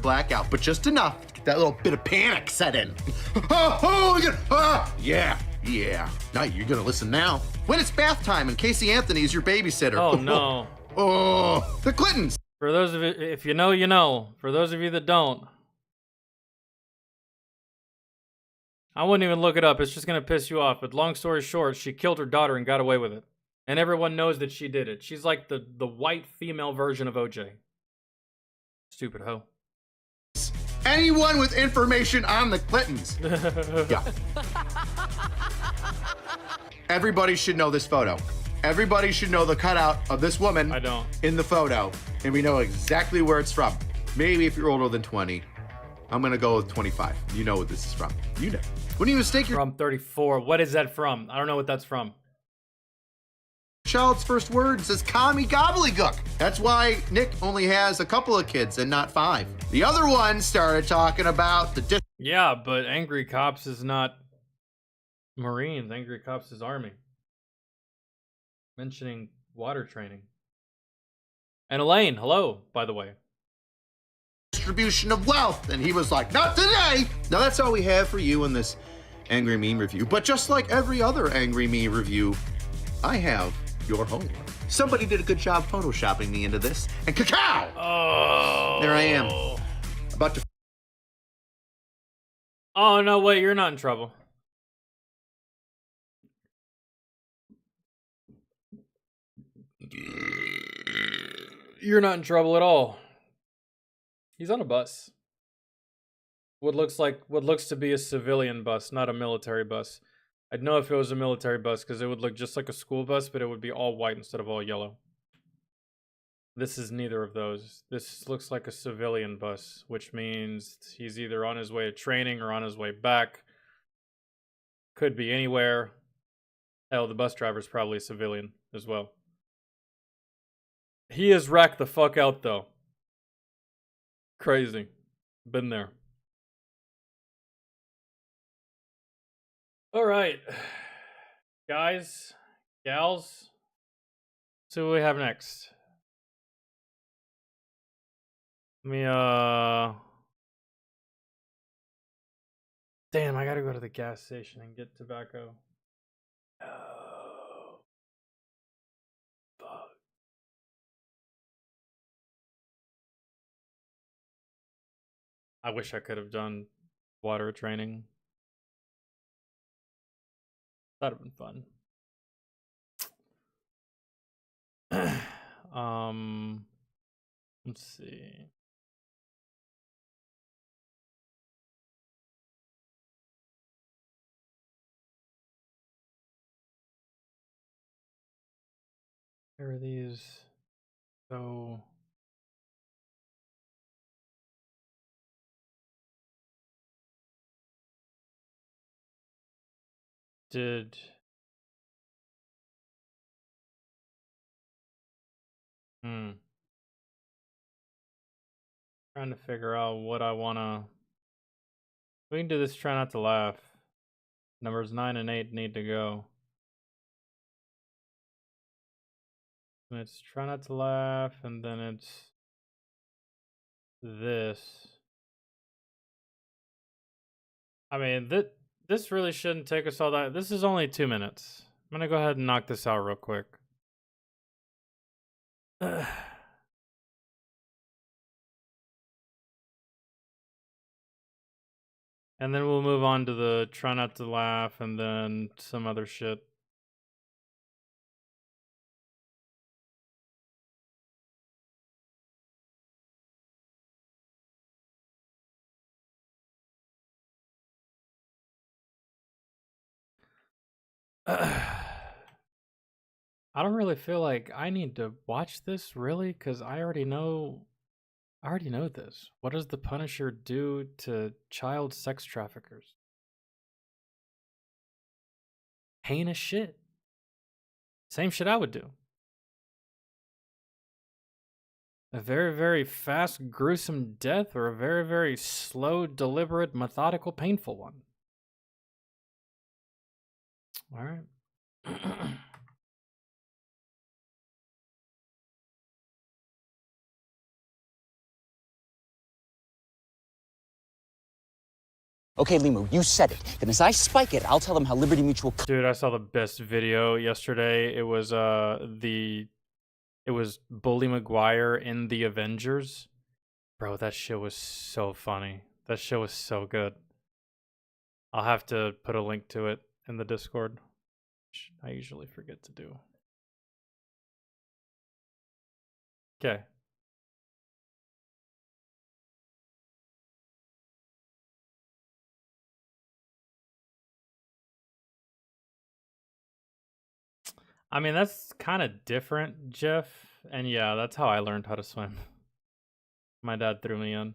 Blackout, but just enough to get that little bit of panic set in. Yeah. Now you're gonna listen now. When it's bath time and Casey Anthony is your babysitter.
Oh, no.
Oh, the Clintons.
For those of you, if you know, you know. For those of you that don't, I wouldn't even look it up. It's just going to piss you off. But long story short, she killed her daughter and got away with it. And everyone knows that she did it. She's like the white female version of OJ. Stupid hoe.
Anyone with information on the Clintons. Yeah. Everybody should know this photo. Everybody should know the cutout of this woman in the photo, and we know exactly where it's from. Maybe if you're older than 20, I'm gonna go with 25. You know what this is from. You know. When you mistake your
from 34. What is that from? I don't know what that's from.
child's first words as commie gobbledygook. That's why Nick only has a couple of kids and not 5. The other one started talking about the
Yeah, but Angry Cops is not Marines. Angry Cops is Army. Mentioning water training. And Elaine, hello, by the way.
distribution of wealth. And he was like, not today. Now that's all we have for you in this Angry Me review. But just like every other Angry Me review, I have your homework. Somebody did a good job photoshopping me into this. And cacao!
Oh.
There I am. About to...
Oh, no, wait, you're not in trouble. You're not in trouble at all. He's on a bus. What looks to be a civilian bus, not a military bus. I'd know if it was a military bus because it would look just like a school bus, but it would be all white instead of all yellow. This is neither of those. This looks like a civilian bus, which means he's either on his way to training or on his way back. Could be anywhere. Hell, the bus driver's probably a civilian as well. He is racked the fuck out, though. Crazy. Been there. All right. Guys, gals, see what we have next. Let me, damn, I gotta go to the gas station and get tobacco. Oh. Fuck. I wish I could have done water training. That'd have been fun. Let's see. Where are these? So did trying to figure out what I wanna. We can do this. Try not to laugh. Numbers 9 and 8 need to go. And it's try not to laugh, and then it's this. I mean, this really shouldn't take us all that. This is only 2 minutes. I'm gonna go ahead and knock this out real quick. And then we'll move on to the try not to laugh and then some other shit. I don't really feel like I need to watch this, really, because I already know this. What does the Punisher do to child sex traffickers? Heinous shit. Same shit I would do. A very, very fast, gruesome death, or a very, very slow, deliberate, methodical, painful one. All right.
Okay, Limu, you said it. Then as I spike it, I'll tell them how Liberty Mutual...
Dude, I saw the best video yesterday. It was Bully Maguire in the Avengers. Bro, that shit was so funny. That shit was so good. I'll have to put a link to it in the Discord, which I usually forget to do. Okay. I mean, that's kind of different, Jeff. And yeah, that's how I learned how to swim. My dad threw me in.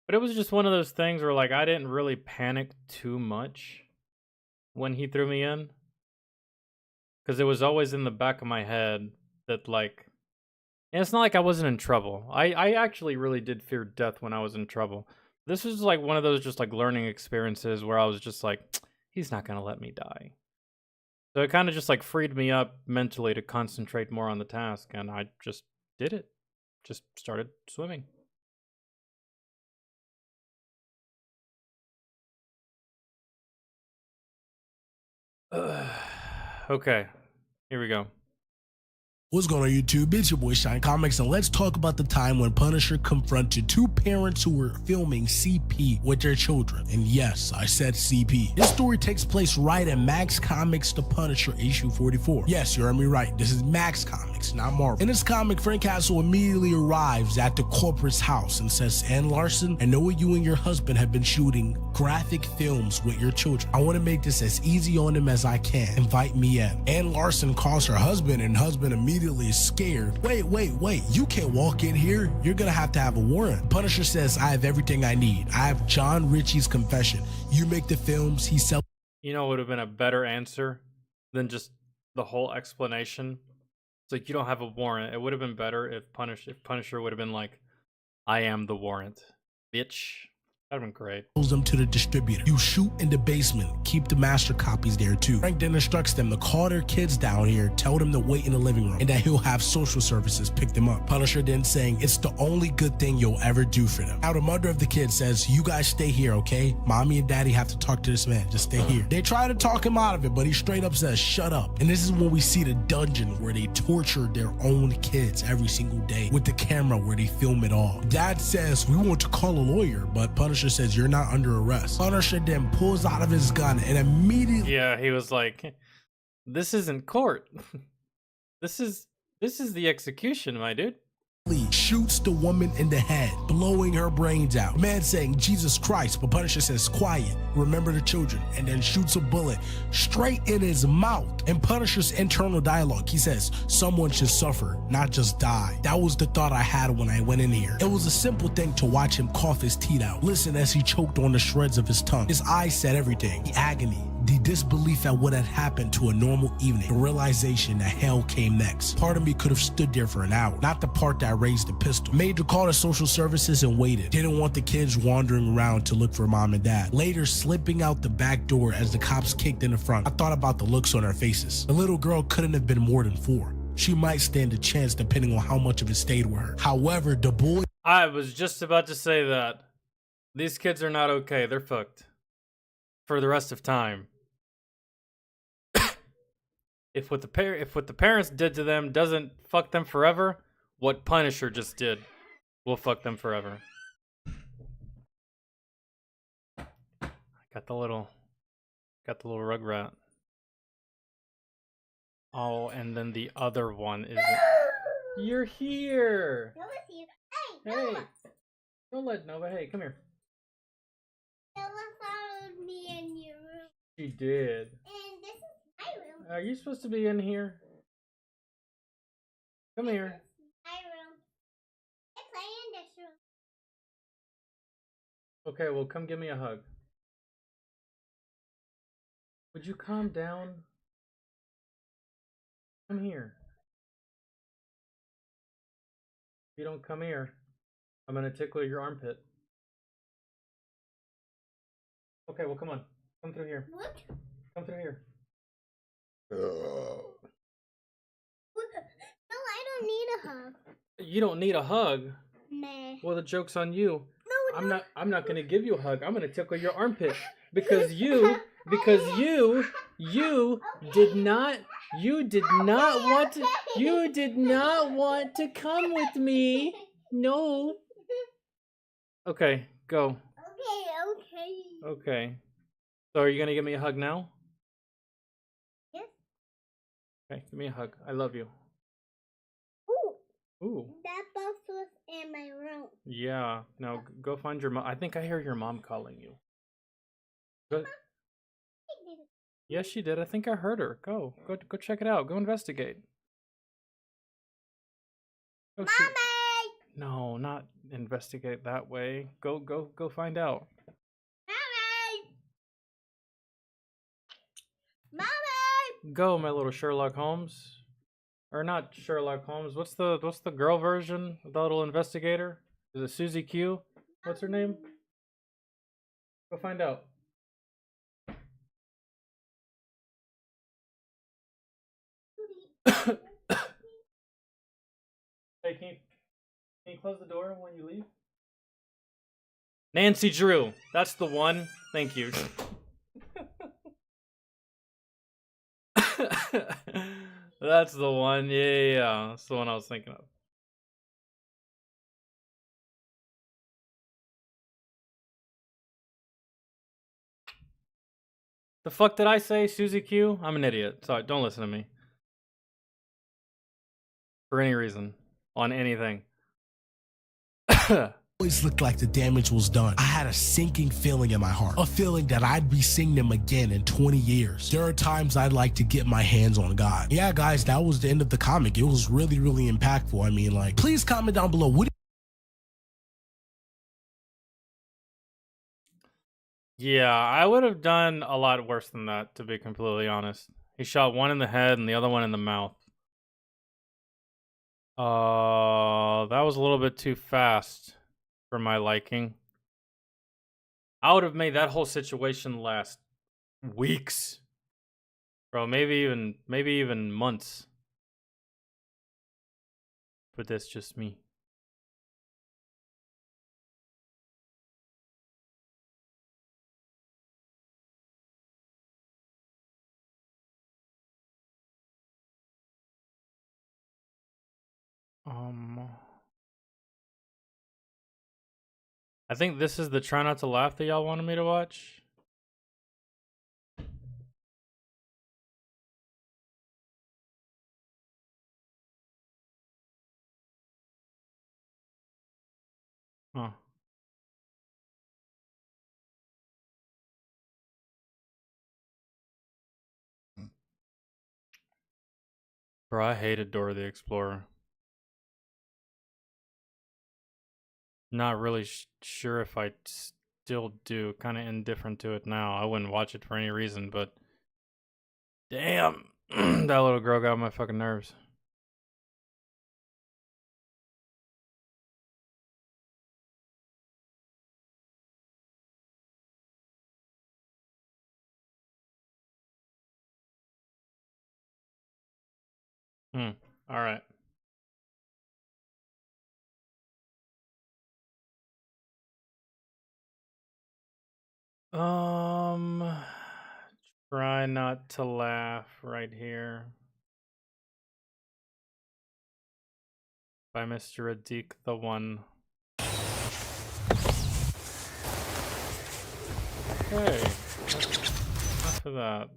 But it was just one of those things where, like, I didn't really panic too much when he threw me in. Because it was always in the back of my head that, like, and it's not like I wasn't in trouble. I actually really did fear death when I was in trouble. This was like one of those just like learning experiences where I was just like, he's not going to let me die. So it kind of just like freed me up mentally to concentrate more on the task. And I just did it. Just started swimming. Okay, here we go.
What's going on YouTube? It's your boy Shine Comics, and let's talk about the time when Punisher confronted two parents who were filming CP with their children. And yes, I said CP. This story takes place right in Max Comics The Punisher issue 44. Yes, you heard me right. This is Max Comics, not Marvel. In this comic, Frank Castle immediately arrives at the corporate's house and says, Ann Larson, I know you and your husband have been shooting graphic films with your children. I want to make this as easy on them as I can. Invite me in. Ann Larson calls her husband, and husband immediately is scared. Wait, you can't walk in here. You're gonna have to have a warrant. Punisher says, I have everything I need. I have John Ritchie's confession. You make the films, he sells.
You know what would have been a better answer than just the whole explanation? It's like, you don't have a warrant. It would have been better if Punisher would have been like, I am the warrant, bitch. That'd have been great.
Them to the distributor. You shoot in the basement. Keep the master copies there too. Frank then instructs them to call their kids down here, tell them to wait in the living room, and that he'll have social services pick them up. Punisher then saying it's the only good thing you'll ever do for them. Now the mother of the kid says, you guys stay here, okay? Mommy and daddy have to talk to this man. Just stay here. They try to talk him out of it, but he straight up says, shut up. And this is when we see the dungeon where they torture their own kids every single day with the camera where they film it all. Dad says, we want to call a lawyer, but Punisher says you're not under arrest. Punisher then pulls out of his gun and immediately...
Yeah, he was like, this isn't court. This is the execution, my dude.
Shoots the woman in the head, blowing her brains out. Man saying, Jesus Christ, but Punisher says, quiet, remember the children, and then shoots a bullet straight in his mouth. In Punisher's internal dialogue, he says, someone should suffer, not just die. That was the thought I had when I went in here. It was a simple thing to watch him cough his teeth out. Listen as he choked on the shreds of his tongue. His eyes said everything. The agony, The disbelief at what had happened to a normal evening, the realization that hell came next. Part of me could have stood there for an hour, not the part that raised the pistol. Made the call to social services and waited. Didn't want the kids wandering around to look for mom and dad. Later, slipping out the back door as the cops kicked in the front, I thought about the looks on their faces. The little girl couldn't have been more than 4. She might stand a chance depending on how much of it stayed with her. However, the boy...
I was just about to say that. These kids are not okay. They're fucked. For the rest of time. If what the parents did to them doesn't fuck them forever, what Punisher just did will fuck them forever. Got the little Rugrat. Oh, and then the other one is. You're here. Hey, don't let Nova. Hey, come here.
Nova followed me in your room.
She did.
And this is my room.
Are you supposed to be in here? Come here.
My room. I play in this room.
Okay, well, come give me a hug. Would you calm down? Come here. If you don't come here, I'm gonna tickle your armpit. Okay, well, come on. Come through here.
What?
Come through here.
No, I don't need a hug.
You don't need a hug?
Nah.
Well, the joke's on you.
No,
I'm not gonna give you a hug. I'm gonna tickle your armpit because you did not want to come with me. No. Okay, go.
Okay.
Okay. So are you gonna give me a hug now?
Yes.
Okay, give me a hug. I love you. Ooh.
That box was in my room.
Yeah. Now go find your mom. I think I hear your mom calling you. Go. Yes, she did. I think I heard her. Go check it out. Go investigate. Go see.
Mommy!
No, not investigate that way. Go find out.
Mommy!
Go, my little Sherlock Holmes. Or not Sherlock Holmes. What's the girl version of the little investigator? Is it Susie Q? What's her name? Go find out. Hey, can you close the door when you leave? Nancy Drew. That's the one. Thank you. That's the one. Yeah. That's the one I was thinking of. The fuck did I say, Susie Q? I'm an idiot. Sorry, don't listen to me. For any reason. On anything.
Always looked like the damage was done. I had a sinking feeling in my heart. A feeling that I'd be seeing them again in 20 years. There are times I'd like to get my hands on God. Yeah, guys, that was the end of the comic. It was really, really impactful. I mean, like, please comment down below.
Yeah, I would have done a lot worse than that, to be completely honest. He shot one in the head and the other one in the mouth. That was a little bit too fast for my liking. I would have made that whole situation last weeks. Bro, maybe even months. But that's just me. I think this is the Try Not to Laugh that y'all wanted me to watch. Huh. Bro, I hated Dora the Explorer. Not really sure if I still do. Kind of indifferent to it now. I wouldn't watch it for any reason, but damn, that little girl got on my fucking nerves. All right. Try not to laugh right here. By Mr. Adik the One. Hey, enough of that.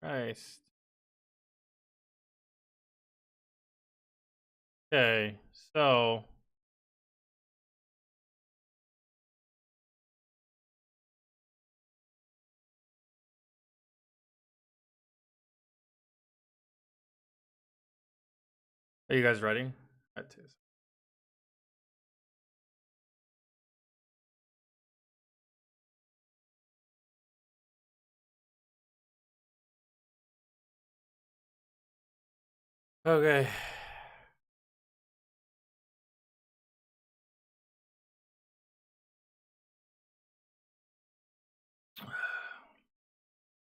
Christ. Okay, so are you guys ready? Okay.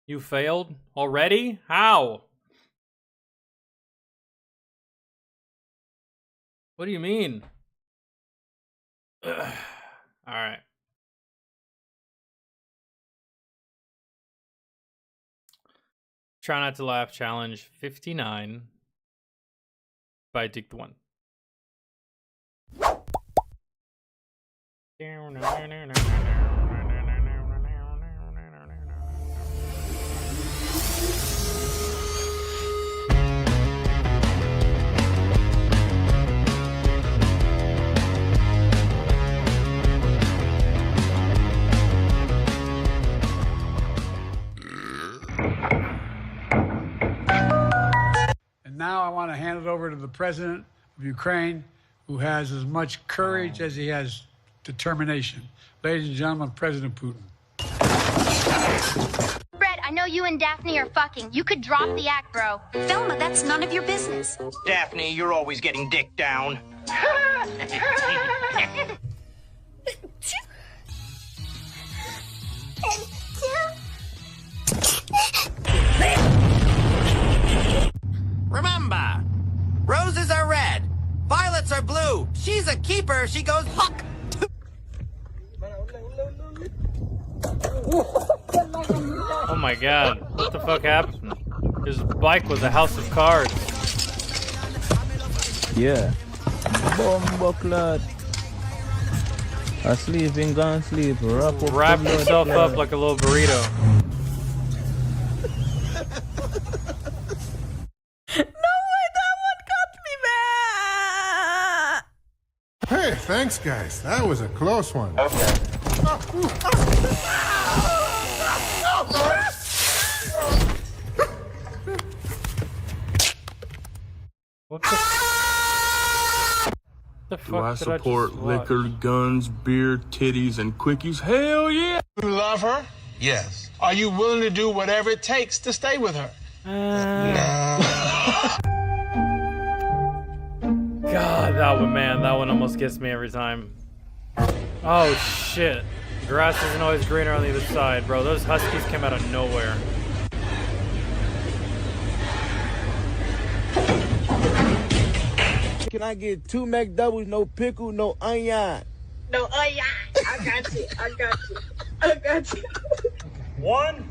You failed already? How? What do you mean? All right. Try not to laugh challenge 59 by Dick the One.
And now I want to hand it over to the president of Ukraine, who has as much courage as he has determination. Ladies and gentlemen, President Putin.
Brett, I know you and Daphne are fucking. You could drop the act, bro. Velma, that's none of your business.
Daphne, you're always getting dick down.
Remember, roses are red, violets are blue. She's a keeper. She goes huck.
Oh my god, what the fuck happened? His bike was a house of cards.
Yeah. Bumbleclad. Asleep in gun sleep.
Wrap himself up like a little burrito.
Hey, thanks, guys. That was a close one.
Okay.
What the fuck?
Do I support liquor, guns, beer, titties, and quickies? Hell yeah!
You love her? Yes. Are you willing to do whatever it takes to stay with her?
God, that one almost gets me every time. Oh shit. Grass isn't always greener on the other side, bro. Those huskies came out of nowhere.
Can I get 2 McDoubles, no pickle, no onion?
No onion. I got you. I got you. I got you.
1,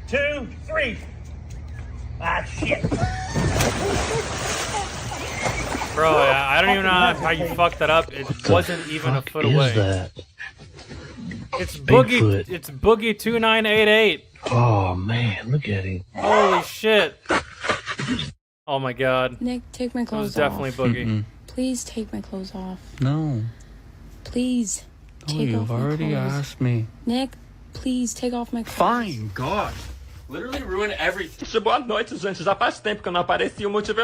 2, 3. Ah, shit.
Bro, I don't even know how you fucked that up. It wasn't even a foot away.
That?
It's Boogie.
Bigfoot.
It's Boogie 2988.
Oh man, look at him.
Holy shit. Oh my god.
Nick, take my clothes
off. It was definitely Boogie.
Please take my clothes off.
No.
Please take off
you've
my
already
clothes.
asked me.
Nick, please take off my clothes.
Fine, God.
Literally ruin everything. Boa noite, gente. Já faz tempo que eu não apareci o motivo.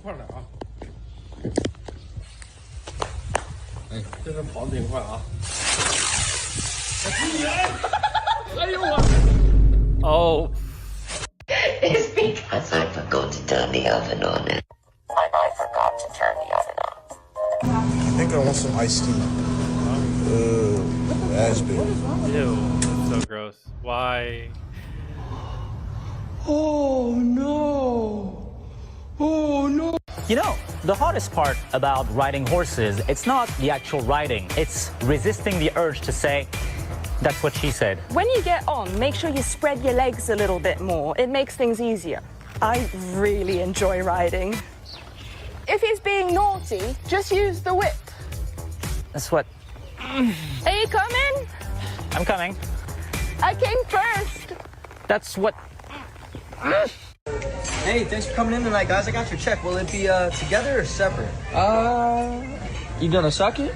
放哪啊？哎，这是跑得挺快啊！哎呦我！
Oh.
It's because I forgot to turn the oven on. And I forgot to turn the oven on.
I think I want some iced tea. Raspberry.
Ew, that's so gross. Why?
Oh no! Oh no!
You know, the hardest part about riding horses, it's not the actual riding, it's resisting the urge to say, that's what she said.
When you get on, make sure you spread your legs a little bit more. It makes things easier. I really enjoy riding. If he's being naughty, just use the whip.
That's what...
Are you coming?
I'm coming.
I came first.
That's what...
Hey, thanks for coming in tonight, guys. I got your check. Will it be together or separate? You gonna suck it?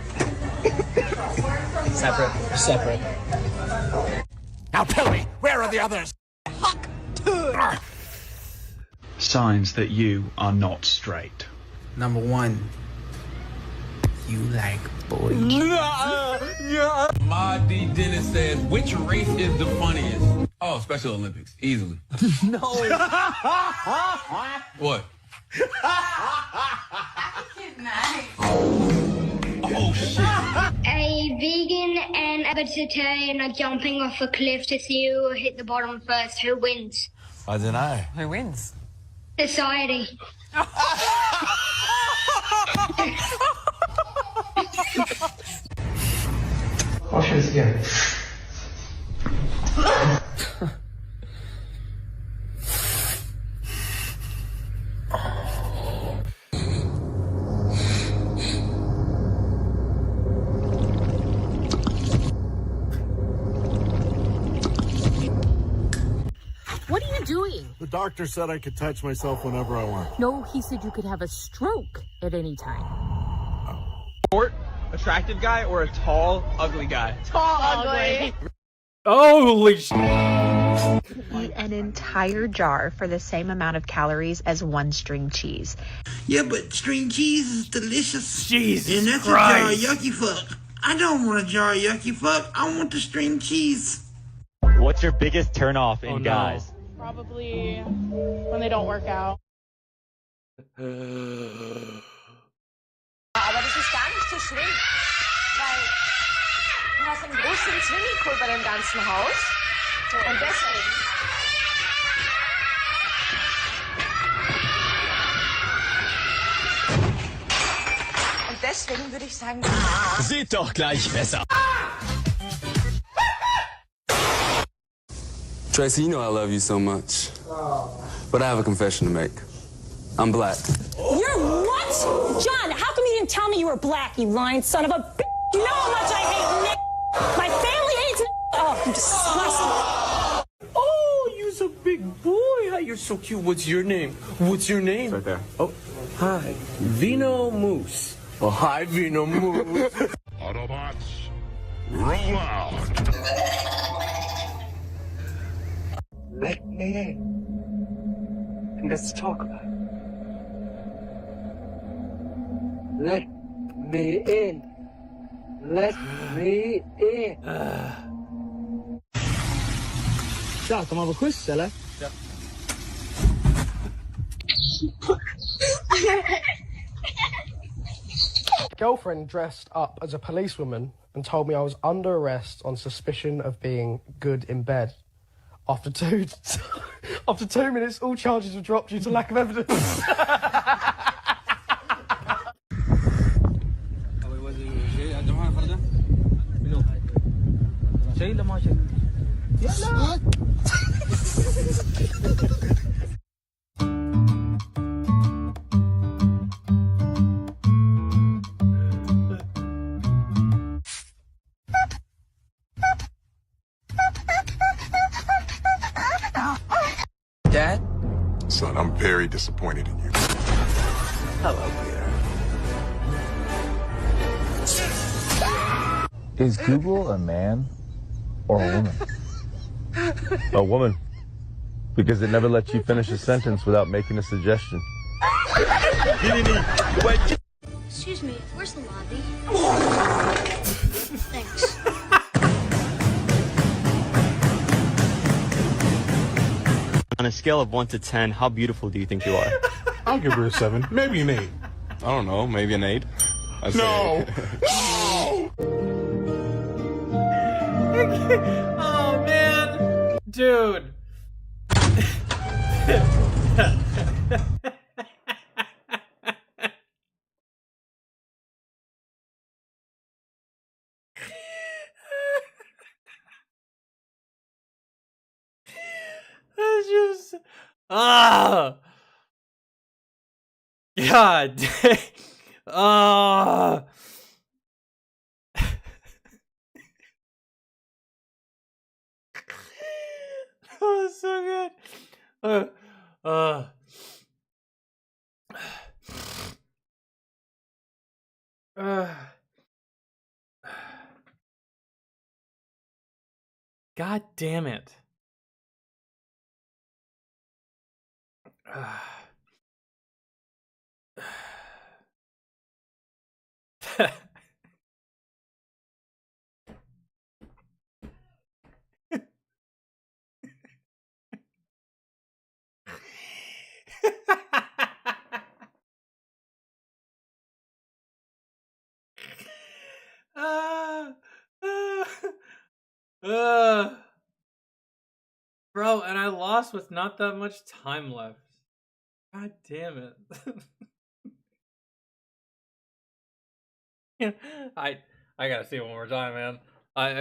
Separate. Separate.
Now tell me, where are the others?
Signs that you are not straight.
Number one, you like boys.
Ma D. Dennis says, which race is the funniest? Oh, Special Olympics, easily.
No.
What?
Oh shit. A vegan and a vegetarian are jumping off a cliff to see who will hit the bottom first. Who wins?
I don't know.
Who wins?
Society.
I'll show this again.
What are you doing?
The doctor said I could touch myself whenever I want.
No, he said you could have a stroke at any time.
Short, attractive guy, or a tall, ugly guy?
Tall, ugly.
Holy sh!
Eat an entire jar for the same amount of calories as one string cheese.
Yeah, but string cheese is delicious.
Jesus
and that's
Christ.
a jar of yucky fuck. I don't want a jar of yucky fuck. I want the string cheese.
What's your biggest turnoff in guys?
Probably when they don't work out.
Aber das ist gar nicht so schlimm, weil du hast einen großen Swimmingpool bei dem ganzen Haus und deswegen. Und deswegen würde ich sagen,
sieht doch gleich besser.
Tracy, you know I love you so much. But I have a confession to make. I'm black.
you're what? John, how come you didn't tell me you were black, you lying son of a bitch? You know how much I hate niggas. My family hates niggas. Oh, I'm disgusting.
Oh, you're a big boy. You're so cute. What's your name? What's your name?
Right there.
Oh, hi. Vino Moose. Oh, hi, Vino Moose.
Autobots, roll out.
Let me in. And let's talk about it. Let me in. Let me in.
Tja, kan man vara schysst eller? Ja.
Girlfriend dressed up as a policewoman and told me I was under arrest on suspicion of being good in bed. After 2 minutes, all charges were dropped due to lack of evidence.
Dad?
Son, I'm very disappointed in you.
Hello, Peter.
Is Google a man or a woman? A woman. Because it never lets you finish a sentence without making a suggestion.
Excuse me, where's the lobby? Thanks.
On a scale of 1 to 10, how beautiful do you think you are?
I'll give her a 7, maybe an 8.
I don't know, maybe an 8.
No!
Oh man, dude. That's just God dang. Ah. That was so good. God damn it. Bro, and I lost with not that much time left. God damn it. I gotta see it one more time, man.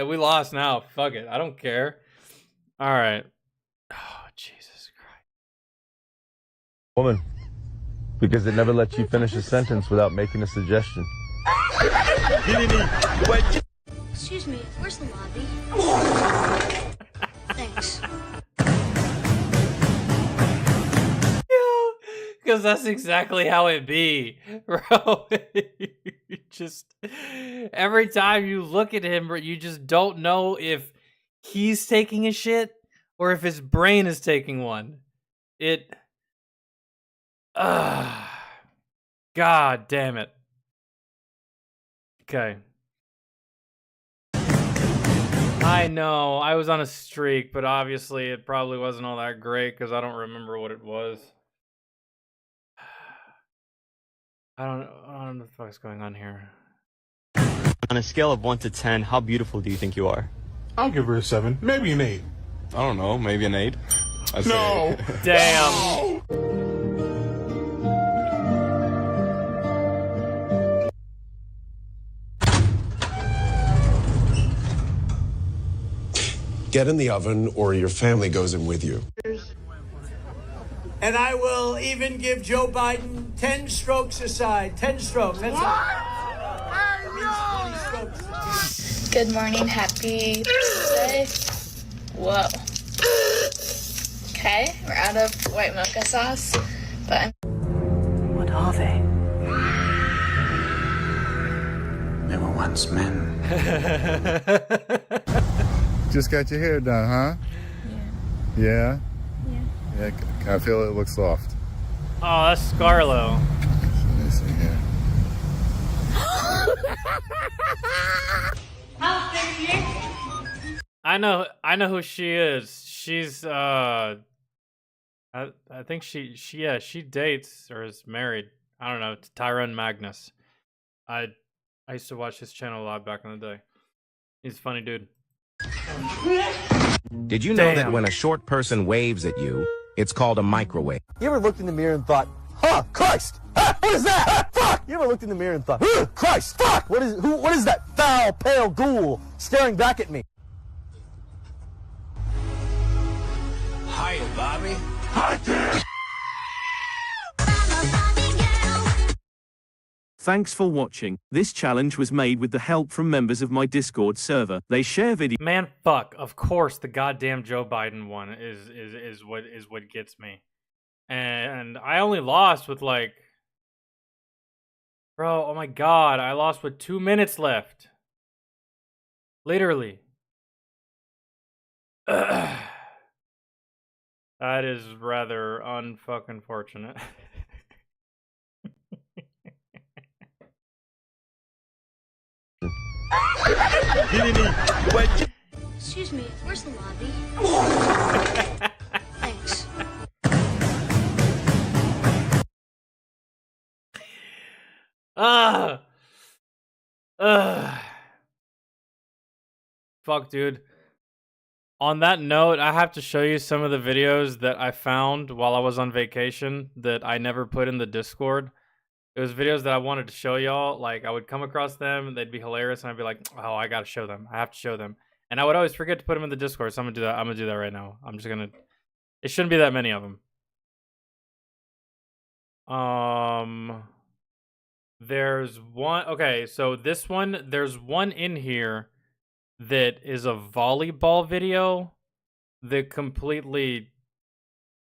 We lost now. Fuck it. I don't care. All right. Oh, Jesus Christ.
Woman, because it never lets you finish a sentence without making a suggestion.
Excuse me, where's the lobby? Thanks.
Because that's exactly how it be, bro. Just every time you look at him, you just don't know if he's taking a shit or if his brain is taking one. God damn it. Okay. I know, I was on a streak, but obviously it probably wasn't all that great because I don't remember what it was. I don't know what the fuck's going on here.
On a scale of 1 to 10, how beautiful do you think you are?
I'll give her a 7, maybe an 8.
I don't know, maybe an 8.
No!
Damn.
Get in the oven or your family goes in with you.
And I will even give Joe Biden 10 strokes aside. 10 strokes. That's
Good morning, happy Tuesday. Whoa. Okay, we're out of white mocha sauce, but
What are they?
They were once men.
Just got your hair done, huh? Yeah. Yeah, I feel it looks soft.
Oh, that's Scarlo.
Let me see here.
I know who she is. She's I think she dates or is married. I don't know, to Tyrone Magnus. I used to watch his channel a lot back in the day. He's a funny dude.
Did you know that when a short person waves at you, it's called a microwave?
You ever looked in the mirror and thought, huh, Christ, what is that? Fuck! You ever looked in the mirror and thought, Christ, fuck! What is that foul, pale ghoul staring back at me?
Hiya, Bobby.
Thanks for watching. This challenge was made with the help from members of my Discord server. They share video.
Man, fuck. Of course, the goddamn Joe Biden one is what gets me. And I only lost with like, bro. Oh my god, I lost with 2 minutes left. Literally. That is rather unfucking fortunate.
Excuse me, where's the lobby? Thanks.
Ah. Fuck, dude. On that note, I have to show you some of the videos that I found while I was on vacation that I never put in the Discord. It was videos that I wanted to show y'all. Like, I would come across them, and they'd be hilarious, and I'd be like, oh, I gotta show them. I have to show them. And I would always forget to put them in the Discord, so I'm gonna do that. I'm gonna do that right now. I'm just gonna... It shouldn't be that many of them. There's one... Okay, so this one, there's one in here that is a volleyball video that completely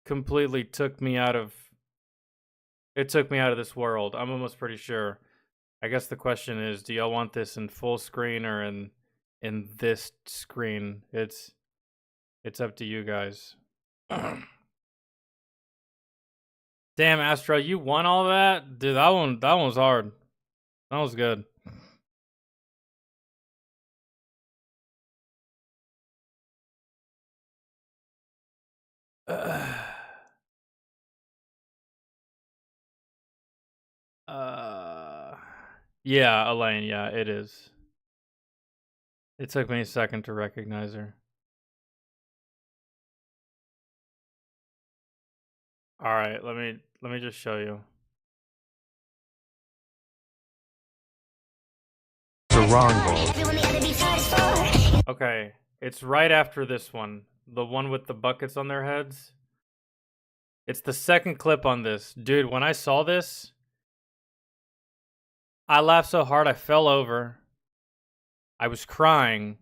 took me out of... It took me out of this world. I'm almost pretty sure. I guess the question is, do y'all want this in full screen or in this screen? It's up to you guys. Damn, Astro, you won all that? Dude, that one was hard. That was good. Yeah, Elaine, yeah, it is. It took me a second to recognize her. All right, let me just show you.
The wrong ball.
Okay, it's right after this one. The one with the buckets on their heads. It's the second clip on this. Dude, when I saw this, I laughed so hard I fell over. I was crying,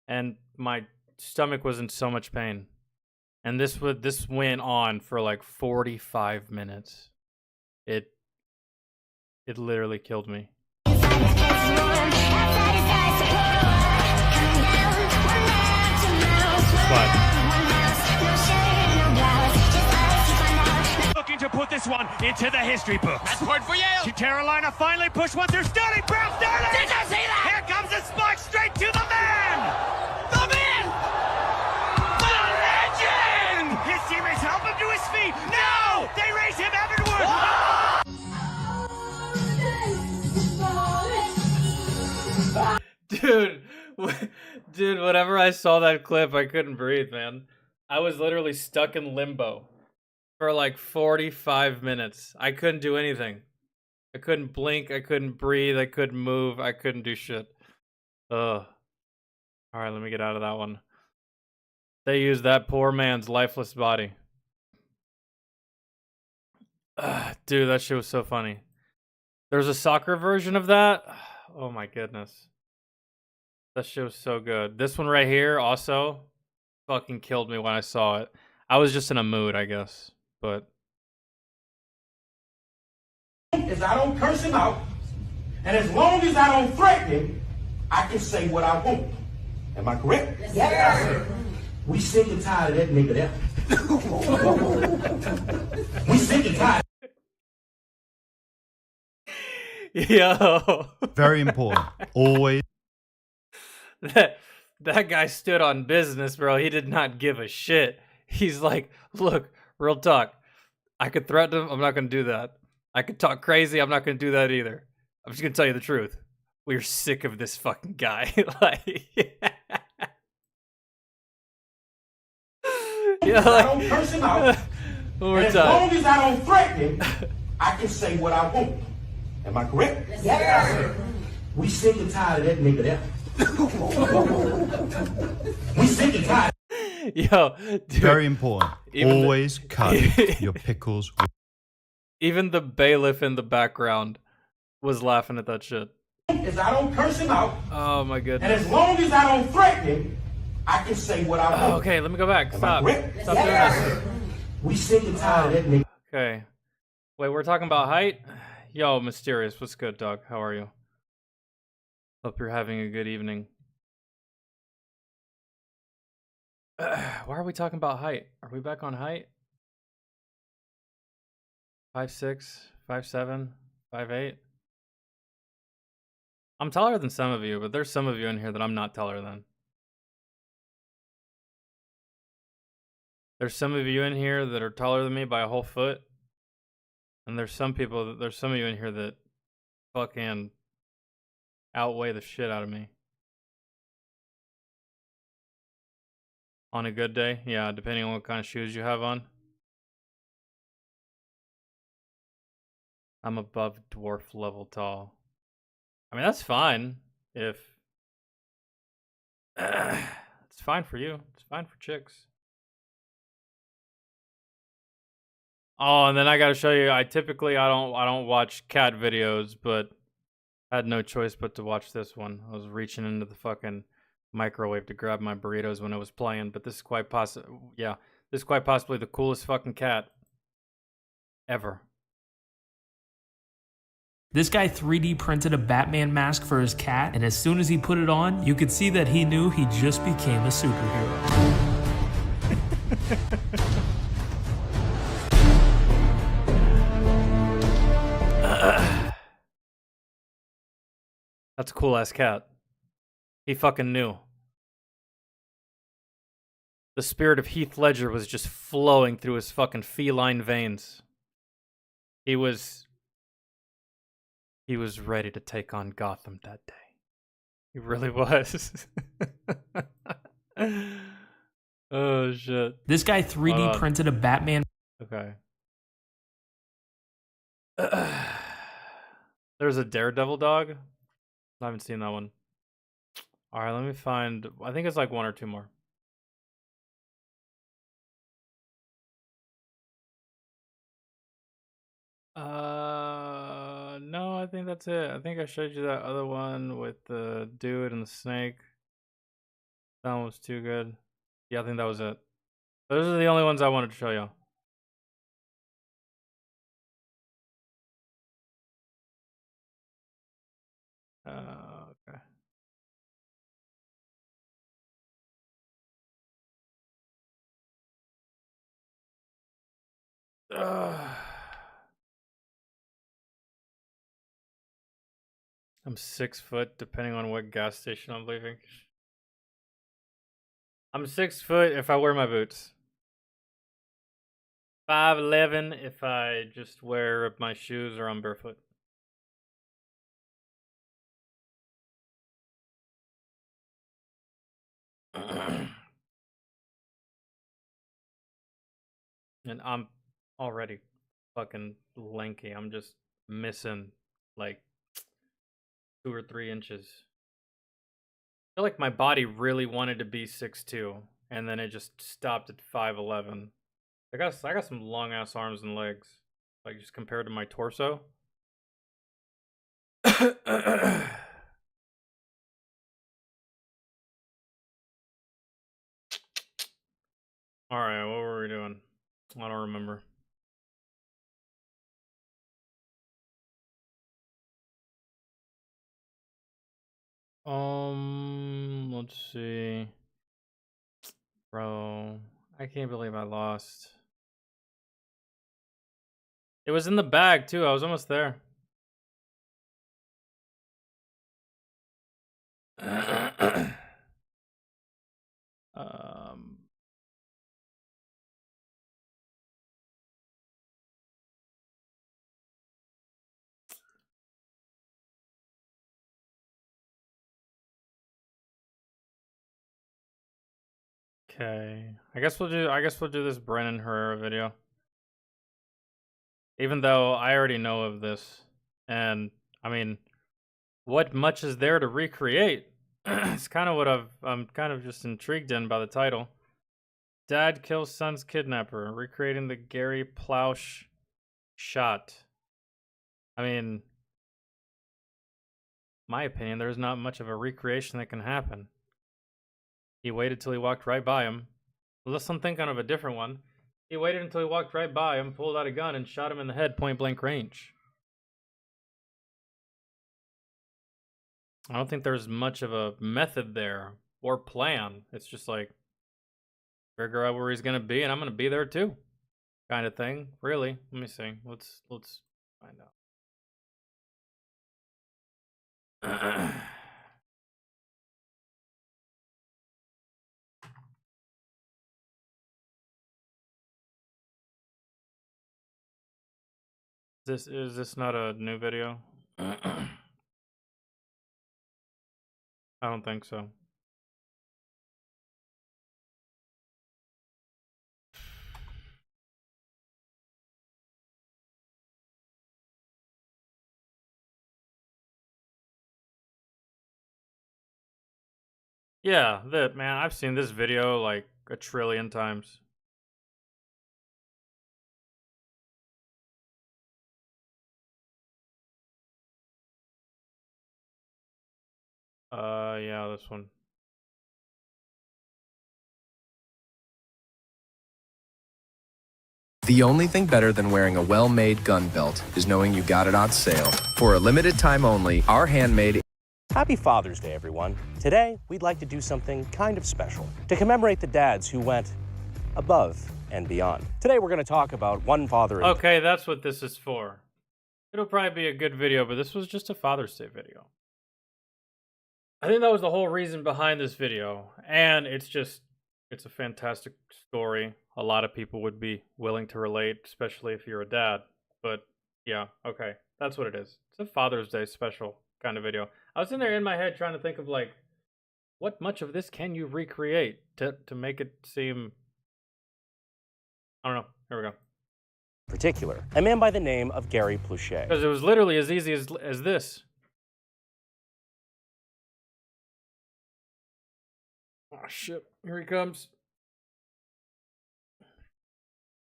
and my stomach was in so much pain. And this went on for like 45 minutes. It literally killed me.
Looking to put this one into the history books. That's point for Yale. Carolina finally pushed one through Sterling. Brown Sterling. Did you see that? Here comes the spike straight to the man. The man. The legend. His teammates help him to his feet. No, they raise him heavenward.
Dude, whenever I saw that clip, I couldn't breathe, man. I was literally stuck in limbo for like 45 minutes. I couldn't do anything. I couldn't blink, I couldn't breathe, I couldn't move, I couldn't do shit. Ugh. Alright, let me get out of that one. They used that poor man's lifeless body. Dude, that shit was so funny. There's a soccer version of that? Oh my goodness. That shit was so good. This one right here also fucking killed me when I saw it. I was just in a mood, I guess. But
as I don't curse him out, and as long as I don't threaten him, I can say what I want. Am I correct? Yes, sir. We sick and tired of that nigga there. We sick and tired.
Yo.
Very important. Always.
That guy stood on business, bro. He did not give a shit. He's like, look, real talk. I could threaten him. I'm not going to do that. I could talk crazy. I'm not going to do that either. I'm just going to tell you the truth. We're sick of this fucking guy. Like, yeah,
I don't curse him out.
One more
and as
time.
long as I don't threaten him, I can say what I want. Am I correct? Yes, sir. We sick and tired of that nigga there. We sick and tired.
Yo, dude,
Very important. Always cut your pickles.
Even the bailiff in the background was laughing at that shit.
As I don't curse him out.
Oh my goodness.
And as long as I don't threaten him, I can say what I want.
Okay, let me go back. Stop. Stop doing this.
We sick and tired of that nigga.
Okay. Wait, we're talking about height? Yo, Mysterious, what's good, dog? How are you? Hope you're having a good evening. Why are we talking about height? Are we back on height? 5'6", 5'7", 5'8"? I'm taller than some of you, but there's some of you in here that I'm not taller than. There's some of you in here that are taller than me by a whole foot. And there's some of you in here that fucking outweigh the shit out of me. On a good day, yeah, depending on what kind of shoes you have on. I'm above dwarf level tall. I mean, that's fine if... it's fine for you. It's fine for chicks. Oh, and then I gotta show you, I don't watch cat videos, but I had no choice but to watch this one. I was reaching into the fucking microwave to grab my burritos when it was playing, but this is quite possibly the coolest fucking cat ever.
This guy 3D printed a Batman mask for his cat, and as soon as he put it on, you could see that he knew he just became a superhero.
That's a cool ass cat. He fucking knew. The spirit of Heath Ledger was just flowing through his fucking feline veins. He was ready to take on Gotham that day. He really was. Oh shit.
This guy 3D printed a Batman.
Okay. There's a Daredevil dog. I haven't seen that one. Alright, let me find... I think it's like one or two more. No, I think that's it. I think I showed you that other one with the dude and the snake. That one was too good. Yeah, I think that was it. Those are the only ones I wanted to show you. Okay. I'm 6 foot, depending on what gas station I'm leaving. I'm 6 foot if I wear my boots. 5'11" if I just wear my shoes or I'm barefoot. And I'm already fucking lanky. I'm just missing like 2 or 3 inches. I feel like my body really wanted to be 6'2", and then it just stopped at 5'11". I got some long ass arms and legs, like just compared to my torso. All right, what were we doing? I don't remember. Let's see. Bro, I can't believe I lost. It was in the bag too. I was almost there. Okay. I guess we'll do this Brennan Herrera video. Even though I already know of this. And I mean, what much is there to recreate? It's kind of what I'm kind of just intrigued in by the title. Dad kills son's kidnapper, recreating the Gary Plausch shot. I mean, my opinion, there's not much of a recreation that can happen. He waited till he walked right by him. Unless I'm thinking of a different one. He waited until he walked right by him, pulled out a gun, and shot him in the head point blank range. I don't think there's much of a method there or plan. It's just like, figure out where he's gonna be, and I'm gonna be there too, kind of thing. Really? Let me see. Let's find Is this not a new video? I don't think so. Yeah, man, I've seen this video like a trillion times. Yeah, this one.
The only thing better than wearing a well-made gun belt is knowing you got it on sale. For a limited time only, our handmade...
Happy Father's Day, everyone. Today, we'd like to do something kind of special to commemorate the dads who went above and beyond. Today, we're going to talk about one father...
Okay, that's what this is for. It'll probably be a good video, but this was just a Father's Day video. I think that was the whole reason behind this video. And it's a fantastic story. A lot of people would be willing to relate, especially if you're a dad. But yeah, okay, that's what it is. It's a Father's Day special kind of video. I was in there in my head trying to think of like, what much of this can you recreate to make it seem, I don't know. Here we go.
Particular, a man by the name of Gary Pluchet.
Because it was literally as easy as this. Oh shit, here he comes.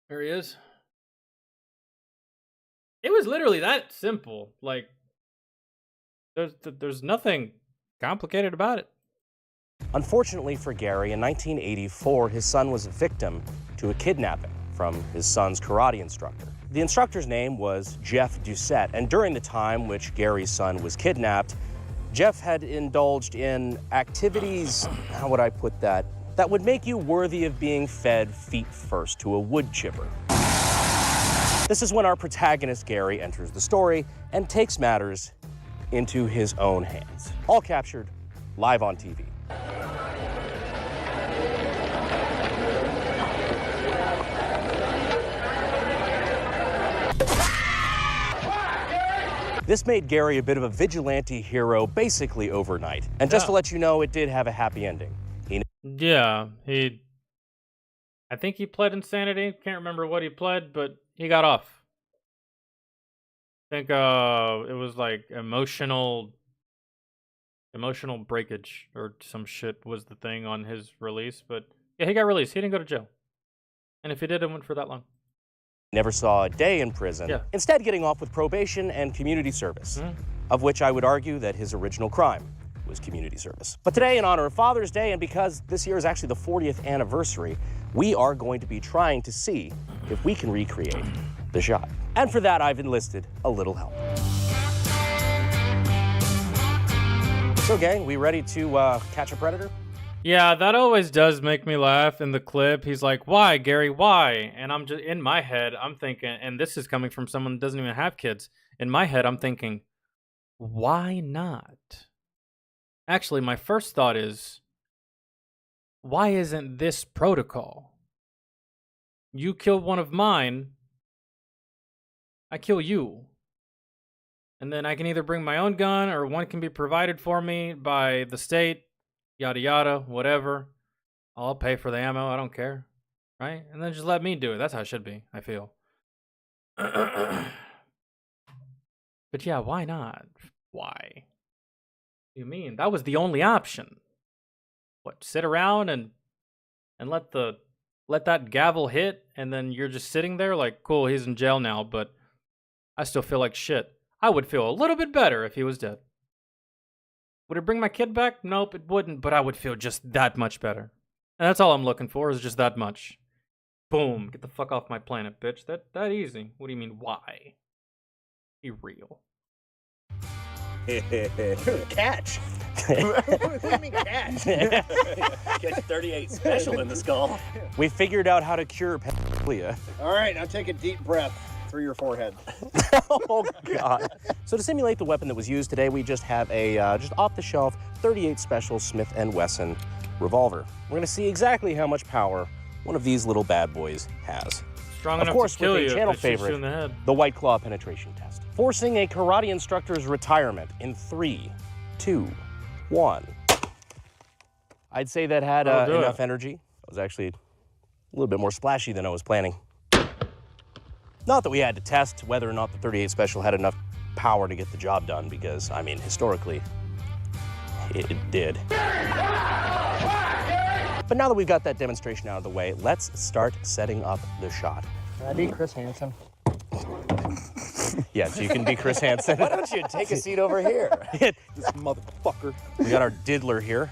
There he is. It was literally that simple. Like, there's nothing complicated about it.
Unfortunately for Gary, in 1984, his son was a victim to a kidnapping from his son's karate instructor. The instructor's name was Jeff Doucette, and during the time which Gary's son was kidnapped, Jeff had indulged in activities, how would I put that would make you worthy of being fed feet first to a wood chipper. This is when our protagonist, Gary, enters the story and takes matters into his own hands. All captured live on TV. This made Gary a bit of a vigilante hero basically overnight. And just to let you know, it did have a happy ending.
Yeah, I think he pled insanity. Can't remember what he pled, but he got off. I think it was like emotional breakage or some shit was the thing on his release. But yeah, he got released. He didn't go to jail. And if he did, it went for that long.
Never saw a day in prison, instead getting off with probation and community service, of which I would argue that his original crime was community service. But today, in honor of Father's Day, and because this year is actually the 40th anniversary, we are going to be trying to see if we can recreate the shot. And for that, I've enlisted a little help. So gang, we ready to catch a predator?
Yeah, that always does make me laugh in the clip. He's like, why, Gary, why? And I'm just, in my head, I'm thinking, and this is coming from someone who doesn't even have kids. In my head, I'm thinking, why not? Actually, my first thought is, why isn't this protocol? You kill one of mine, I kill you. And then I can either bring my own gun or one can be provided for me by the state, yada yada, whatever. I'll pay for the ammo, I don't care. Right? And then just let me do it. That's how it should be, I feel. But yeah, why not? Why? What do you mean? That was the only option. What, sit around and let that gavel hit and then you're just sitting there like, cool, he's in jail now, but I still feel like shit. I would feel a little bit better if he was dead. Would it bring my kid back? Nope, it wouldn't, but I would feel just that much better. And that's all I'm looking for, is just that much. Boom, get the fuck off my planet, bitch. That easy. What do you mean, why? Be real.
Catch. What do you mean catch? Catch 38 special in the skull. We figured out how to cure pedophilia.
All right, now take a deep breath. through your forehead.
Oh, God. So to simulate the weapon that was used today, we just have a just off-the-shelf 38 Special Smith & Wesson revolver. We're going to see exactly how much power one of these little bad boys has.
Strong
Of
enough
course,
to kill
with
you
a
if
channel
they shoot you
favorite,
in the head.
the White Claw penetration test. Forcing a karate instructor's retirement in 3, 2, 1. I'd say that had enough energy. It was actually a little bit more splashy than I was planning. Not that we had to test whether or not the 38 Special had enough power to get the job done, because, I mean, historically, it did. But now that we've got that demonstration out of the way, let's start setting up the shot.
Can I be Chris Hansen?
Yes, you can be Chris Hansen.
Why don't you take a seat over here?
This motherfucker. We got our diddler here.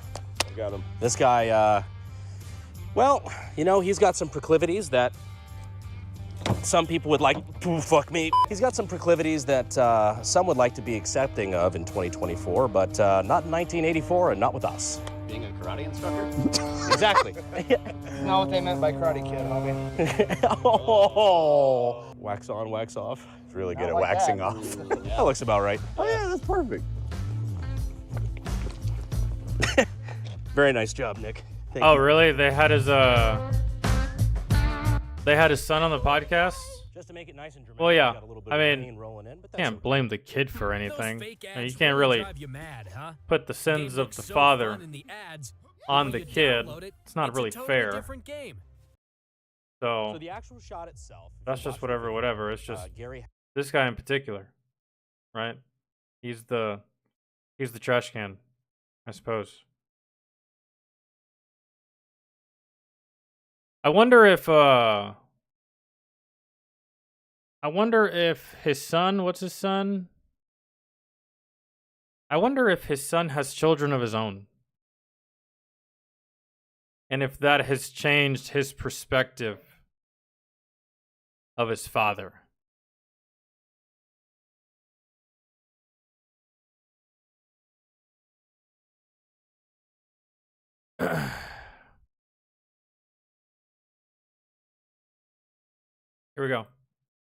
I got him.
This guy, well, you know, he's got some proclivities that some people would like to fuck me. He's got some proclivities that some would like to be accepting of in 2024, but not in 1984 and not with us.
Being a karate instructor?
Exactly.
That's not what they meant by Karate Kid, homie.
Oh, wax on, wax off. He's really good
Not
at
like
waxing
that.
off. That looks about right.
Oh yeah, that's perfect.
Very nice job, Nick. Thank
Oh,
you.
really? They had his son on the podcast?
Just to make it nice and dramatic.
Well, yeah.
Got a little bit
I
of
mean,
pain rolling in, but that's
can't
okay.
blame the kid for anything.
fake
You
ads
can't
really
really
drive you mad, huh?
put the sins
Game
of
looks
the
so
father
fun in the ads,
on
when
the
you
kid.
download it,
It's not
a
really
totally
fair.
different game.
So
So the actual shot itself. if
that's
you
just
watch the
whatever.
video,
It's just
Gary.
this guy in particular, right? He's the trash can, I suppose. I wonder if his son, what's his son? I wonder if his son has children of his own. And if that has changed his perspective of his father. Here we go.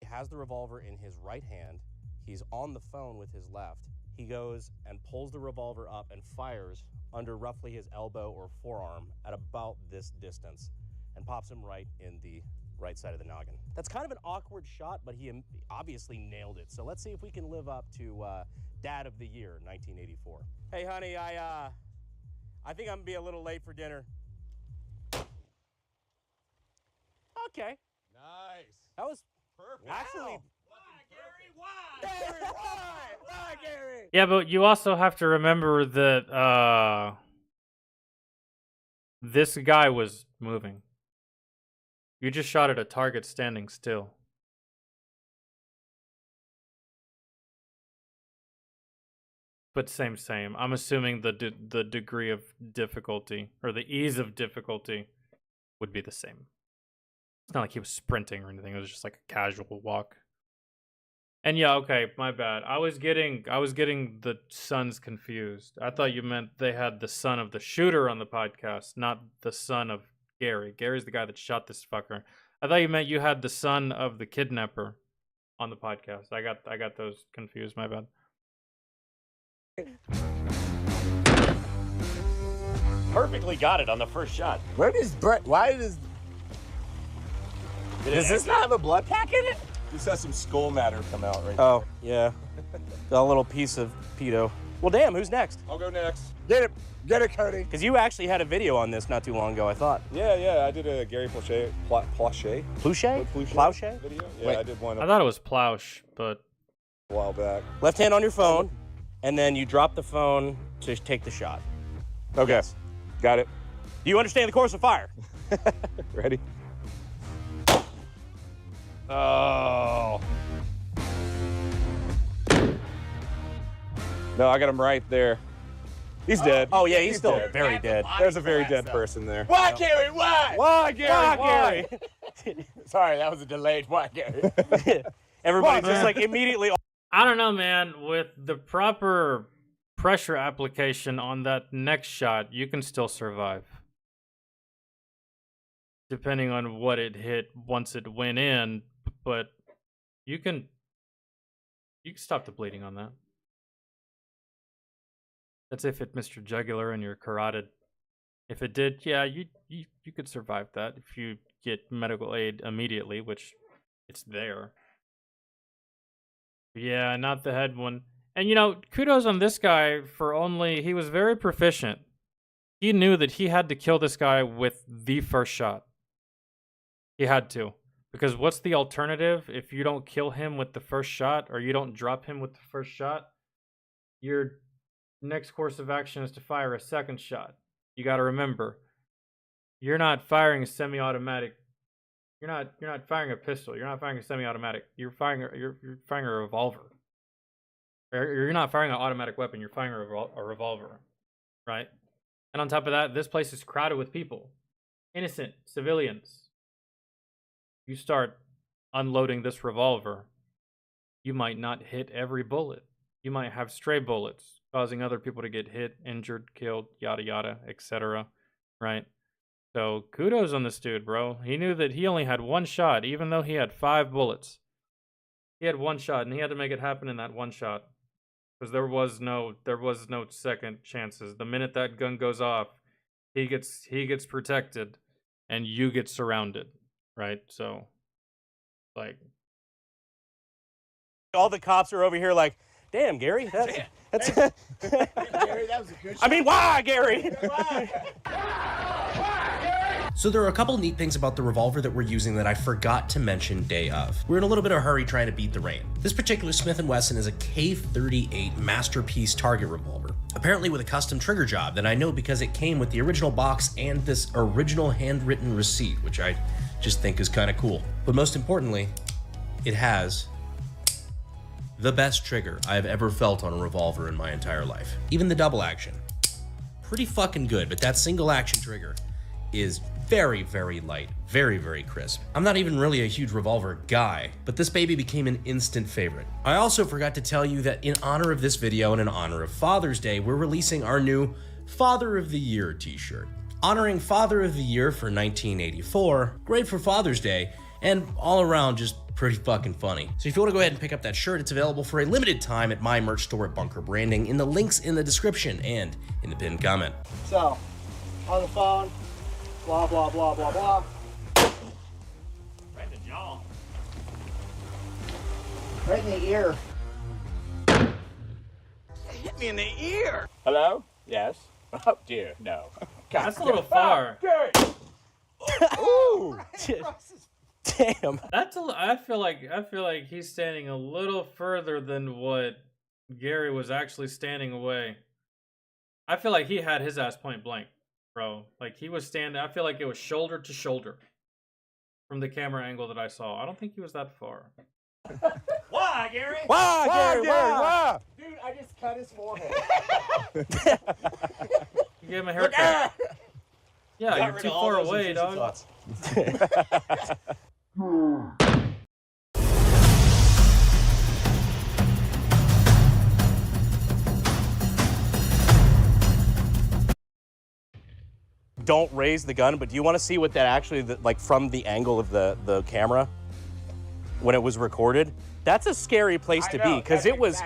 He has the revolver in his right hand. He's on the phone with his left. He goes and pulls the revolver up and fires under roughly his elbow or forearm at about this distance and pops him right in the right side of the noggin. That's kind of an awkward shot, but he obviously nailed it. So let's see if we can live up to Dad of the Year 1984. Hey, honey, I think I'm gonna be a little late for dinner. Okay.
Nice.
That was
Perfect.
actually.
Why, Gary?
Yeah, but you also have to remember that this guy was moving. You just shot at a target standing still. But same. I'm assuming the degree of difficulty or the ease of difficulty would be the same. It's not like he was sprinting or anything. It was just like a casual walk. And yeah, okay, my bad. I was getting the sons confused. I thought you meant they had the son of the shooter on the podcast, not the son of Gary. Gary's the guy that shot this fucker. I thought you meant you had the son of the kidnapper on the podcast. I got those confused. My bad.
Perfectly got it on the first shot.
Where does Brett? Why does this not have a blood pack in it?
Just has some skull matter come out right
Oh, yeah. A little piece of pedo. Well, damn, who's next?
I'll go next.
Get it, Cody.
Because you actually had a video on this not too long ago, I thought.
Yeah, I did a Gary Plauché
Plauché?
video. Yeah,
Wait.
I did one
I thought it was Plausch, but
a while back.
Left hand on your phone, and then you drop the phone to take the shot.
Okay,
Yes.
got it.
Do you understand the course of fire?
Ready?
Oh.
No, I got him right there. He's dead.
Oh, yeah, he's still very dead.
There's a very dead person there.
Why, Gary? Why?
Why, Gary?
Why, Gary?
Sorry, that was a delayed why, Gary.
Everybody's just like immediately.
I don't know, man. With the proper pressure application on that next shot, you can still survive. Depending on what it hit once it went in, but You can stop the bleeding on that. That's if it missed your jugular and you're carotid. If it did, yeah, you could survive that if you get medical aid immediately, which it's there. Yeah, not the head one. And you know, kudos on this guy for he was very proficient. He knew that he had to kill this guy with the first shot. He had to. Because what's the alternative if you don't kill him with the first shot or you don't drop him with the first shot? Your next course of action is to fire a second shot. You got to remember, you're not firing a semi-automatic. You're not firing a pistol. You're not firing a semi-automatic. You're firing a revolver. You're not firing an automatic weapon. You're firing a revolver, right? And on top of that, this place is crowded with people, innocent civilians. You start unloading this revolver, you might not hit every bullet. You might have stray bullets, causing other people to get hit, injured, killed, yada yada, etc. Right? So kudos on this dude, bro. He knew that he only had one shot, even though he had 5 bullets. He had one shot, and he had to make it happen in that one shot, because there was no second chances. The minute that gun goes off, he gets protected, and you get surrounded, right? So, like,
all the cops are over here like, damn, Gary, that's
Gary, that was a good shot.
I mean, why, Gary? So there are a couple neat things about the revolver that we're using that I forgot to mention day of. We're in a little bit of a hurry trying to beat the rain. This particular Smith & Wesson is a K38 Masterpiece target revolver, apparently with a custom trigger job that I know because it came with the original box and this original handwritten receipt, which I just think is kind of cool. But most importantly, it has the best trigger I've ever felt on a revolver in my entire life. Even the double action, pretty fucking good, but that single action trigger is very, very light, very, very crisp. I'm not even really a huge revolver guy, but this baby became an instant favorite. I also forgot to tell you that in honor of this video and in honor of Father's Day, we're releasing our new Father of the Year t-shirt. Honoring Father of the Year for 1984, great for Father's Day, and all around just pretty fucking funny. So if you want to go ahead and pick up that shirt, it's available for a limited time at my merch store at Bunker Branding in the links in the description and in the pinned comment.
So, on the phone, blah, blah, blah, blah, blah.
Right in the jaw.
Right in the ear.
Hit me in the ear. Hello? Yes. Oh dear, no. God,
that's a little far.
Ooh.
Damn.
I feel like he's standing a little further than what Gary was actually standing away. I feel like he had his ass point blank, bro. Like he was standing. I feel like it was shoulder to shoulder from the camera angle that I saw. I don't think he was that far.
Why, Gary?
Why, Gary? Why?
Dude, I just cut his forehead.
You gave him a haircut. Yeah,
Got
you're
rid
too
of all
far
those
away,
intrusive
dog.
thoughts. Don't raise the gun, but do you want to see what that actually, like from the angle of the camera when it was recorded? That's a scary place to be because it was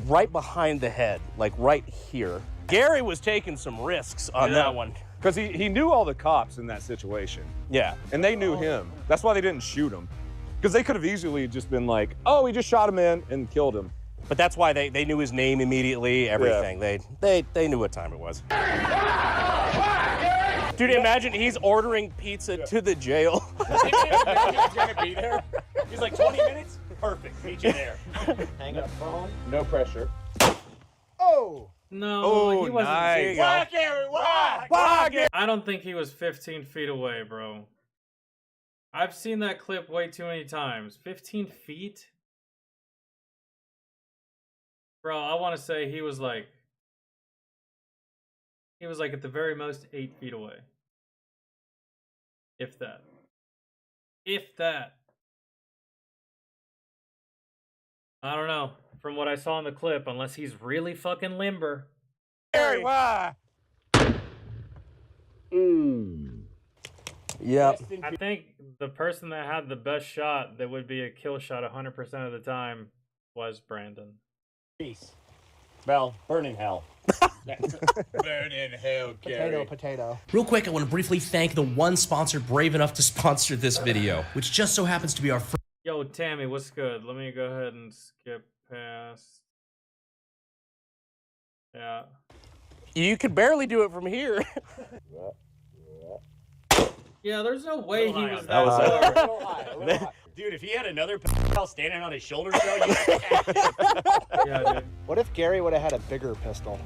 right behind the head, like right here. Gary was taking some risks on that one.
Because he knew all the cops in that situation.
Yeah.
And they knew him. That's why they didn't shoot him. Because they could have easily just been like, oh, we just shot him in and killed him.
But that's why they knew his name immediately, everything. Yeah. They knew what time it was. Dude, imagine he's ordering pizza to the jail.
He's gonna be there. He's like 20 minutes? Perfect. Meet you there.
Hang up the phone.
No pressure.
Oh!
No, he wasn't.
Nice.
Why, Gary? Why, Gary?
I don't think he was 15 feet away, bro. I've seen that clip way too many times. 15 feet? Bro, I want to say he was like at the very most 8 feet away. If that. If that. I don't know. From what I saw in the clip, unless he's really fucking limber.
Gary, why?
Yep.
I think the person that had the best shot that would be a kill shot 100% of the time was Brandon.
Peace. Well, burn in hell. Burn in hell, Gary.
Potato.
Real quick, I want to briefly thank the one sponsor brave enough to sponsor this video, which just so happens to be our first.
Yo, Tammy, what's good? Let me go ahead and skip past. Yeah.
You could barely do it from here.
Yeah, there's no way he was
That was
that
high. Dude, if he had another pal standing on his shoulders, though, you
Yeah, dude.
What if Gary would have had a bigger pistol?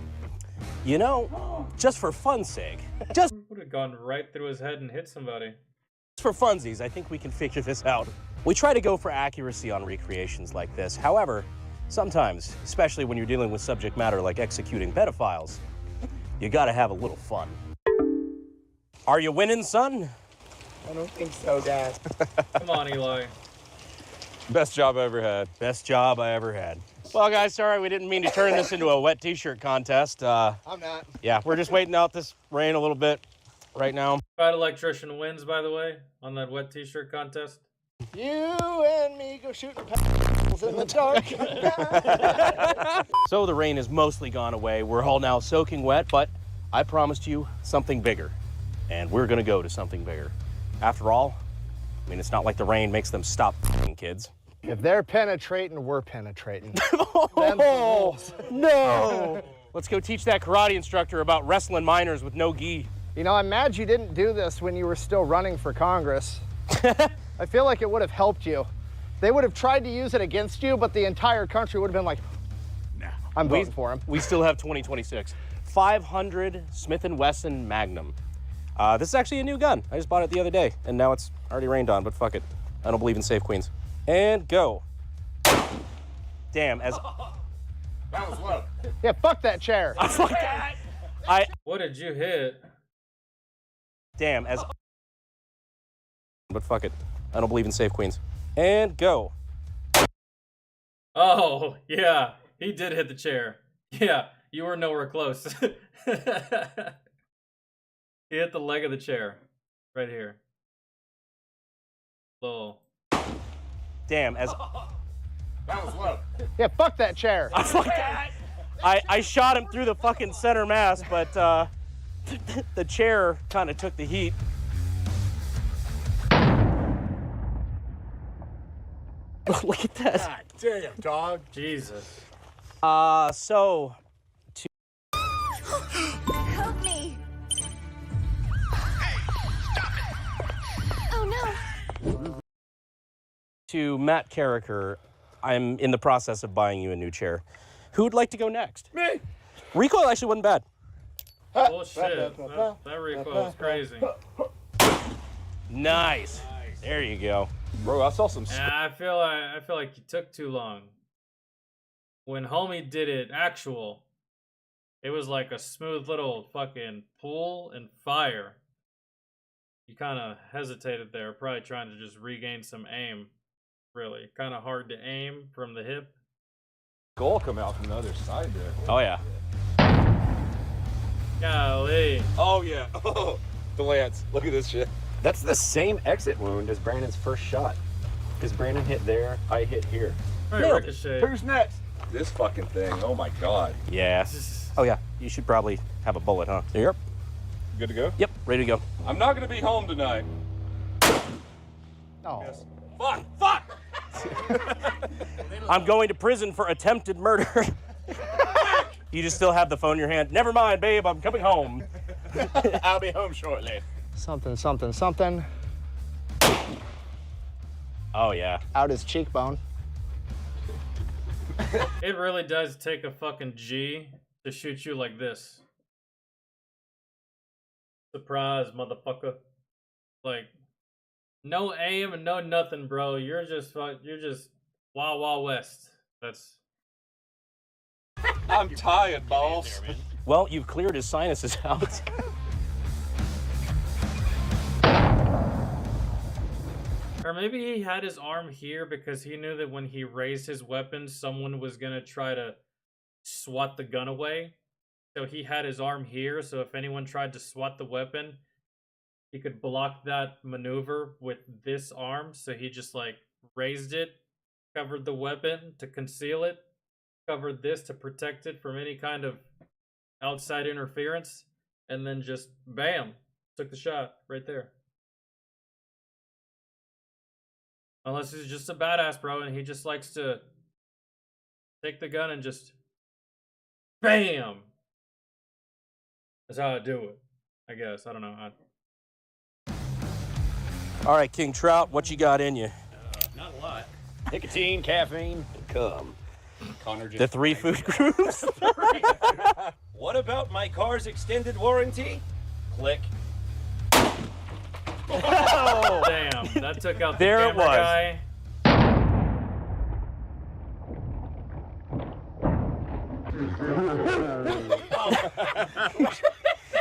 You know, just for fun's sake, just
Would have gone right through his head and hit somebody.
for funsies, I think we can figure this out. We try to go for accuracy on recreations like this. However, sometimes, especially when you're dealing with subject matter like executing pedophiles, you gotta have a little fun. Are you winning, son?
I don't think so, Dad.
Come on, Eli.
Best job I ever had.
Best job I ever had. Well, guys, sorry we didn't mean to turn this into a wet t-shirt contest.
I'm not.
Yeah, we're just waiting out this rain a little bit right now.
Bad electrician wins, by the way, on that wet t-shirt contest.
You and me go shooting pencils in the dark.
So the rain has mostly gone away. We're all now soaking wet, but I promised you something bigger. And we're gonna go to something bigger. After all, I mean, it's not like the rain makes them stop f***ing kids.
If they're penetrating, we're penetrating.
Oh, no! Let's go teach that karate instructor about wrestling minors with no gi.
You know, I'm mad you didn't do this when you were still running for Congress. I feel like it would have helped you. They would have tried to use it against you, but the entire country would have been like, nah, I'm voting for him.
We still have 2026. 500 Smith & Wesson Magnum. This is actually a new gun. I just bought it the other day, and now it's already rained on, but fuck it. I don't believe in safe queens. And go. Damn, as...
That was low.
Yeah, fuck that chair.
What did you hit?
Damn, as... But fuck it. I don't believe in safe queens. And go.
Oh, yeah. He did hit the chair. Yeah, you were nowhere close. He hit the leg of the chair. Right here. Lol.
Damn, as...
That was low.
Yeah, fuck that chair.
I shot him through the fucking center mass, but the chair kind of took the heat. Look at that.
God damn, dog.
Jesus.
So...
Help me! Oh no!
To Matt Carricker, I'm in the process of buying you a new chair. Who'd like to go next?
Me!
Recoil actually wasn't bad.
Bullshit. That recoil is crazy.
Nice. There you go.
Bro, I saw some...
Yeah, I feel like you took too long. When homie did it actual, it was like a smooth little fucking pool and fire. You kind of hesitated there, probably trying to just regain some aim. Really, kind of hard to aim from the hip.
Goal come out from the other side there.
Oh yeah.
Golly.
Oh yeah. Oh, the lance. Look at this shit.
That's the same exit wound as Brandon's first shot. Because Brandon hit there, I hit here.
All right, Ricochet.
Who's next? This fucking thing. Oh my god.
Yeah. Oh yeah. You should probably have a bullet, huh? Yep.
Good to go?
Yep. Ready to go.
I'm not gonna be home tonight.
No.
Yes. Fuck!
I'm going to prison for attempted murder. You just still have the phone in your hand. Never mind, babe. I'm coming home.
I'll be home shortly.
Something, something, something.
Oh yeah.
Out his cheekbone.
It really does take a fucking G to shoot you like this. Surprise, motherfucker. Like, no aim and no nothing, bro. You're just Wild Wild West. That's...
I'm tired, boss.
Well, you've cleared his sinuses out.
Or maybe he had his arm here because he knew that when he raised his weapon, someone was gonna try to swat the gun away. So he had his arm here, so if anyone tried to swat the weapon, he could block that maneuver with this arm, so he just like raised it, covered the weapon to conceal it, covered this to protect it from any kind of outside interference, and then just bam, took the shot right there. Unless he's just a badass, bro, and he just likes to take the gun and just bam. That's how I do it, I guess. I don't know.
All right, King Trout, what you got in you?
Not a lot.
Nicotine, caffeine, and cum.
Connor just
The 3 food groups?
What about my car's extended warranty? Click.
Oh,
damn, that took out the
there it
camera
was.
guy.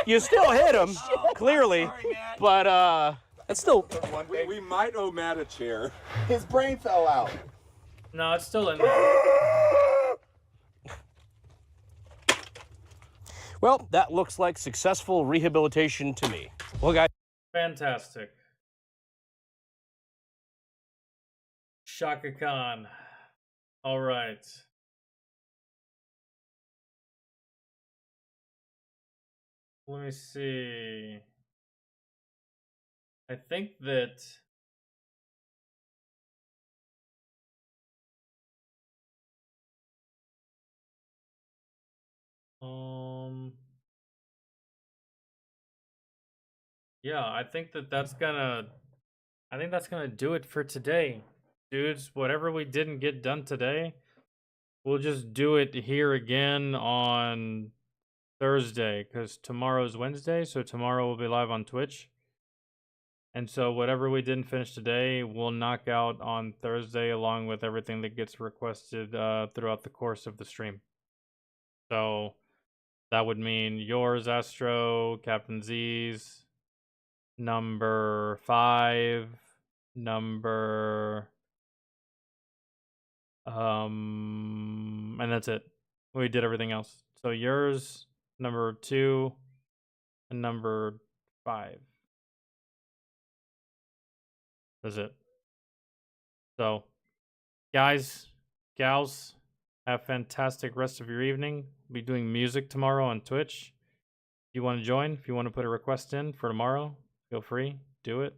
You still hit him, clearly, but that's still.
We might owe Matt a chair.
His brain fell out.
No, it's still in there.
Well, that looks like successful rehabilitation to me. Well, guys.
Fantastic. Shaka Khan. All right. Let me see. I think that yeah, I think that's gonna do it for today. Dudes, whatever we didn't get done today, we'll just do it here again on Thursday, because tomorrow's Wednesday, so tomorrow we'll be live on Twitch. And so whatever we didn't finish today, we'll knock out on Thursday, along with everything that gets requested throughout the course of the stream. So that would mean yours, Astro, Captain Z's, number 5, number and that's it. We did everything else. So yours, number 2, and number 5. That's it. So, guys, gals, have a fantastic rest of your evening. We'll be doing music tomorrow on Twitch. If you want to join, if you want to put a request in for tomorrow, feel free, do it.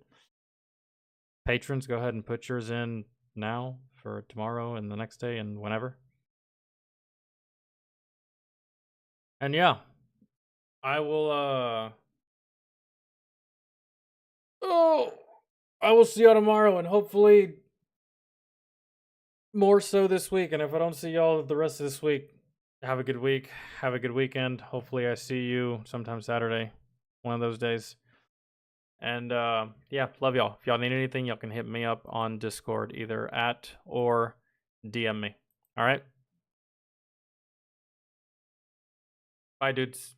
Patrons, go ahead and put yours in now for tomorrow and the next day and whenever. And yeah, I will I will see y'all tomorrow, and hopefully more so this week. And if I don't see y'all the rest of this week, have a good week. Have a good weekend. Hopefully I see you sometime Saturday, one of those days. And yeah, love y'all. If y'all need anything, y'all can hit me up on Discord, either at or DM me. All right? Bye, dudes.